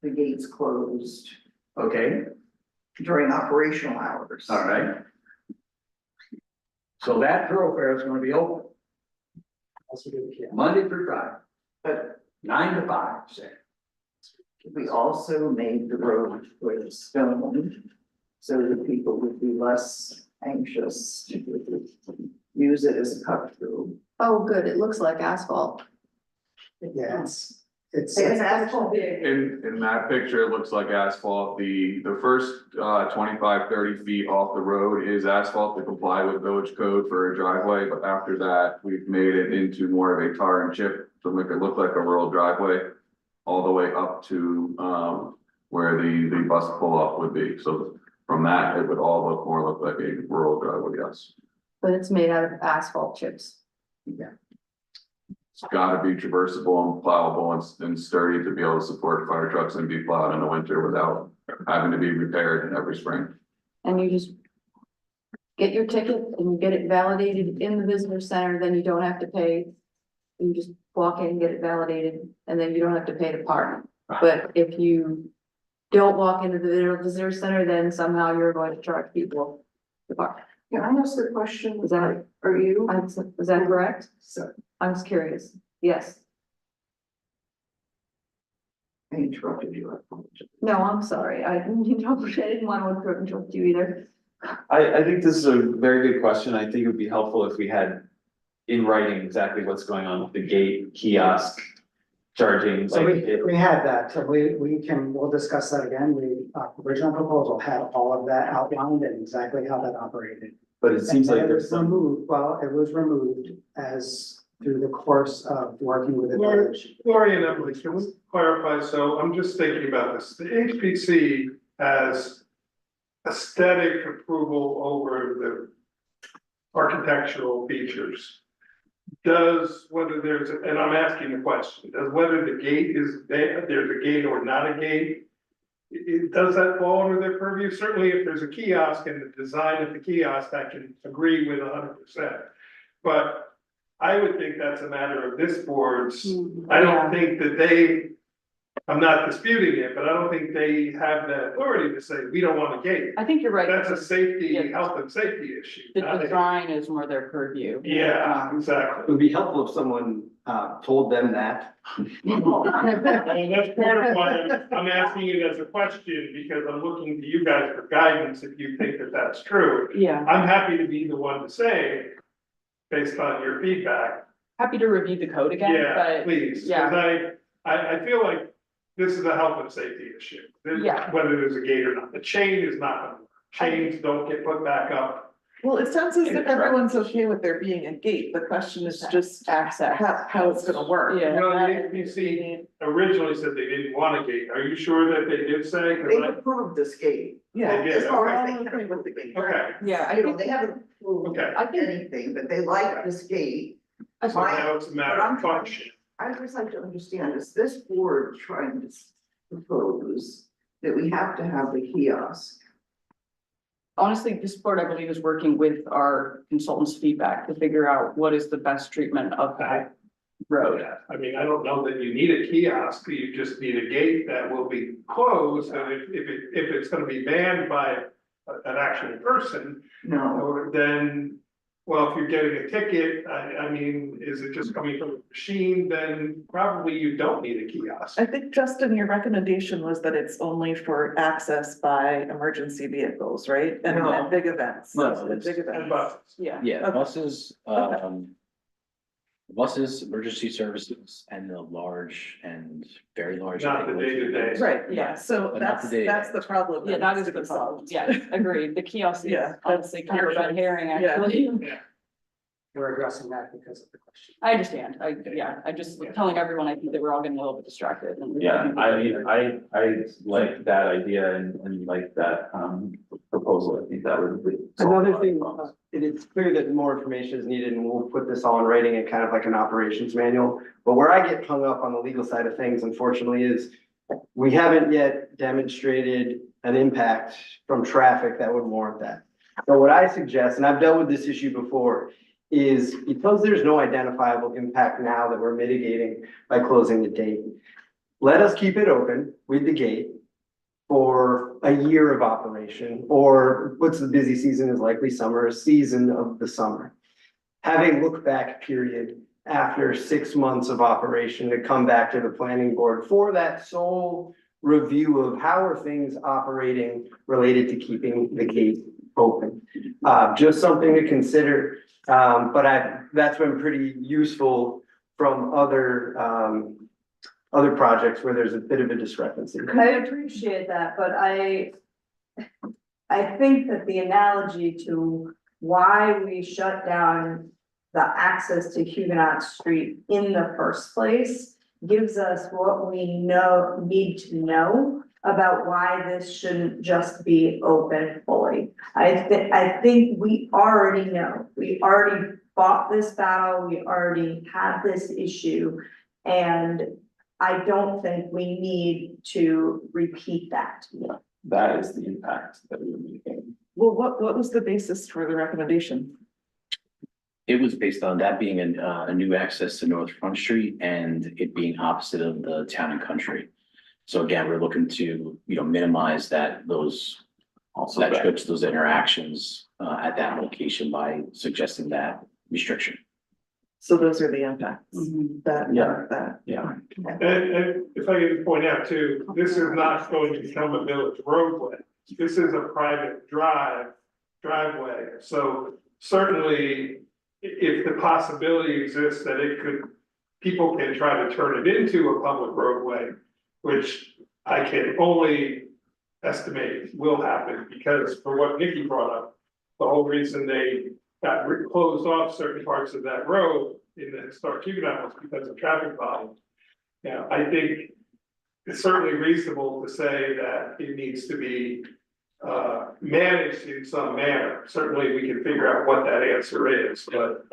the gates closed Okay, during operational hours. all right. So that thoroughfare is gonna be open Also do the kiosk. Monday through Friday, But 9 to 5, say. we also made the road with stone, so that people would be less anxious to use it as a cut through. Oh, good, it looks like asphalt. Yeah, it's. It's asphalt. In that picture, it looks like asphalt. The first 25, 30 feet off the road is asphalt to comply with village code for a driveway, but after that, we've made it into more of a tar and chip to make it look like a rural driveway. All the way up to where the bus pull off would be. So from that, it would all look like a rural driveway, yes. But it's made out of asphalt chips. It's gotta be traversable and plowable and sturdy to be able to support fire trucks and be plowed in the winter without having to be repaired every spring. And you just get your ticket and you get it validated in the visitor center, then you don't have to pay. You just walk in, get it validated, and then you don't have to pay to park. But if you don't walk into the visitor center, then somehow you're going to charge people to park. Can I ask a question? Is that, Are you? is that correct? So, I was curious. Yes. I interrupted you. I apologize. No, I'm sorry. I didn't want to interrupt you either. I think this is a very good question. I think it would be helpful if we had in writing exactly what's going on with the gate, kiosk, charging. So like we had that, so we'll discuss that again. Original proposal had all of that outlined and exactly how that operated. But it seems And like it there's was some, removed, well, it was removed as through the course of working with the village. Lori and Emily, can we clarify? So I'm just thinking about this. The HPC has aesthetic approval over the architectural features. Does whether there's, and I'm asking the question, does whether the gate is there, there's a gate or not a gate? Does that fall under their purview? Certainly if there's a kiosk and the design of the kiosk, I can agree with 100%. But I would think that's a matter of this board's, I don't think that they, I'm not disputing it, but I don't think they have the authority to say, we don't want a gate. I think you're right. That's a safety, Yeah. health and safety issue. The not a- design is more their purview. Yeah, It exactly. would be helpful if someone told them that. Well, that's part of why I'm asking it as a question, because I'm looking to you guys for guidance if you think that that's true. Yeah, I'm happy to be the one to say, based on your feedback, happy to review the code again, yeah, but please, yeah. because I feel like this is a health and safety issue. Yeah. Whether there's a gate or not, the chain is not gonna work, chains don't get put back up. Well, it sounds as if everyone's okay with there being a gate. The question is just access. how it's gonna work. Yeah. You know, the HPC originally said they didn't want a gate, are you sure that they did say? 'Cause They've I- approved this gate. Yeah, they did, As far okay. as they can approve the gate. Okay, Yeah, I You know, think, they haven't approved okay, I think, anything, but they like this gate. so now it's a matter of function. I'd just like to understand, is this board trying to propose that we have to have the kiosk? honestly, this board, I believe, is working with our consultants' feedback to figure out what is the best treatment of that road. I mean, I don't know that you need a kiosk, you just need a gate that will be closed, and if it's gonna be manned by an actual person, No, or then, well, if you're getting a ticket, I mean, is it just coming from a machine, then probably you don't need a kiosk. I think, Justin, your recommendation was that it's only for access by emergency vehicles, right? And No. and big events. No, And big And events. buses. Yeah. Yeah, Okay. buses, emergency services, and the large and very large. Not the day-to-day. Right, yeah, so But not that's the day-to-day. the problem. Yeah, that needs is to the be problem. solved. Yeah, agreed. The kiosk is Yeah, honestly kind of a red herring, Yeah. actually. We're addressing that because of the question. I understand. I'm just telling everyone, I think that we're all getting a little bit distracted. And yeah, I mean, I like that idea and like that, proposal. I think that would be. Another thing, it is clear that more information is needed and we'll put this all in writing and kind of like an operations manual. But where I get hung up on the legal side of things, unfortunately, is we haven't yet demonstrated an impact from traffic that would warrant that. So what I suggest, and I've dealt with this issue before, is because there's no identifiable impact now that we're mitigating by closing the gate, let us keep it open with the gate for a year of operation, or what's the busy season is likely summer, a season of the summer. Have a look back period after 6 months of operation to come back to the planning board for that sole review of how are things operating related to keeping the gate open. Just something to consider, but that's been pretty useful from other projects where there's a bit of a discrepancy. I appreciate that, but I think that the analogy to why we shut down the access to Huguenot Street in the first place gives us what we need to know about why this shouldn't just be open fully. I think we already know, we already fought this battle, we already had this issue. And I don't think we need to repeat that. That is the impact that we were making. Well, what was the basis for the recommendation? It was based on that being a new access to North Front Street and it being opposite of the Town and Country. So again, we're looking to, minimize that trips, those interactions, at that location by suggesting that restriction. So those are the impacts that. Yeah. And if I could point out too, this is not going to become a village roadway. This is a private driveway. So certainly, if the possibility exists that people can try to turn it into a public roadway, which I can only estimate will happen, because for what Nikki brought up, the whole reason they got closed off certain parts of that road in the historic Huguenot was because of traffic volume. Now, I think it's certainly reasonable to say that it needs to be managed in some manner. Certainly, we can figure out what that answer is, but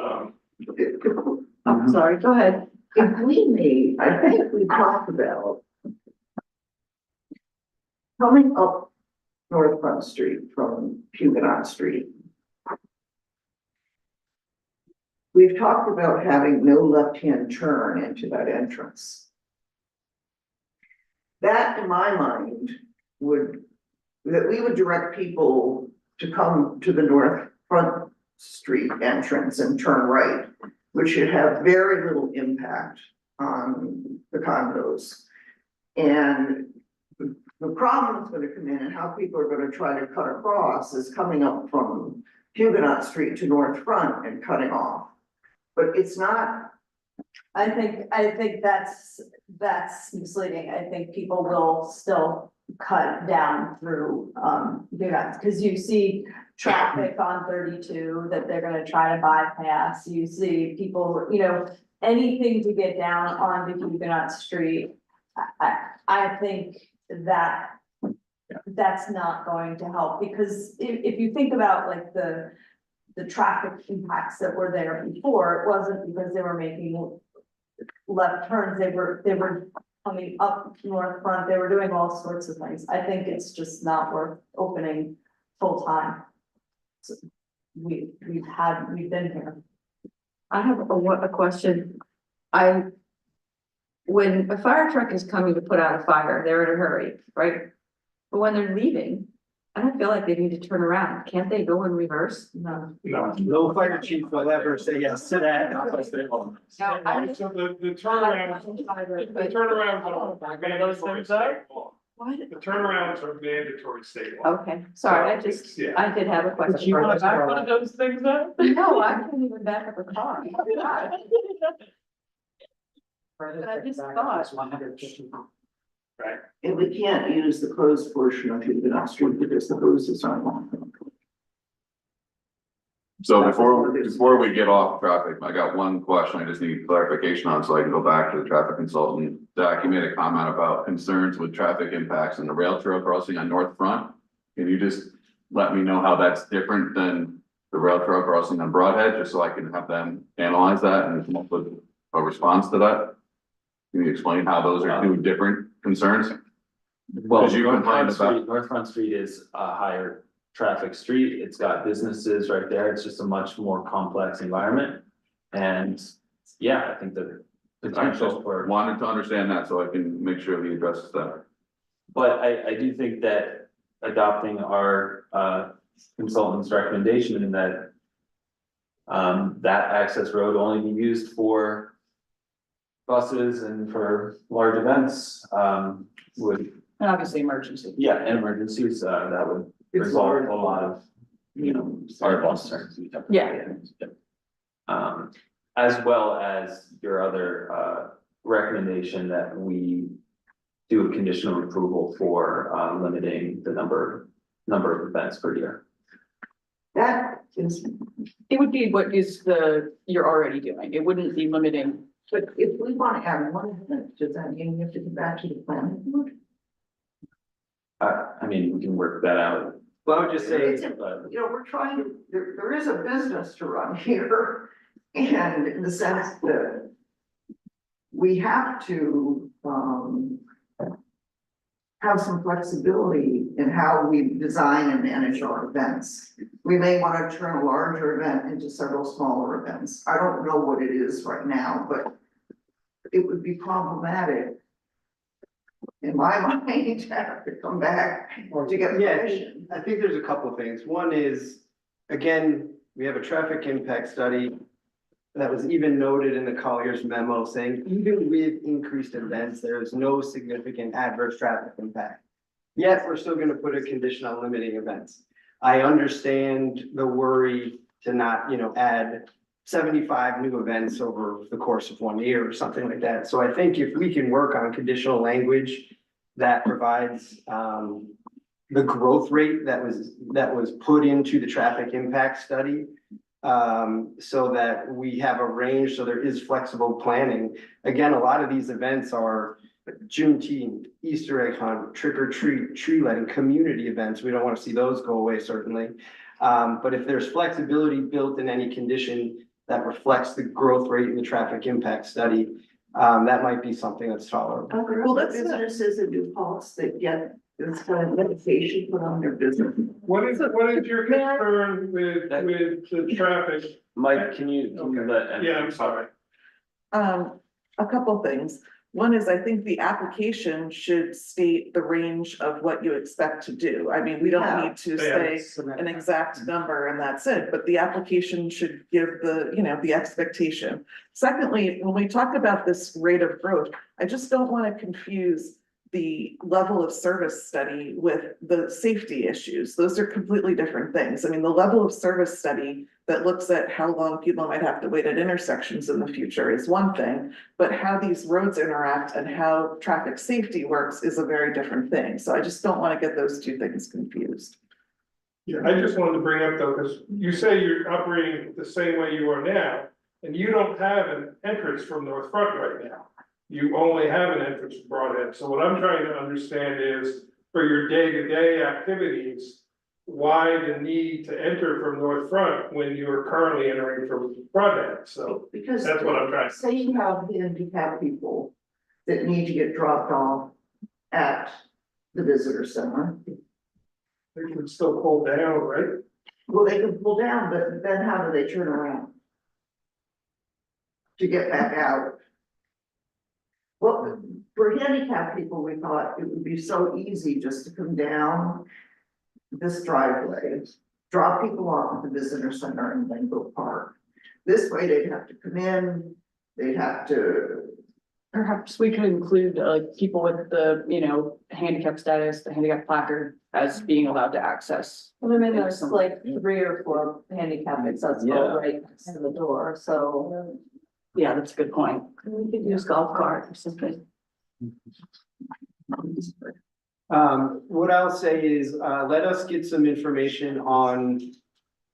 I'm sorry, go ahead. If we made, I think we talked about coming up North Front Street from Huguenot Street. We've talked about having no left-hand turn into that entrance. That, in my mind, that we would direct people to come to the North Front Street entrance and turn right, which should have very little impact on the condos. And the problem that's going to come in and how people are going to try to cut across is coming up from Huguenot Street to North Front and cutting off. But it's not. I think that's misleading. I think people will still cut down through, because you see traffic on 32 that they're gonna try to bypass. You see people, anything to get down onto Huguenot Street. I think that that's not going to help, because if you think about like the traffic impacts that were there before, it wasn't because they were making left turns, they were coming up North Front, they were doing all sorts of things. I think it's just not worth opening full time. So we've been here. I have a question. When a fire truck is coming to put out a fire, they're in a hurry, right? But when they're leaving, I don't feel like they need to turn around. Can't they go in reverse? No. No fire chief will ever say yes to that. So the turnarounds are mandatory state law. What? The turnarounds are mandatory state law. Okay, sorry, I did have a question. You want to back one of those things up? No, I couldn't even back up a car. But I just thought. Right. And we can't use the closed portion of Huguenot Street because the hoses aren't long. So before we get off traffic, I got one question I just need clarification on, so I can go back to the traffic consultant. Zach, you made a comment about concerns with traffic impacts in the rail trail crossing on North Front. Can you just let me know how that's different than the rail trail crossing on Broadhead, just so I can have them analyze that and come up with a response to that? Can you explain how those are two different concerns? Well, Because you North Front Street is a higher traffic street. It's got businesses right there. It's just a much more complex environment. And yeah, I think the potential for. Wanted to understand that so I can make sure he addresses that. But I do think that adopting our consultant's recommendation in that that access road only be used for buses and for large events would. And obviously emergency. Yeah, and emergencies, that would resolve a lot of, our concerns. Yeah. As well as your other recommendation that we do a conditional approval for limiting the number of events per year. That is, It would be what is you're already doing. It wouldn't be limiting. but if we want to add one event, does that mean we have to go back to the planning board? I mean, we can work that out, Well, I would just say, but You know, we're trying to, there is a business to run here. And in the sense that we have to, have some flexibility in how we design and manage our events. We may want to turn a larger event into several smaller events. I don't know what it is right now, but it would be problematic in my mind to have to come back to get permission. I think there's a couple of things. One is, again, we have a traffic impact study that was even noted in the Collier's memo saying even with increased events, there is no significant adverse traffic impact. Yet, we're still gonna put a condition on limiting events. I understand the worry to not, add 75 new events over the course of 1 year or something like that. So I think if we can work on conditional language that provides the growth rate that was put into the traffic impact study, so that we have a range, so there is flexible planning. Again, a lot of these events are Juneteenth, Easter egg hunt, trick or treat, tree lighting, community events. We don't want to see those go away, certainly. But if there's flexibility built in any condition that reflects the growth rate in the traffic impact study, that might be something that's tolerable. Well, that's businesses in New Paltz that get this kind of limitation put on their business. What is your concern with the traffic? Mike, can you let? Yeah, I'm sorry. A couple things. One is I think the application should state the range of what you expect to do. I mean, we don't need to say an exact number and that's it, but the application should give the expectation. Secondly, when we talk about this rate of growth, I just don't want to confuse the level of service study with the safety issues. Those are completely different things. I mean, the level of service study that looks at how long people might have to wait at intersections in the future is one thing, but how these roads interact and how traffic safety works is a very different thing. So I just don't want to get those two things confused. Yeah, I just wanted to bring up though, because you say you're operating the same way you are now, and you don't have an entrance from North Front right now. You only have an entrance from Broadhead. So what I'm trying to understand is for your day-to-day activities, why the need to enter from North Front when you're currently entering from Broadhead? So Because that's what I'm trying to say. Say you have handicapped people that need to get dropped off at the visitor center. They can still pull down, right? Well, they can pull down, but then how do they turn around? To get back out? Well, for handicapped people, we thought it would be so easy just to come down this driveway, drop people off at the visitor center and then go park. This way they'd have to come in, they'd have to. Perhaps we could include people with the, handicap status, the handicap placard as being allowed to access. Well, I mean, there's like 3 or 4 handicap accessible right next to the door, so. Yeah, that's a good point. We could use golf cart or something. What I'll say is, let us get some information on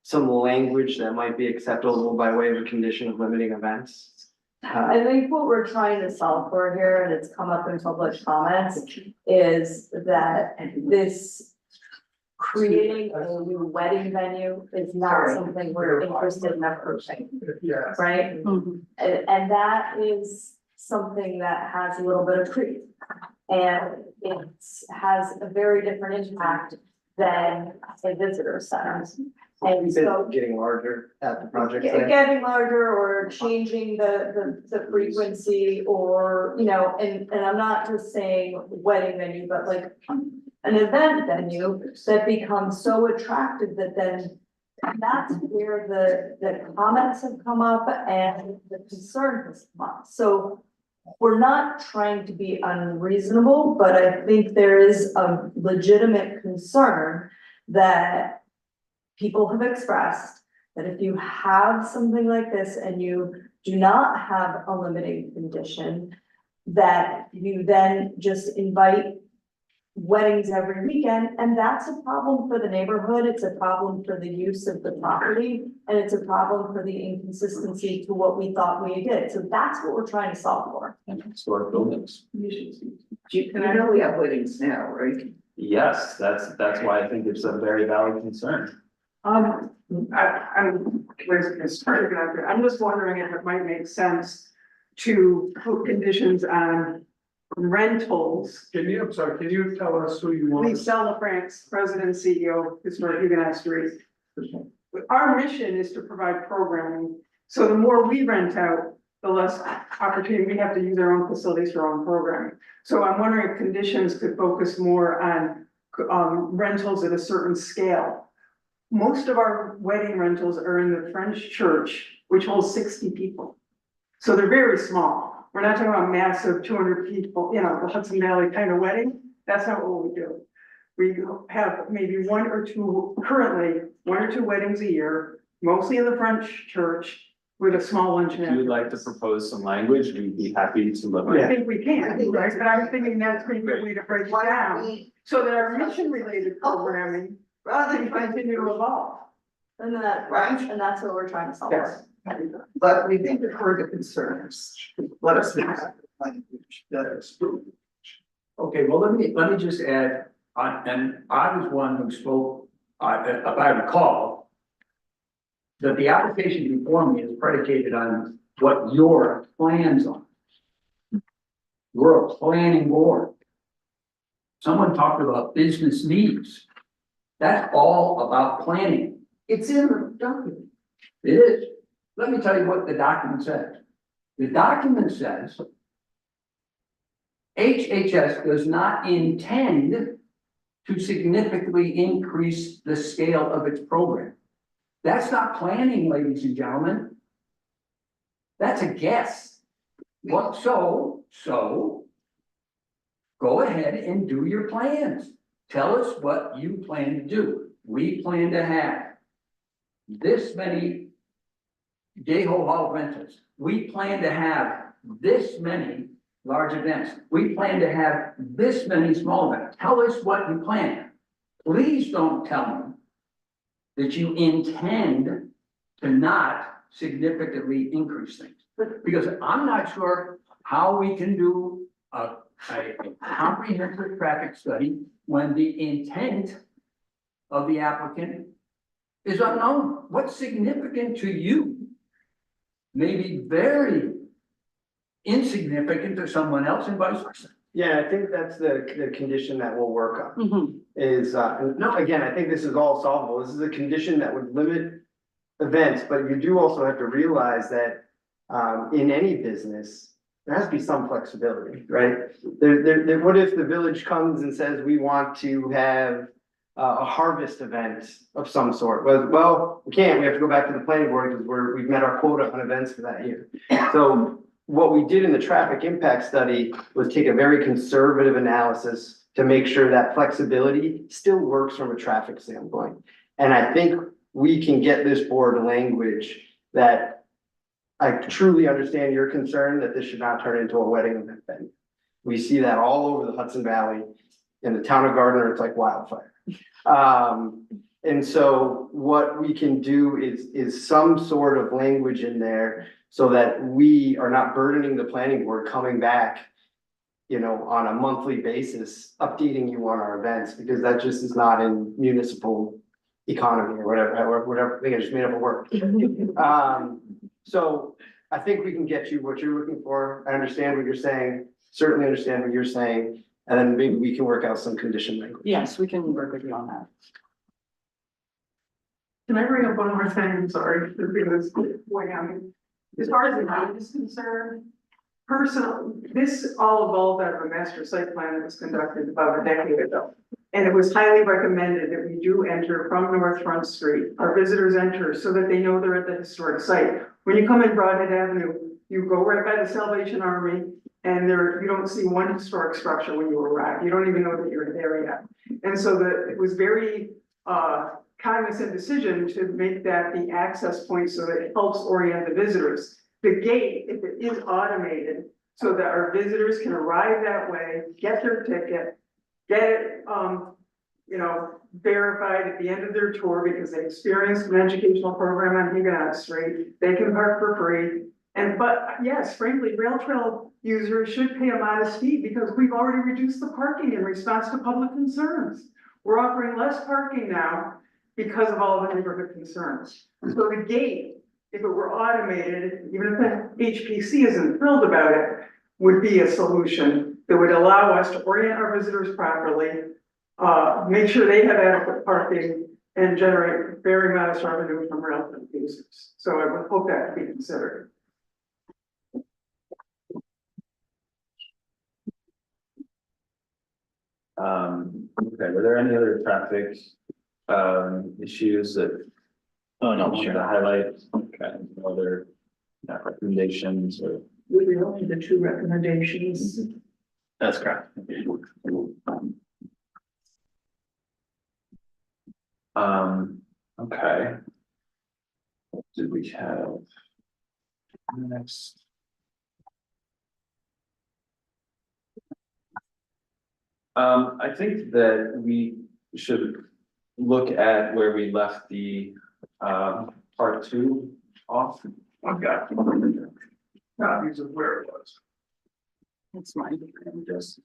some language that might be acceptable by way of a condition of limiting events. I think what we're trying to solve for here, and it's come up in public comments, is that this creating a new wedding venue is not something we're interested in approaching. Yeah. Right? And that is something that has a little bit of creep. And it has a very different impact than a visitor center. And so Getting larger at the project site. getting larger or changing the frequency or, and I'm not just saying wedding venue, but like an event venue that becomes so attractive that then that's where the comments have come up and the concern has come up. So we're not trying to be unreasonable, but I think there is a legitimate concern that people have expressed that if you have something like this and you do not have a limiting condition, that you then just invite weddings every weekend, and that's a problem for the neighborhood, it's a problem for the use of the property, and it's a problem for the inconsistency to what we thought we did. So that's what we're trying to solve for. And historic buildings. You know, we have weddings now, right? Yes, that's why I think it's a very valid concern. I'm just wondering if it might make sense to put conditions on rentals. I'm sorry, can you tell us who you want? Lisa LaFrance, President and CEO, Historic Huguenot Street. Our mission is to provide programming, so the more we rent out, the less opportunity we have to use our own facilities for our own programming. So I'm wondering if conditions could focus more on rentals at a certain scale. Most of our wedding rentals are in the French church, which holds 60 people. So they're very small. We're not talking about massive 200 people, you know, the Hudson Valley kind of wedding. That's not what we do. We have maybe one or two weddings a year, mostly in the French church with a small luncheon. If you would like to propose some language, we'd be happy to look I at. think we can, right? But I was thinking that's maybe a way to break it down, so that our mission-related programming can continue to evolve. And that's what we're trying to solve. Yes. But we think we've heard the concerns. Let us know. Language that is. Okay, well, let me just add, and I was one who spoke, if I recall, that the application before me is predicated on what your plans are. We're a planning board. Someone talked about business needs. That's all about planning. It's in the document. It is. Let me tell you what the document says. The document says HHS does not intend to significantly increase the scale of its program. That's not planning, ladies and gentlemen. That's a guess. What, so go ahead and do your plans. Tell us what you plan to do. We plan to have this many Gayho Hall rentals. We plan to have this many large events. We plan to have this many small events. Tell us what you plan. Please don't tell me that you intend to not significantly increase things. Because I'm not sure how we can do a comprehensive traffic study when the intent of the applicant is unknown. What's significant to you may be very insignificant to someone else and vice versa. Yeah, I think that's the condition that we'll work on. Is, no, again, I think this is all solvable. This is a condition that would limit events, but you do also have to realize that in any business, there has to be some flexibility, right? What if the village comes and says, we want to have a harvest event of some sort? Well, we can't, we have to go back to the planning board because we've met our quota on events for that year. So what we did in the traffic impact study was take a very conservative analysis to make sure that flexibility still works from a traffic standpoint. And I think we can get this board language that I truly understand your concern that this should not turn into a wedding event. We see that all over the Hudson Valley. In the town of Gardner, it's like wildfire. And so what we can do is some sort of language in there so that we are not burdening the planning board coming back, you know, on a monthly basis, updating you on our events, because that just is not in municipal economy or whatever, I think I just made up a word. So I think we can get you what you're looking for. I understand what you're saying, certainly understand what you're saying, and then maybe we can work out some condition language. Yes, we can work with you on that. Can I bring up one more thing? I'm sorry, because way out. As far as the night is concerned, this all evolved out of a master site plan that was conducted about a decade ago. And it was highly recommended that we do enter from North Front Street, our visitors enter so that they know they're at the historic site. When you come in Broadhead Avenue, you go right by the Salvation Army and you don't see one historic structure when you arrive. You don't even know that you're there yet. And so it was very cognizant decision to make that the access point so that it helps orient the visitors. The gate, if it is automated, so that our visitors can arrive that way, get their ticket, get it, verified at the end of their tour because they experienced an educational program on Huguenot Street. They can park for free But yes, frankly, rail trail users should pay a modest fee because we've already reduced the parking in response to public concerns. We're offering less parking now because of all the neighborhood concerns. So the gate, if it were automated, even if the HPC isn't thrilled about it, would be a solution that would allow us to orient our visitors properly, make sure they have adequate parking, and generate very modest revenue from rail users. So I would hope that could be considered. Okay, were there any other traffic, issues that? Oh, no, wanted sure. to highlight, okay, other recommendations or? We were only the two recommendations. That's correct. Okay. What did we have? Next. I think that we should look at where we left the, part two off. I've got copies of where it was. That's mine. Just.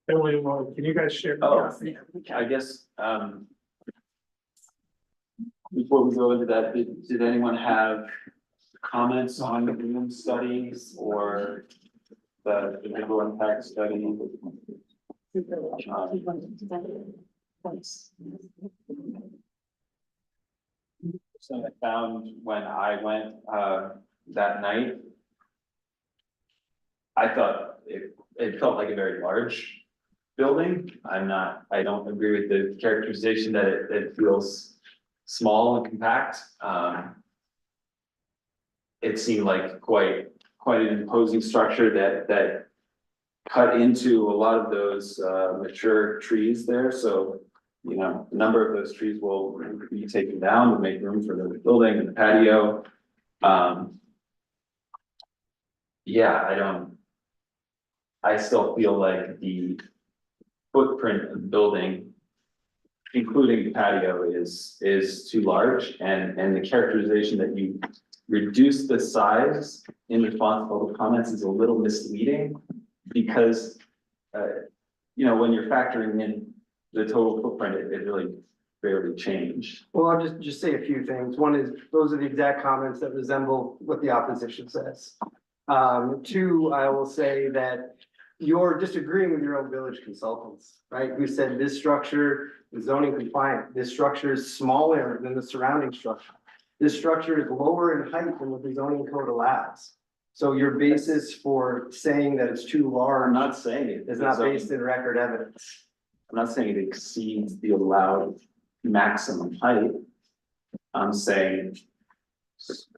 Emily, can you guys share? the Oh, copy? I guess, before we go into that, did anyone have comments on the Bloom studies or the visual impact study? So I found when I went, that night, I thought it felt like a very large building. I don't agree with the characterization that it feels small and compact. It seemed like quite an imposing structure that cut into a lot of those mature trees there. So, you know, a number of those trees will be taken down to make room for the building and the patio. Yeah, I still feel like the footprint of the building, including the patio, is too large, and the characterization that you reduce the size in response to public comments is a little misleading, because you know, when you're factoring in the total footprint, it really barely changed. Well, I'll just say a few things. One is, those are the exact comments that resemble what the opposition says. Two, I will say that you're disagreeing with your own village consultants, right? Who said this structure is zoning compliant, this structure is smaller than the surrounding structure. This structure is lower in height than what the zoning code allows. So your basis for saying that it's too large. I'm not saying it is not based in record evidence. I'm not saying it exceeds the allowed maximum height. I'm saying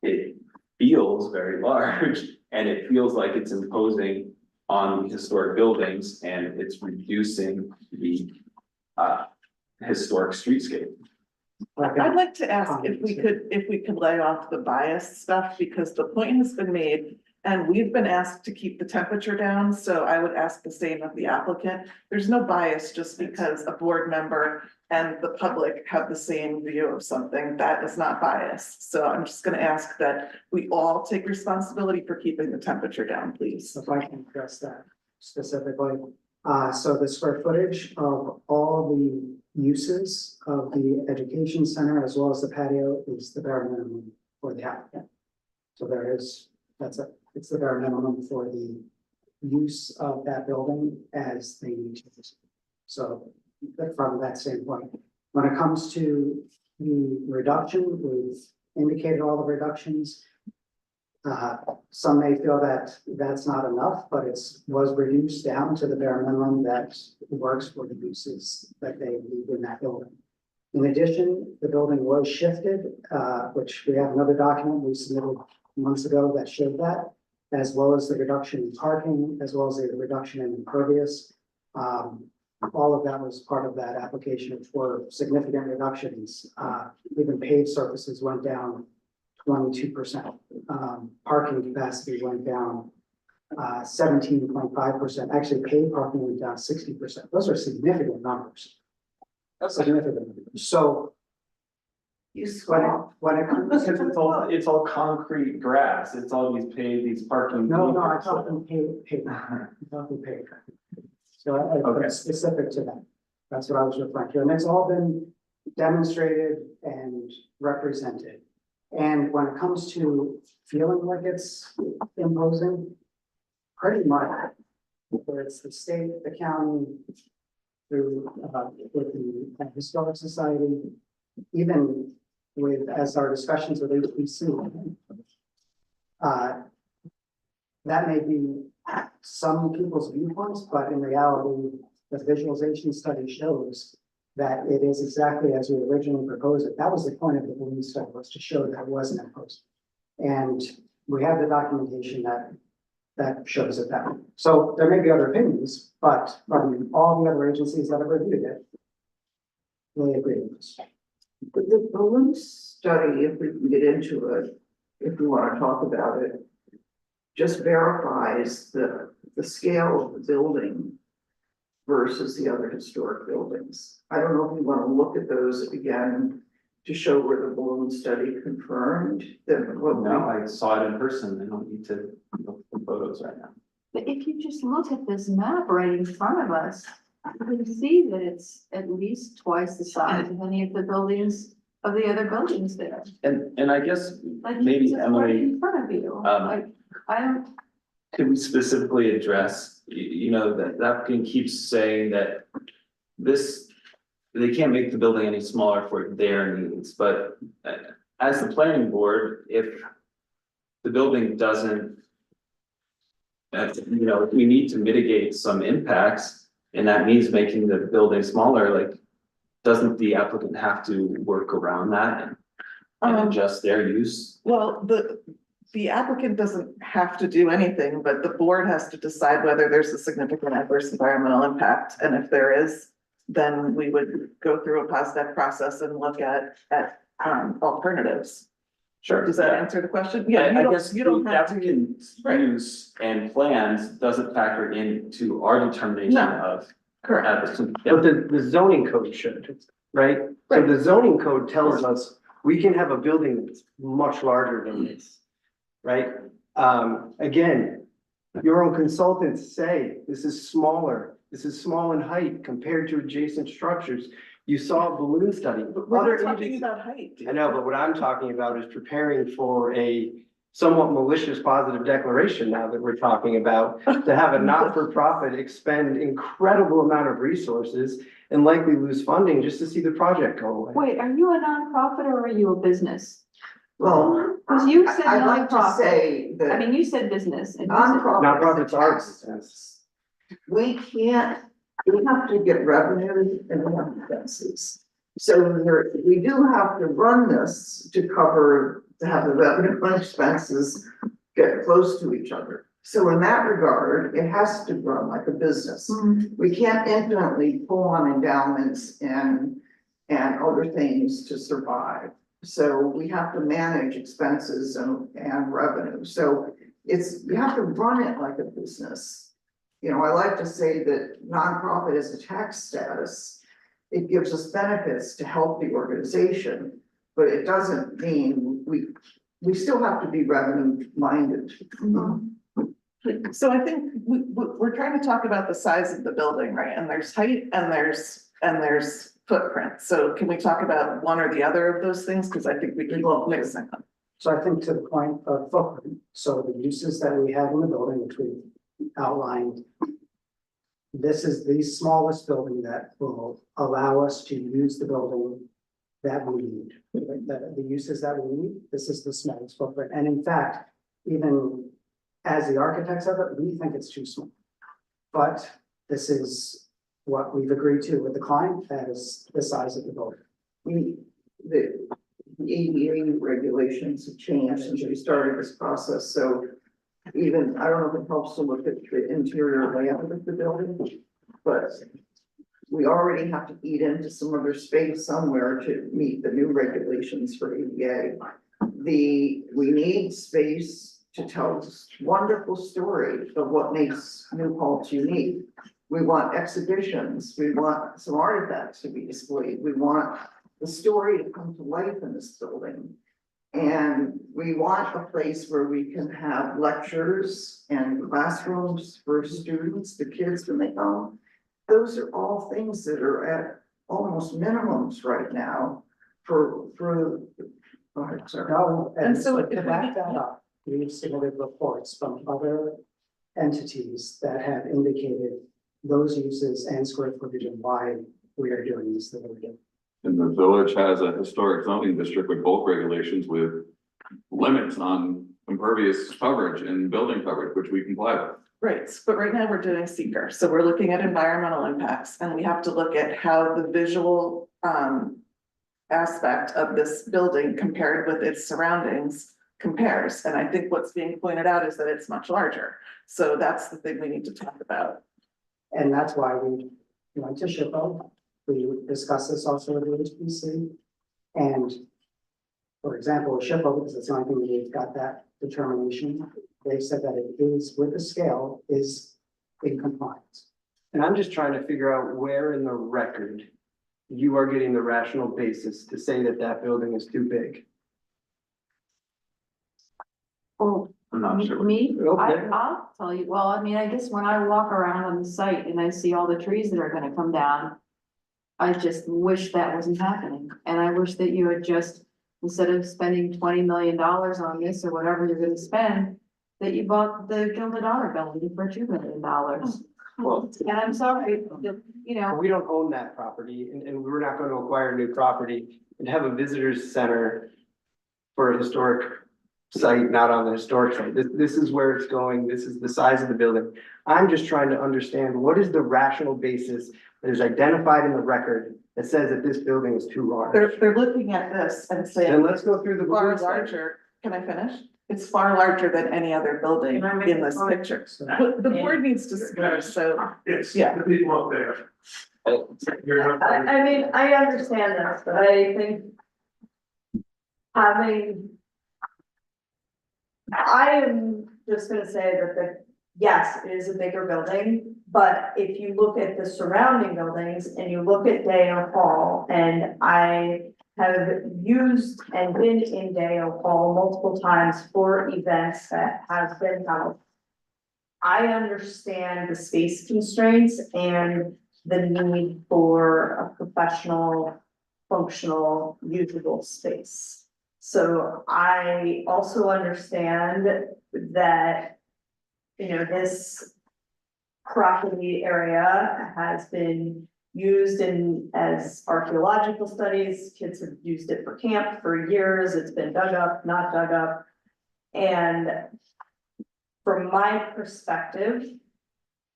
it feels very large, and it feels like it's imposing on the historic buildings, and it's reducing the historic streetscape. I'd like to ask if we could lay off the bias stuff, because the point has been made. And we've been asked to keep the temperature down, so I would ask the same of the applicant. There's no bias just because a board member and the public have the same view of something. That is not bias. So I'm just gonna ask that we all take responsibility for keeping the temperature down, please. If I can address that specifically. So the square footage of all the uses of the education center as well as the patio is the bare minimum for the applicant. So it's the bare minimum for the use of that building as they need to. So from that standpoint, when it comes to the reduction, we've indicated all the reductions. Some may feel that that's not enough, but was reduced down to the bare minimum that works for the uses that they need in that building. In addition, the building was shifted, which we have another document we submitted months ago that showed that, as well as the reduction in parking, as well as the reduction in impervious. All of that was part of that application for significant reductions. Even paved surfaces went down 22%. Parking capacity went down 17.5%. Actually, paid parking went down 60%. Those are significant numbers. That's significant. So You swallow. When it comes to, It's all concrete grass, it's all these parking. no, I'm talking paper, I'm talking paper. So I Okay. it's specific to that. That's what I was referring to, and it's all been demonstrated and represented. And when it comes to feeling like it's imposing, pretty much, where it's the state, the county, through, with the Historic Society, even with, as our discussions with HPC, that may be some people's viewpoints, but in reality, the visualization study shows that it is exactly as we originally proposed it. That was the point of the balloon study, was to show that it wasn't imposed. And we have the documentation that shows it that way. So there may be other opinions, but from all the other agencies that have reviewed it, they agree with this. But the balloon study, if we can get into it, if we want to talk about it, just verifies the scale of the building versus the other historic buildings. I don't know if you want to look at those again to show where the balloon study confirmed that what we. No, I saw it in person, I don't need to look at the photos right now. But if you just look at this map right in front of us, you can see that it's at least twice the size of any of the buildings, of the other buildings there. And I guess Like, maybe it's right Emily, in front of you, like, I don't, could we specifically address, you know, that the applicant keeps saying that they can't make the building any smaller for their needs, but as the planning board, if the building doesn't, you know, if we need to mitigate some impacts, and that means making the building smaller, like, doesn't the applicant have to work around that and adjust their use? Well, the applicant doesn't have to do anything, but the board has to decide whether there's a significant adverse environmental impact, and if there is, then we would go through a POSDEC process and look at alternatives. Sure. Does that answer the question? Yeah, Yeah, I you guess don't, you don't the have to. applicant's Right. use and plans doesn't factor into our determination No. of. Correct. adverse- But the zoning code should, right? So Right. the zoning code tells us we can have a building that's much larger than this, right? Again, your own consultants say this is smaller, this is small in height compared to adjacent structures. You saw a balloon study. We're Other not talking agencies- about height. I know, but what I'm talking about is preparing for a somewhat malicious positive declaration now that we're talking about, to have a not-for-profit expend incredible amount of resources and likely lose funding just to see the project go away. wait, are you a nonprofit or are you a business? Well, Cause you said I'd like to nonprofit, say I that mean, you said business. And you said- Nonprofits are business. We have to get revenue and we have expenses. So we do have to run this to have the revenue and expenses get close to each other. So in that regard, it has to run like a business. We can't infinitely pull on endowments and other things to survive. So we have to manage expenses and revenue. So you have to run it like a business. You know, I like to say that nonprofit is a tax status. It gives us benefits to help the organization, but it doesn't mean we still have to be revenue minded. So I think we're trying to talk about the size of the building, right? And there's height and there's footprint. So can we talk about one or the other of those things? Because I think we can mix them. So I think to the point of footprint, so the uses that we have in the building, which we outlined. This is the smallest building that will allow us to use the building that we need. The uses that we need, this is the smallest footprint. And in fact, even as the architects of it, we think it's too small. But this is what we've agreed to with the client, that is the size of the building. The ADA regulations have changed since we started this process, so even, I don't know if it helps to look at the interior layout of the building, but we already have to eat into some other space somewhere to meet the new regulations for ADA. We need space to tell this wonderful story of what makes New Paltz unique. We want exhibitions, we want some artifacts to be displayed, we want the story to come to life in this building. And we want a place where we can have lectures and classrooms for students, the kids when they come. Those are all things that are at almost minimums right now for, go ahead, sorry. No, And and so so if to we back could- that up, we've submitted reports from other entities that have indicated those uses and square footage and why we are doing this the way we're doing. And the village has a historic zoning district with bulk regulations with limits on impervious coverage and building coverage, which we comply with. Right, but right now we're doing seeker, so we're looking at environmental impacts, and we have to look at how the visual aspect of this building compared with its surroundings compares, and I think what's being pointed out is that it's much larger. So that's the thing we need to talk about. And that's why we went to SHPO. We discussed this also with the HPC. And for example, SHPO, because it's the only thing we've got that determination, they said that it is with the scale is in compliance. And I'm just trying to figure out where in the record you are getting the rational basis to say that that building is too big. Oh, I'm not sure. me, Okay. I'll tell you, well, I mean, I guess when I walk around on the site and I see all the trees that are gonna come down. I just wish that wasn't happening, and I wish that you had just, instead of spending $20 million on this or whatever you're gonna spend. That you bought the Gilded Otter building for $2 million. Well, And I'm sorry, you know, we don't own that property and we're not going to acquire new property and have a visitors center for a historic site, not on the historic site. This is where it's going. This is the size of the building. I'm just trying to understand what is the rational basis that is identified in the record that says that this building is too large. They're looking at this and Then saying let's go through the. far balloon slide. larger, can I finish? It's far larger than any other building in this picture. But the board needs to, so, It's Yeah. the people up there. You're not- I mean, I understand this, but I think I am just gonna say that yes, it is a bigger building, but if you look at the surrounding buildings and you look at Dale Hall, and I have used and been in Dale Hall multiple times for events that have been held. I understand the space constraints and the need for a professional, functional, usable space. So I also understand that, you know, this property area has been used as archaeological studies. Kids have used it for camp for years. It's been dug up, not dug up. And from my perspective,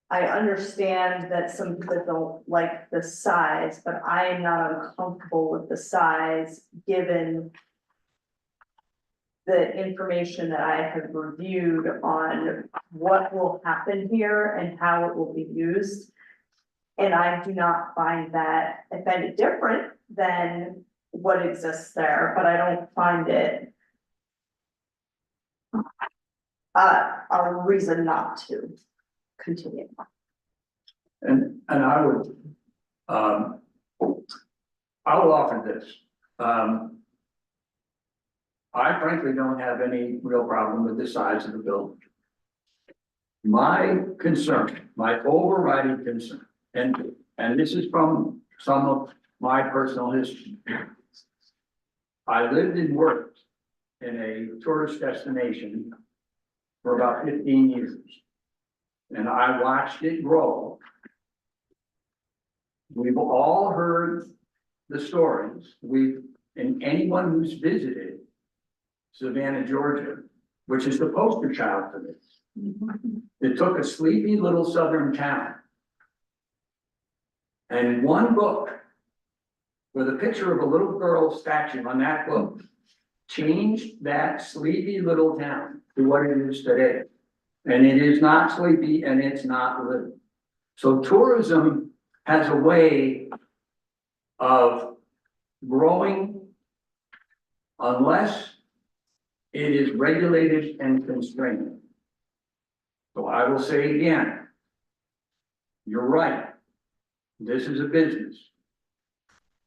I understand that some people don't like the size, but I am not uncomfortable with the size, given the information that I have reviewed on what will happen here and how it will be used. And I do not find that, I find it different than what exists there, but I don't find it a reason not to continue. And I would, I will offer this. I frankly don't have any real problem with the size of the building. My concern, my overriding concern, and this is from some of my personal history. I lived and worked in a tourist destination for about 15 years. And I watched it grow. We've all heard the stories. And anyone who's visited Savannah, Georgia, which is the poster child for this. It took a sleepy little southern town. And one book with a picture of a little girl statue on that book changed that sleepy little town to what it is today. And it is not sleepy and it's not little. So tourism has a way of growing unless it is regulated and constrained. So I will say again, you're right. This is a business.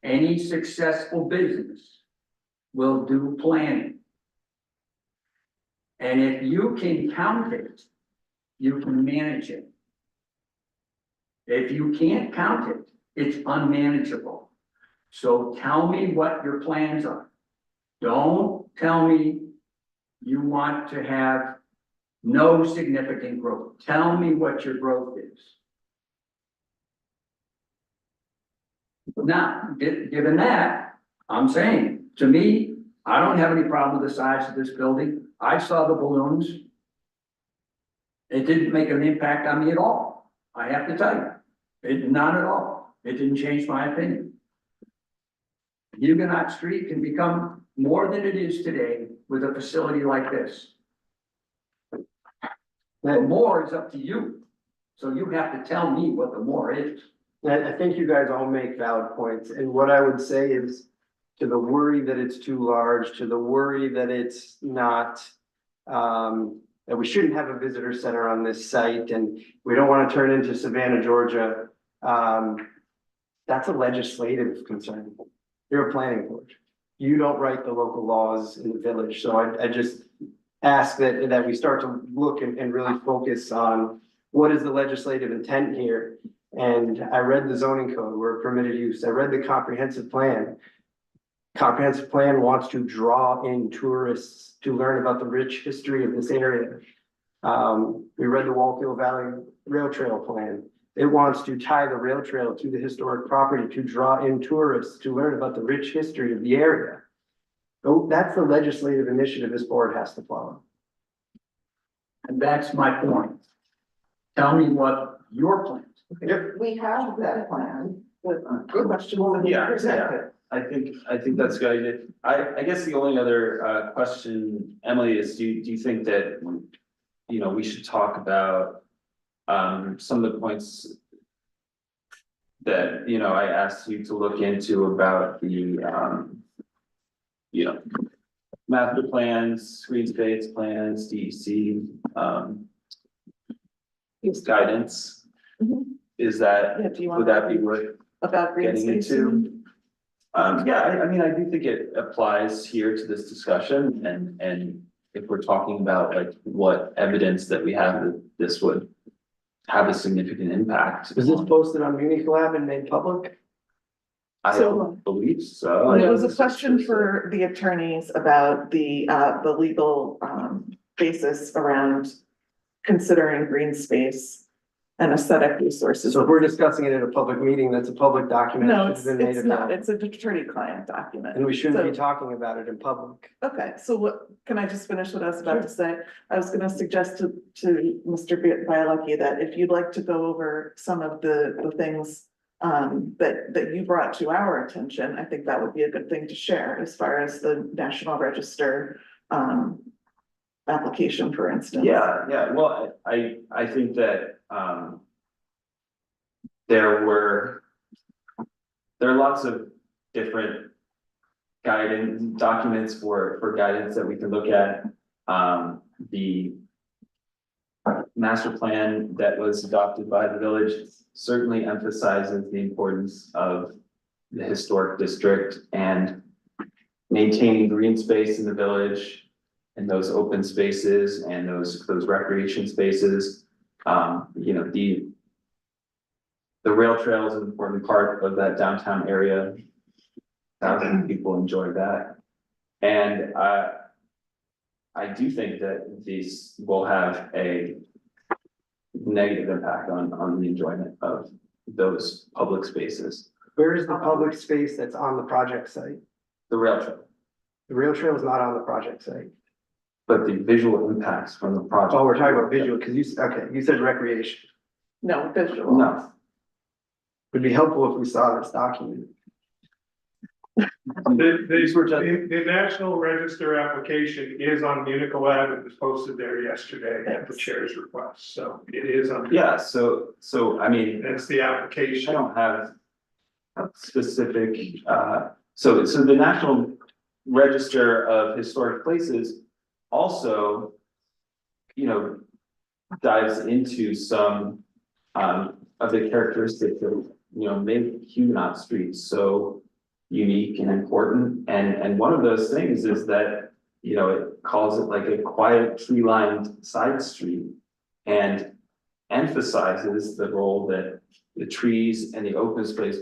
any successful business will do planning. And if you can count it, you can manage it. If you can't count it, it's unmanageable. So tell me what your plans are. Don't tell me you want to have no significant growth. Tell me what your growth is. Now, given that, I'm saying, to me, I don't have any problem with the size of this building. I saw the balloons. It didn't make an impact on me at all. I have to tell you, not at all. It didn't change my opinion. Huguenot Street can become more than it is today with a facility like this. The more is up to you. So you have to tell me what the more is. I think you guys all make valid points, and what I would say is, to the worry that it's too large, to the worry that it's not, that we shouldn't have a visitor center on this site, and we don't want to turn into Savannah, Georgia. That's a legislative concern. You're a planning board. You don't write the local laws in the village, so I just ask that we start to look and really focus on what is the legislative intent here. And I read the zoning code, where permitted use. I read the comprehensive plan. Comprehensive plan wants to draw in tourists to learn about the rich history of this area. We read the Wallkill Valley Rail Trail plan. It wants to tie the rail trail to the historic property to draw in tourists to learn about the rich history of the area. Oh, that's the legislative initiative this board has to follow. And that's my point. Tell me what your plans. We have that plan. Good question. Yeah, I think that's good. I guess the only other question, Emily, is do you think that, you know, we should talk about some of the points that, you know, I asked you to look into about the you know, master plans, green space plans, DEC guidance. Is that, Yeah, do you want would that be worth about green getting space? into? Yeah, I mean, I do think it applies here to this discussion, and if we're talking about like what evidence that we have that this would have a significant impact. Was this posted on Unicolab and made public? I don't believe so. It was a question for the attorneys about the legal basis around considering green space and aesthetic resources. So if we're discussing it at a public meeting, that's a public document. No, It should have been made it's not. available. It's an attorney-client document. And we shouldn't be So- talking about it in public. Okay, so what, can I just finish what I was about to say? I was gonna suggest to Mr. Bialecki that if you'd like to go over some of the things that you brought to our attention, I think that would be a good thing to share as far as the National Register application, for instance. Yeah, well, I think that there are lots of different guidance documents for guidance that we can look at. The master plan that was adopted by the village certainly emphasizes the importance of the historic district and maintaining green space in the village and those open spaces and those recreation spaces. You know, the rail trail is an important part of that downtown area. Thousands of people enjoy that. And I do think that these will have a negative impact on the enjoyment of those public spaces. Where is the public space that's on the project site? The rail trail, The rail trail is not on the project site. but the visual impacts from the project. Oh, we're talking about visual, because you said recreation. No, visual. No, Would be helpful if we saw this document. The National Register application is on Unicolab. It was posted there yesterday at the chair's request, so it is on. yeah, so I mean, That's the I application. don't have a specific, so the National Register of Historic Places also, you know, dives into some of the characteristics of, you know, make Huguenot Street so unique and important. And one of those things is that, you know, it calls it like a quiet tree-lined side street and emphasizes the role that the trees and the open space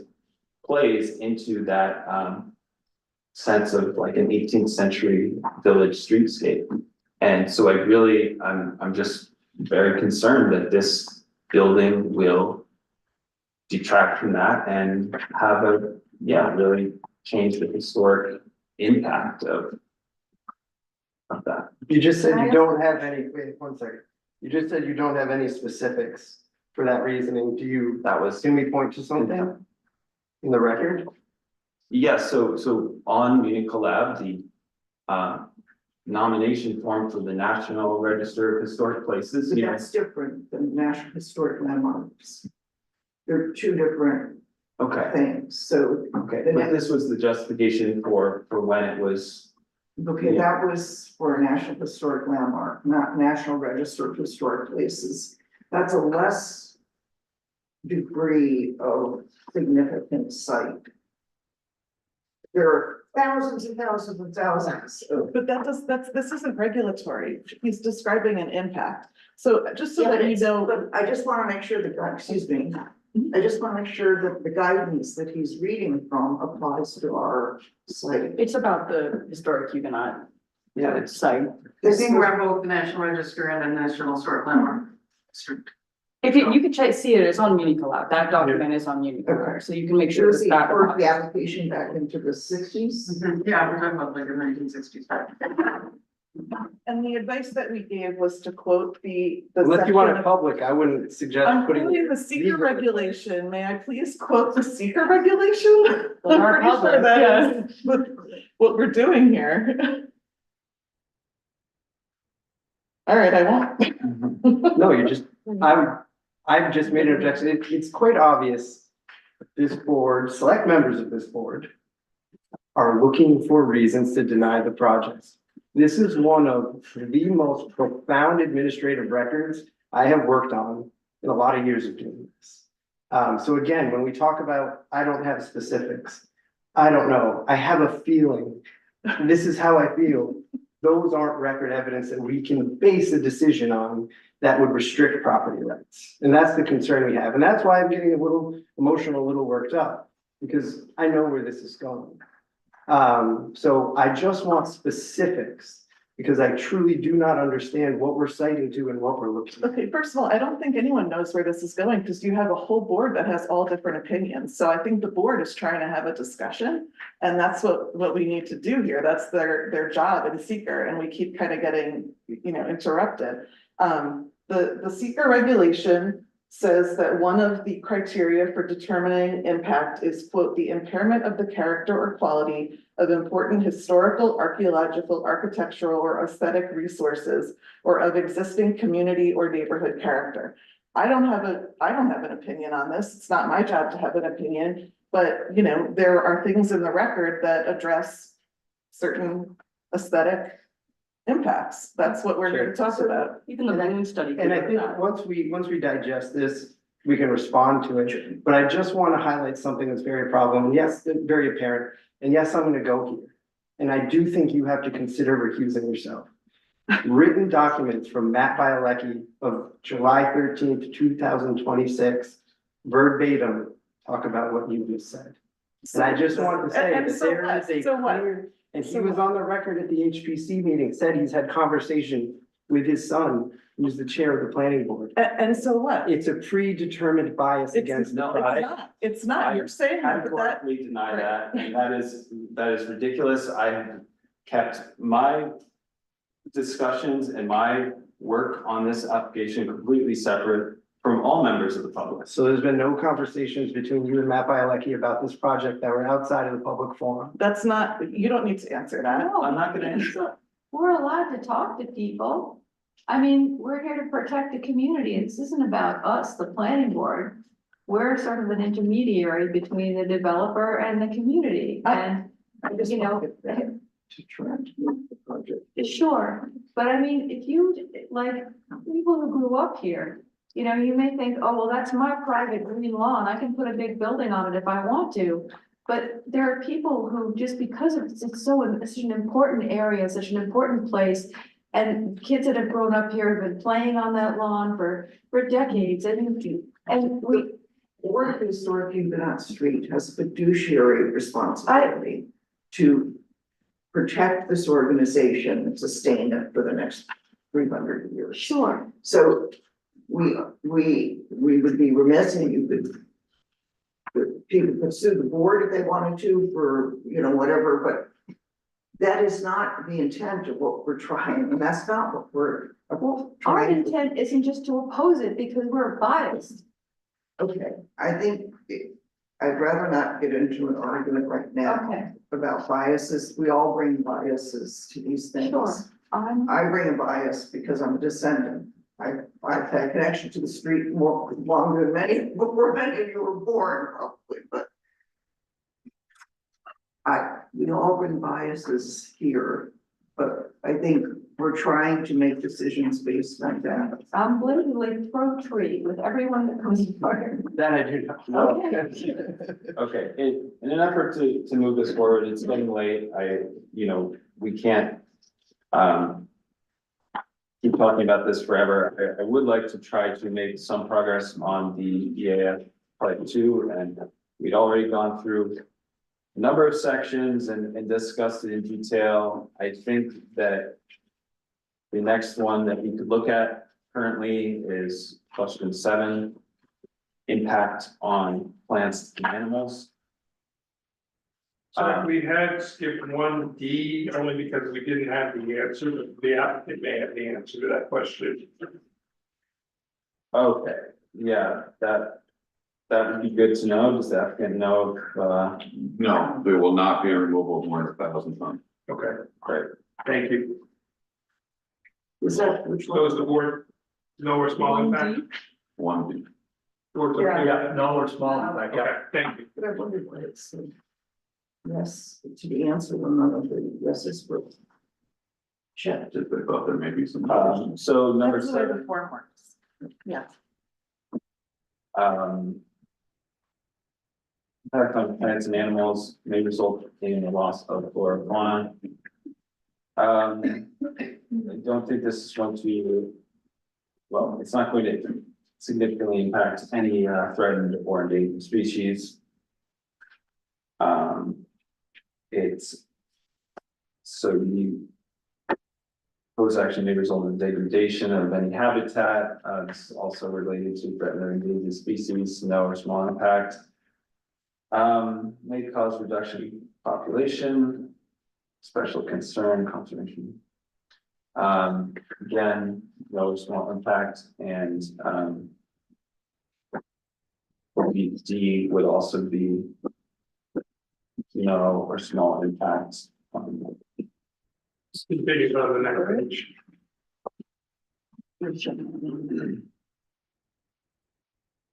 plays into that sense of like an 18th century village streetscape. And so I'm just very concerned that this building will detract from that and have really change the historic impact of that. You just said you don't have any, wait, one second. You just said you don't have any specifics for that reasoning. Can we point to something in the record? Yes, so on Munich Collab, the nomination form for the National Register of Historic Places. But that's different than National Historic Landmarks. They're two different things, so. Okay, but this was the justification for when it was. Okay, that was for a National Historic Landmark, not National Register of Historic Places. That's a less degree of significant site. There are thousands and thousands and thousands of. But this isn't regulatory. He's describing an impact. So just so that you know. But I just want to make sure I just want to make sure that the guidance that he's reading from applies to our site. It's about the historic Huguenot. Yeah, it's site. I think we're on both the National Register and the National Historic Landmark. If you can see it, it's on Munich Collab. That document is on Munich Collab, so you can make sure Does he that. work the application back into the 60s? Yeah, we're talking about like the 1960s. And the advice that we gave was to quote the. Unless you want section it of- public, I wouldn't suggest I'm putting. quoting the seeker regulation. May I please quote the seeker regulation? Well, I'm our pretty sure public, that yeah. is what we're doing here. All right, I won't. No, I've just made an objection. It's quite obvious. that This board, select members of this board. Are looking for reasons to deny the projects. This is one of the most profound administrative records I have worked on in a lot of years of doing this. So again, when we talk about, I don't have specifics. I don't know, I have a feeling, this is how I feel. Those aren't record evidence that we can base a decision on that would restrict property rights. And that's the concern we have. And that's why I'm getting a little emotional, a little worked up, because I know where this is going. So I just want specifics, because I truly do not understand what we're citing to and what we're looking at. Okay, first of all, I don't think anyone knows where this is going because you have a whole board that has all different opinions. So I think the board is trying to have a discussion. And that's what we need to do here. That's their job in seeker, and we keep kind of getting, interrupted. The seeker regulation says that one of the criteria for determining impact is, quote, the impairment of the character or quality of important historical, archaeological, architectural, or aesthetic resources, or of existing community or neighborhood character. I don't have an opinion on this. It's not my job to have an opinion, but there are things in the record that address certain aesthetic impacts. That's what we're here to talk about. Even the moon study. And I think once we digest this, we can respond to it. But I just want to highlight something that's very problem. Yes, very apparent. And yes, I'm going to go here. And I do think you have to consider recusing yourself. Written documents from Matt Bielecki of July 13th, 2026, verbatim, talk about what you just said. And I just wanted to say And that so there what? is a So what? clear, and he So was what? on the record at the HPC meeting, said he's had conversation with his son, who's the chair of the planning board. And so what? It's a predetermined bias against the project. It's not, you're saying I that, but that. categorically deny that, and that is ridiculous. I've kept my discussions and my work on this application completely separate from all members of the public. So there's been no conversations between you and Matt Bielecki about this project that were outside of the public forum? That's not, you don't need to answer that. No, I'm not gonna answer that. We're allowed to talk to people. I mean, we're here to protect the community. This isn't about us, the planning board. We're sort of an intermediary between the developer and the community, and, To transmit the project. sure. But I mean, if you, like, people who grew up here, you may think, oh, well, that's my private green lawn. I can put a big building on it if I want to. But there are people who, just because it's such an important area, such an important place. And kids that have grown up here have been playing on that lawn for decades, and we. Board of Historic Huguenot Street has a fiduciary responsibility to protect this organization and sustain it for the next 300 years. Sure. So we would be remiss, and you could, people could sue the board if they wanted to for, you know, whatever, but that is not the intent of what we're trying, and that's not what we're Our trying. intent isn't just to oppose it because we're biased. Okay, I think I'd rather not get into an argument right now Okay. about biases. We all bring biases to these things. Sure. I bring a bias because I'm a descendant. I've had connection to the street more longer than many, before many of you were born, probably, but we all bring biases here, but I think we're trying to make decisions based on that. I'm blatantly pro-tree with everyone that comes forward. That I do know. Okay. Okay, in an effort to move this forward, it's getting late, we can't, keep talking about this forever. I would like to try to make some progress on the EAF part 2, and we'd already gone through a number of sections and discussed it in detail. I think that the next one that we could look at currently is question 7, impact on plants and animals. So we had skipped 1D only because we didn't have the answer, but the applicant may have the answer to that question. Okay, yeah, that would be good to know. Does the applicant know if, No, there will not be a removal of more than 1,000 tons. Okay, great. thank you. Is that which one? So is the board, no or small impact? 1D. Board's Yeah. okay. Yeah, no or small, like, Okay, thank you. But I wondered why it said yes to the answer when none of the yeses were checked. Just I thought there may be some. So number That's the way the 7, form works. Yeah. impact on plants and animals may result in a loss of flora and fauna. I don't think this is going to, well, it's not going to significantly impact any threatened or endangered species. It's so you those action may result in degradation of any habitat. This is also related to threatened or endangered species, no or small impact. May cause reduction in population, special concern, conservation. Again, no or small impact, and D would also be no or small impact. Continue on the next page.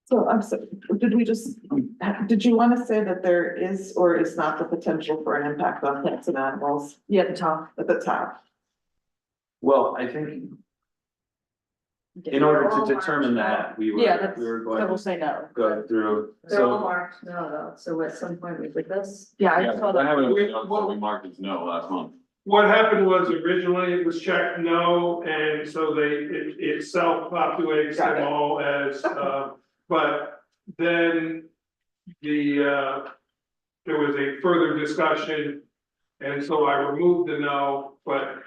So I'm sorry, did you want to say that there is or is not the potential for an impact on plants and animals? Yeah, at the top. At the top. Well, I think in order to determine that, we were going So we'll to say no. go through, They're all so. marked no though, so at some point we did this. Yeah, I Yeah, saw I that. haven't, we marked as no last month. What happened was originally it was checked no, and so it self-populates Got them it. all as, but then there was a further discussion. And so I removed the no, but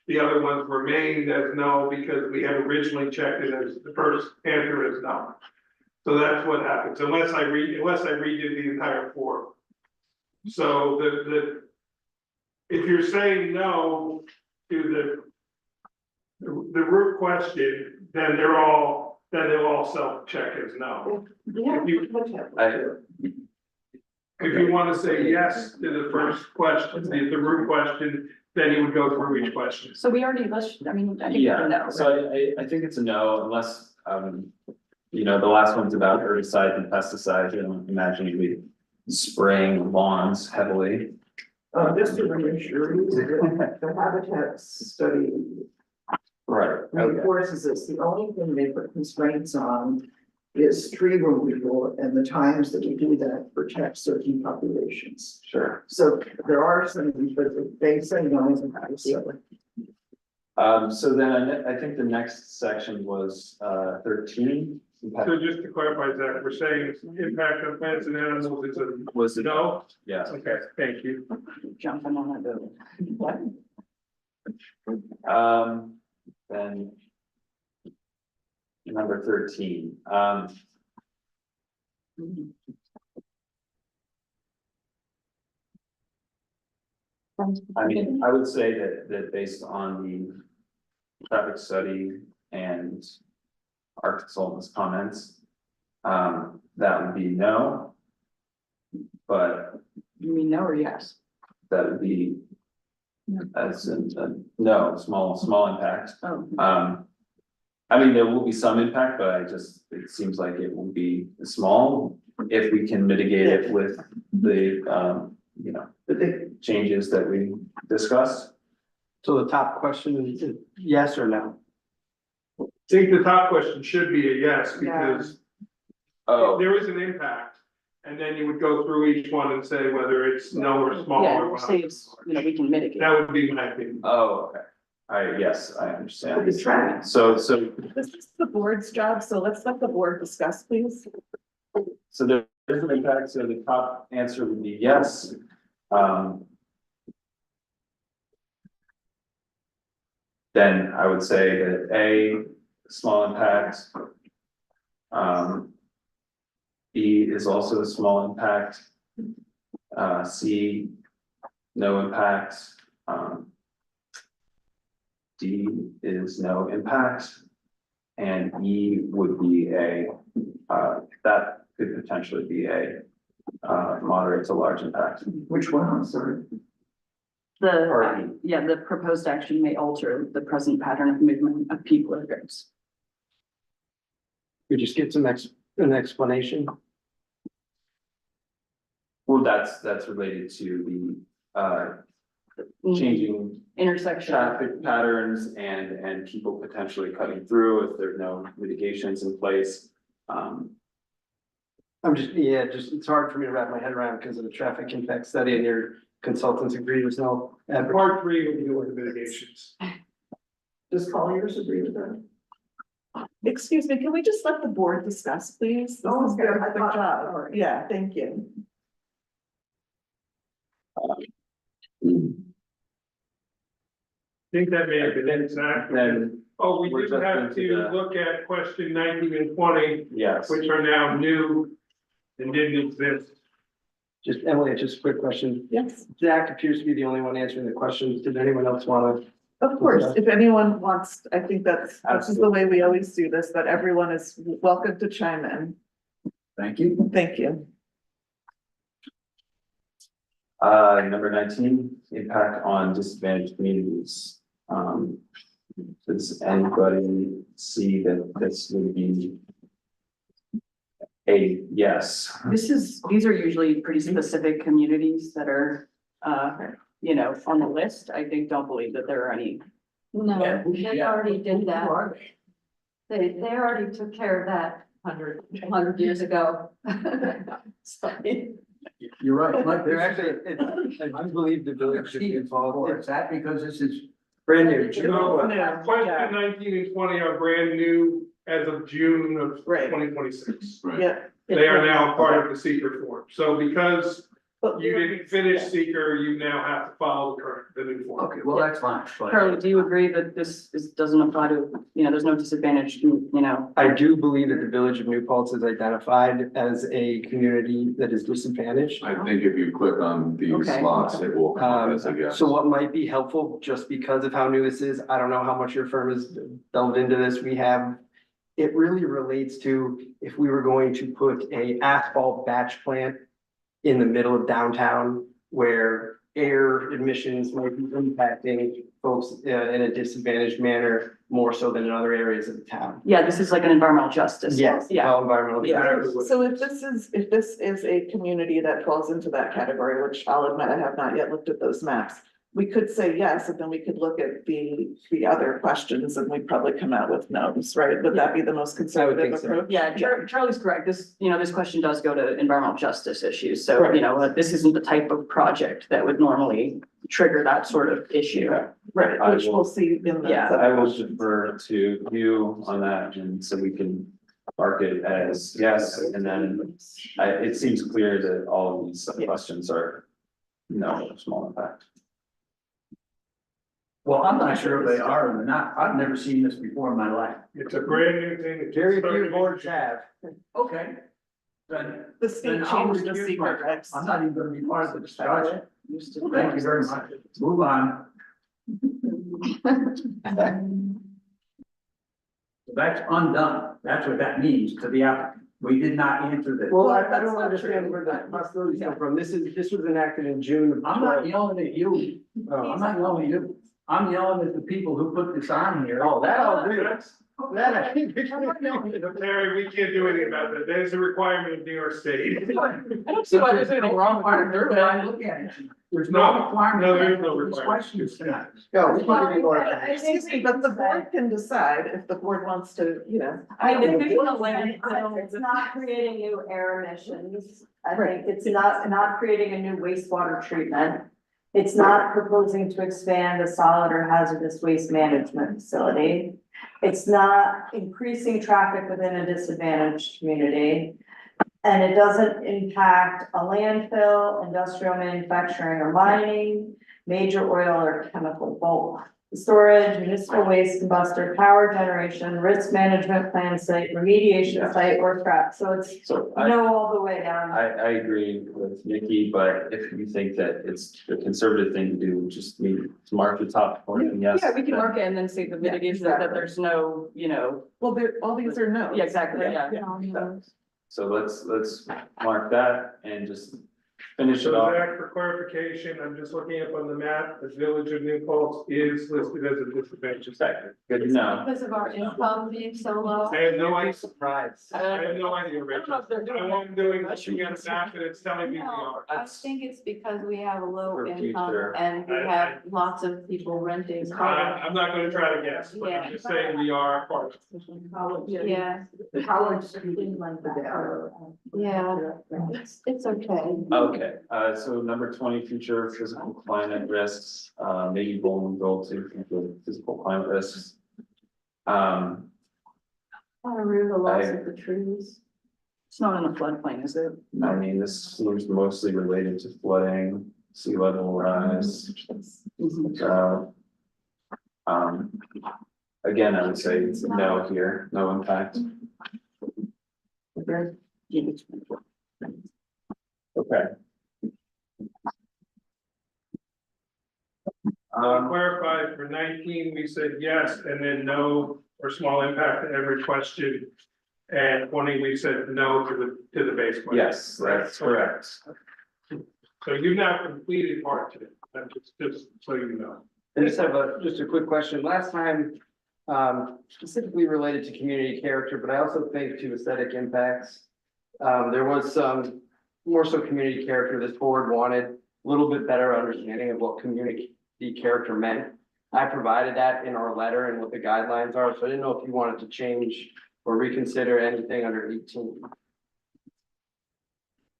the other ones remained as no because we had originally checked it as the first answer is no. So that's what happens unless I redid the entire form. So if you're saying no to the root question, then they'll all self-check as no. Yeah. If you want to say yes to the first question, the root question, then you would go through each question. So we already, I think it's a Yeah, no. so I think it's a no unless, the last one's about herbicides and pesticides. I don't imagine you'd be spraying lawns heavily. Just to reassure you, the habitat study Right, okay. reinforces this. The only thing they put constraints on is tree removal and the times that we do that protect certain populations. Sure. So there are some, but they say no, so. So then I think the next section was 13. So just to clarify that, we're saying impact on plants and animals is a Was it? no? Yeah. Okay, thank you. Jumping on that bill. What? Then. Number 13, I mean, I would say that based on the traffic study and our consultant's comments, that would be no. But You mean no or yes? that would be as in, no, small impact. Oh. I mean, there will be some impact, but it seems like it will be small if we can mitigate it with the, the changes that we discussed. So the top question is yes or no? I think the top question should be a yes, because there is an impact. And then you would go through each one and say whether it's no or small Yeah, or. we'll say it's, we can mitigate. That would be my opinion. Oh, okay. Yes, I understand. It's right. So This is the board's job, so let's let the board discuss, please. there's an impact, so the top answer would be yes. Then I would say that A, small impact. B is also a small impact. C, no impact. D is no impact. And E would be that could potentially be a moderate to large impact. Which one, I'm sorry? The proposed action may alter the present pattern of movement of people or goods. We just get an explanation. Well, that's related to the changing intersection traffic patterns and people potentially cutting through if there's no mitigations in place. I'm just, it's hard for me to wrap my head around because of the traffic impact study and your consultants agree there's no. Part 3 will deal with the mitigations. Does Colliers agree with that? Excuse me, can we just let the board discuss, please? This is their job. Yeah, thank you. I think that may have been exact. Then We we're do just have into to the- look at question 19 and 20, yes. which are now new and didn't exist. Just Emily, just a quick question. Yes, Zach appears to be the only one answering the questions. Did anyone else want to? of course, if anyone wants, I think this is the way we always do this, but everyone is welcome to chime in. Thank you. Thank you. Number 19, impact on disadvantaged communities. Does anybody see that this would be a yes? These are usually pretty specific communities that are, on the list. I don't believe that there are any. No, they Yeah. already did that. They already took care of that 100 years ago. Sorry. You're right, Mike. They're actually, I believe the village should be involved. Is that because this is Brand new. No, question 19 and 20 are brand new as of June of Right. 2026. Right. Yeah. They are now part of the seeker form. So because But you didn't finish yeah. seeker, you now have to follow the new form. okay, well, that's fine. but- Carly, do you agree that this doesn't apply to, there's no disadvantage, I do believe that the village of New Paltz is identified as a community that is disadvantaged. I think if you click on these Okay. slots, it will come up as a yes. So what might be helpful, just because of how new this is, I don't know how much your firm has delved into this, it really relates to if we were going to put a asphalt batch plant in the middle of downtown where air emissions might be impacting folks in a disadvantaged manner more so than in other areas of the town. Yeah, this is like an environmental justice. Yes, Yeah. all environmental. Yeah. So if this is a community that falls into that category, which I'll admit I have not yet looked at those maps, we could say yes, and then we could look at the other questions and we'd probably come out with no's, right? Would that be the most conservative approach? Yeah, Charlie's correct. This question does go to environmental justice issues. So, this isn't the type of project that would normally trigger that sort of issue. Right, I which will- we'll see in the. Yeah. I will defer to you on that, and so we can mark it as yes, and then it seems clear that all of these questions are no small impact. Well, I'm not sure if they are or not. I've never seen this before in my life. It's a brand new thing. It's Very started- few boards have. Okay. Then, The then state I'll changed the recuse secret myself. regs. I'm not even gonna be part of the discussion. Thank you very much. Move on. That's undone. That's what that means to the applicant. We did not answer this. Well, I That's don't not understand true. where the possibilities come from. This was enacted in June of. I'm not yelling at you. Oh, I'm not yelling at you. I'm yelling at the people who put this on here. Oh, that I'll do. That I think. Larry, we can't do anything about that. That is a requirement of New York State. I don't see why there's anything wrong with our I look at it. There's No, no requirement. no, there is no These requirement. questions tonight. No, we can't be more. Excuse me, but the board can decide if the board wants to, I think it's not creating new air emissions. I think it's not creating a new wastewater treatment. It's not proposing to expand a solid or hazardous waste management facility. It's not increasing traffic within a disadvantaged community. And it doesn't impact a landfill, industrial manufacturing or mining, major oil or chemical bulk storage, municipal waste combustor, power generation, risk management plan site, remediation site, or scrap. So it's So no all the way down. I agree with Nikki, but if you think that it's the conservative thing to do, just need to mark the top point, and yes. Yeah, we can then- mark it and then say the mitigation that there's no, well, all these are no. Yeah, exactly, yeah. So let's mark that and just finish it So off. Zach, for clarification, I'm just looking up on the map, the village of New Paltz is listed as a disadvantaged sector. Good to know. Because of our income being so low. I have no idea. Surprise. I have no idea, Rachel. I'm doing, looking at the map and it's telling me we No, are. I think it's because we have a low For income future. and we have lots of people renting. I'm not gonna try to guess, but I'm just saying we are part of it. Yeah, College. yeah, it's okay. Okay, so number 20, future physical climate risks, maybe vulnerable to physical climate risks. I remove the loss of the trees. It's not in the floodplain, is it? I mean, this seems mostly related to flooding, sea level rise. So, again, I would say no here, no impact. Okay. Clarify, for 19, we said yes, and then no, or small impact to every question. And 20, we said no to the base question. Yes, that's correct. So you've now completed part two, just so you know. I just have just a quick question. Last time, specifically related to community character, but I also think to aesthetic impacts. There was some more so community character. This board wanted a little bit better understanding of what community character meant. I provided that in our letter and what the guidelines are, so I didn't know if you wanted to change or reconsider anything under 18.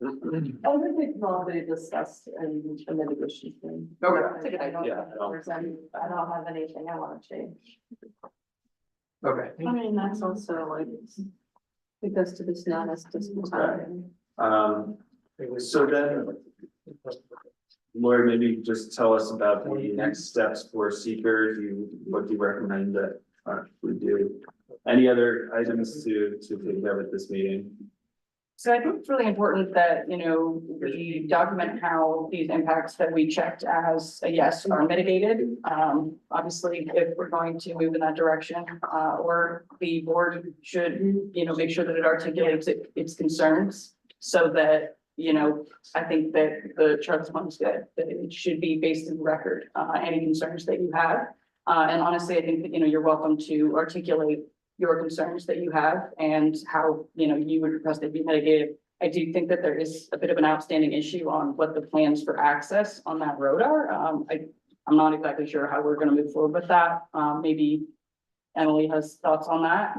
I think we've already discussed in the mitigation thing. Okay. I don't Yeah, think there's any, I don't have anything I wanna change. Okay. I mean, that's also like, it goes to this non-discipline. So then, Lori, maybe just tell us about the next steps for seeker. What do you recommend that we do? Any other items to take care of at this meeting? So I think it's really important that, we document how these impacts that we checked as a yes are mitigated. Obviously, if we're going to move in that direction, or the board should, make sure that it articulates its concerns so that, I think that the Charles one's good, that it should be based in the record, any concerns that you have. And honestly, I think that, you're welcome to articulate your concerns that you have and how, you would request they be mitigated. I do think that there is a bit of an outstanding issue on what the plans for access on that road are. I'm not exactly sure how we're gonna move forward with that. Maybe Emily has thoughts on that,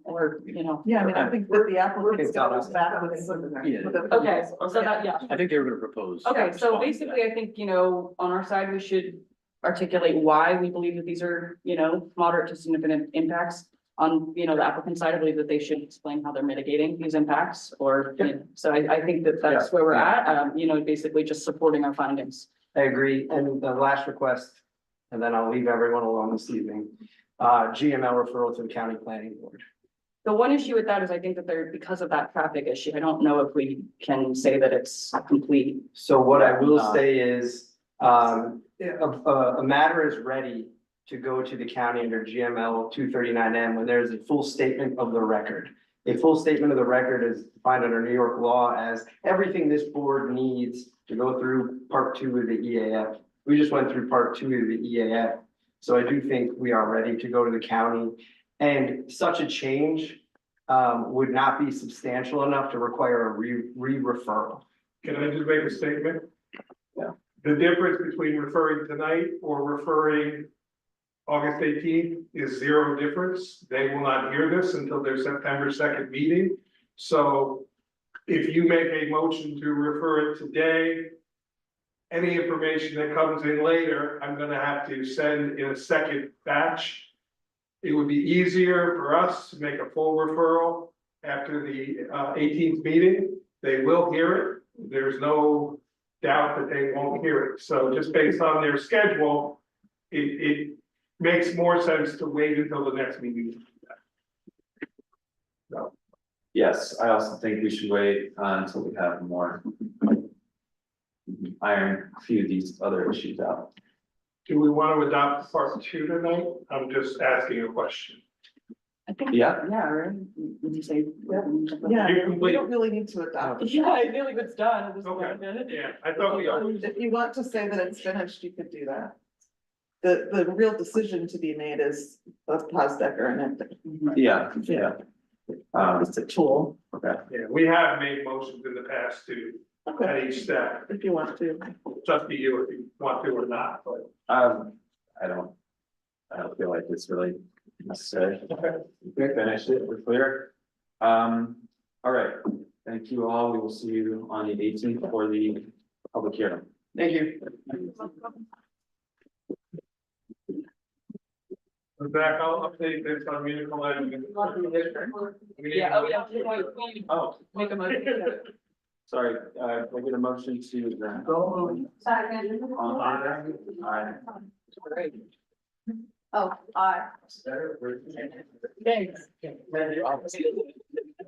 or, you know. Yeah, I mean, I think that the applicant goes back with Yeah. Okay, so that, yeah. I think they were gonna propose. Okay, so basically, I think, you know, on our side, we should articulate why we believe that these are, you know, moderate to significant impacts. On, you know, the applicant side, I believe that they should explain how they're mitigating these impacts, or, you know, so I think that that's where we're at, you know, basically just supporting our findings. I agree, and the last request, and then I'll leave everyone alone this evening. GML referral to the county planning board. The one issue with that is I think that there, because of that traffic issue, I don't know if we can say that it's complete. So what I will say is, a matter is ready to go to the county under GML 239M when there is a full statement of the record. A full statement of the record is defined under New York law as everything this board needs to go through part 2 of the EAF. We just went through part 2 of the EAF. So I do think we are ready to go to the county, and such a change would not be substantial enough to require a re-referral. Can I just make a statement? Yeah. The difference between referring tonight or referring August 18th is zero difference. They will not hear this until their September 2nd meeting. So if you make a motion to refer it today, any information that comes in later, I'm gonna have to send in a second batch. It would be easier for us to make a full referral after the 18th meeting. They will hear it. There's no doubt that they won't hear it. So just based on their schedule, it makes more sense to wait until the next meeting. So. Yes, I also think we should wait until we have more. Iron a few of these other issues out. Do we want to adopt part 2 tonight? I'm just asking a question. I think. Yeah. Yeah, right, would you say? Yeah, You complete- we don't really need to adopt. it. Yeah, I feel like it's done. It's Okay. done. Yeah, I thought we are. If you want to say that it's finished, you could do that. The real decision to be made is of Posdecker and it. Yeah, yeah. It's a tool, Okay. Yeah, we have made motions in the past too, at okay, each step. if you want to. It's up to you if you want to or not, but. I don't feel like it's really necessary. We finished it, we're clear. All right, thank you all. We will see you on the 18th for the public hearing. Thank you. Zach, I'll update this on Municipal Avenue. Yeah, oh, yeah, Oh, make a motion. sorry, I get a motion to adjourn. On aye. Aye. Great. Oh, Thanks.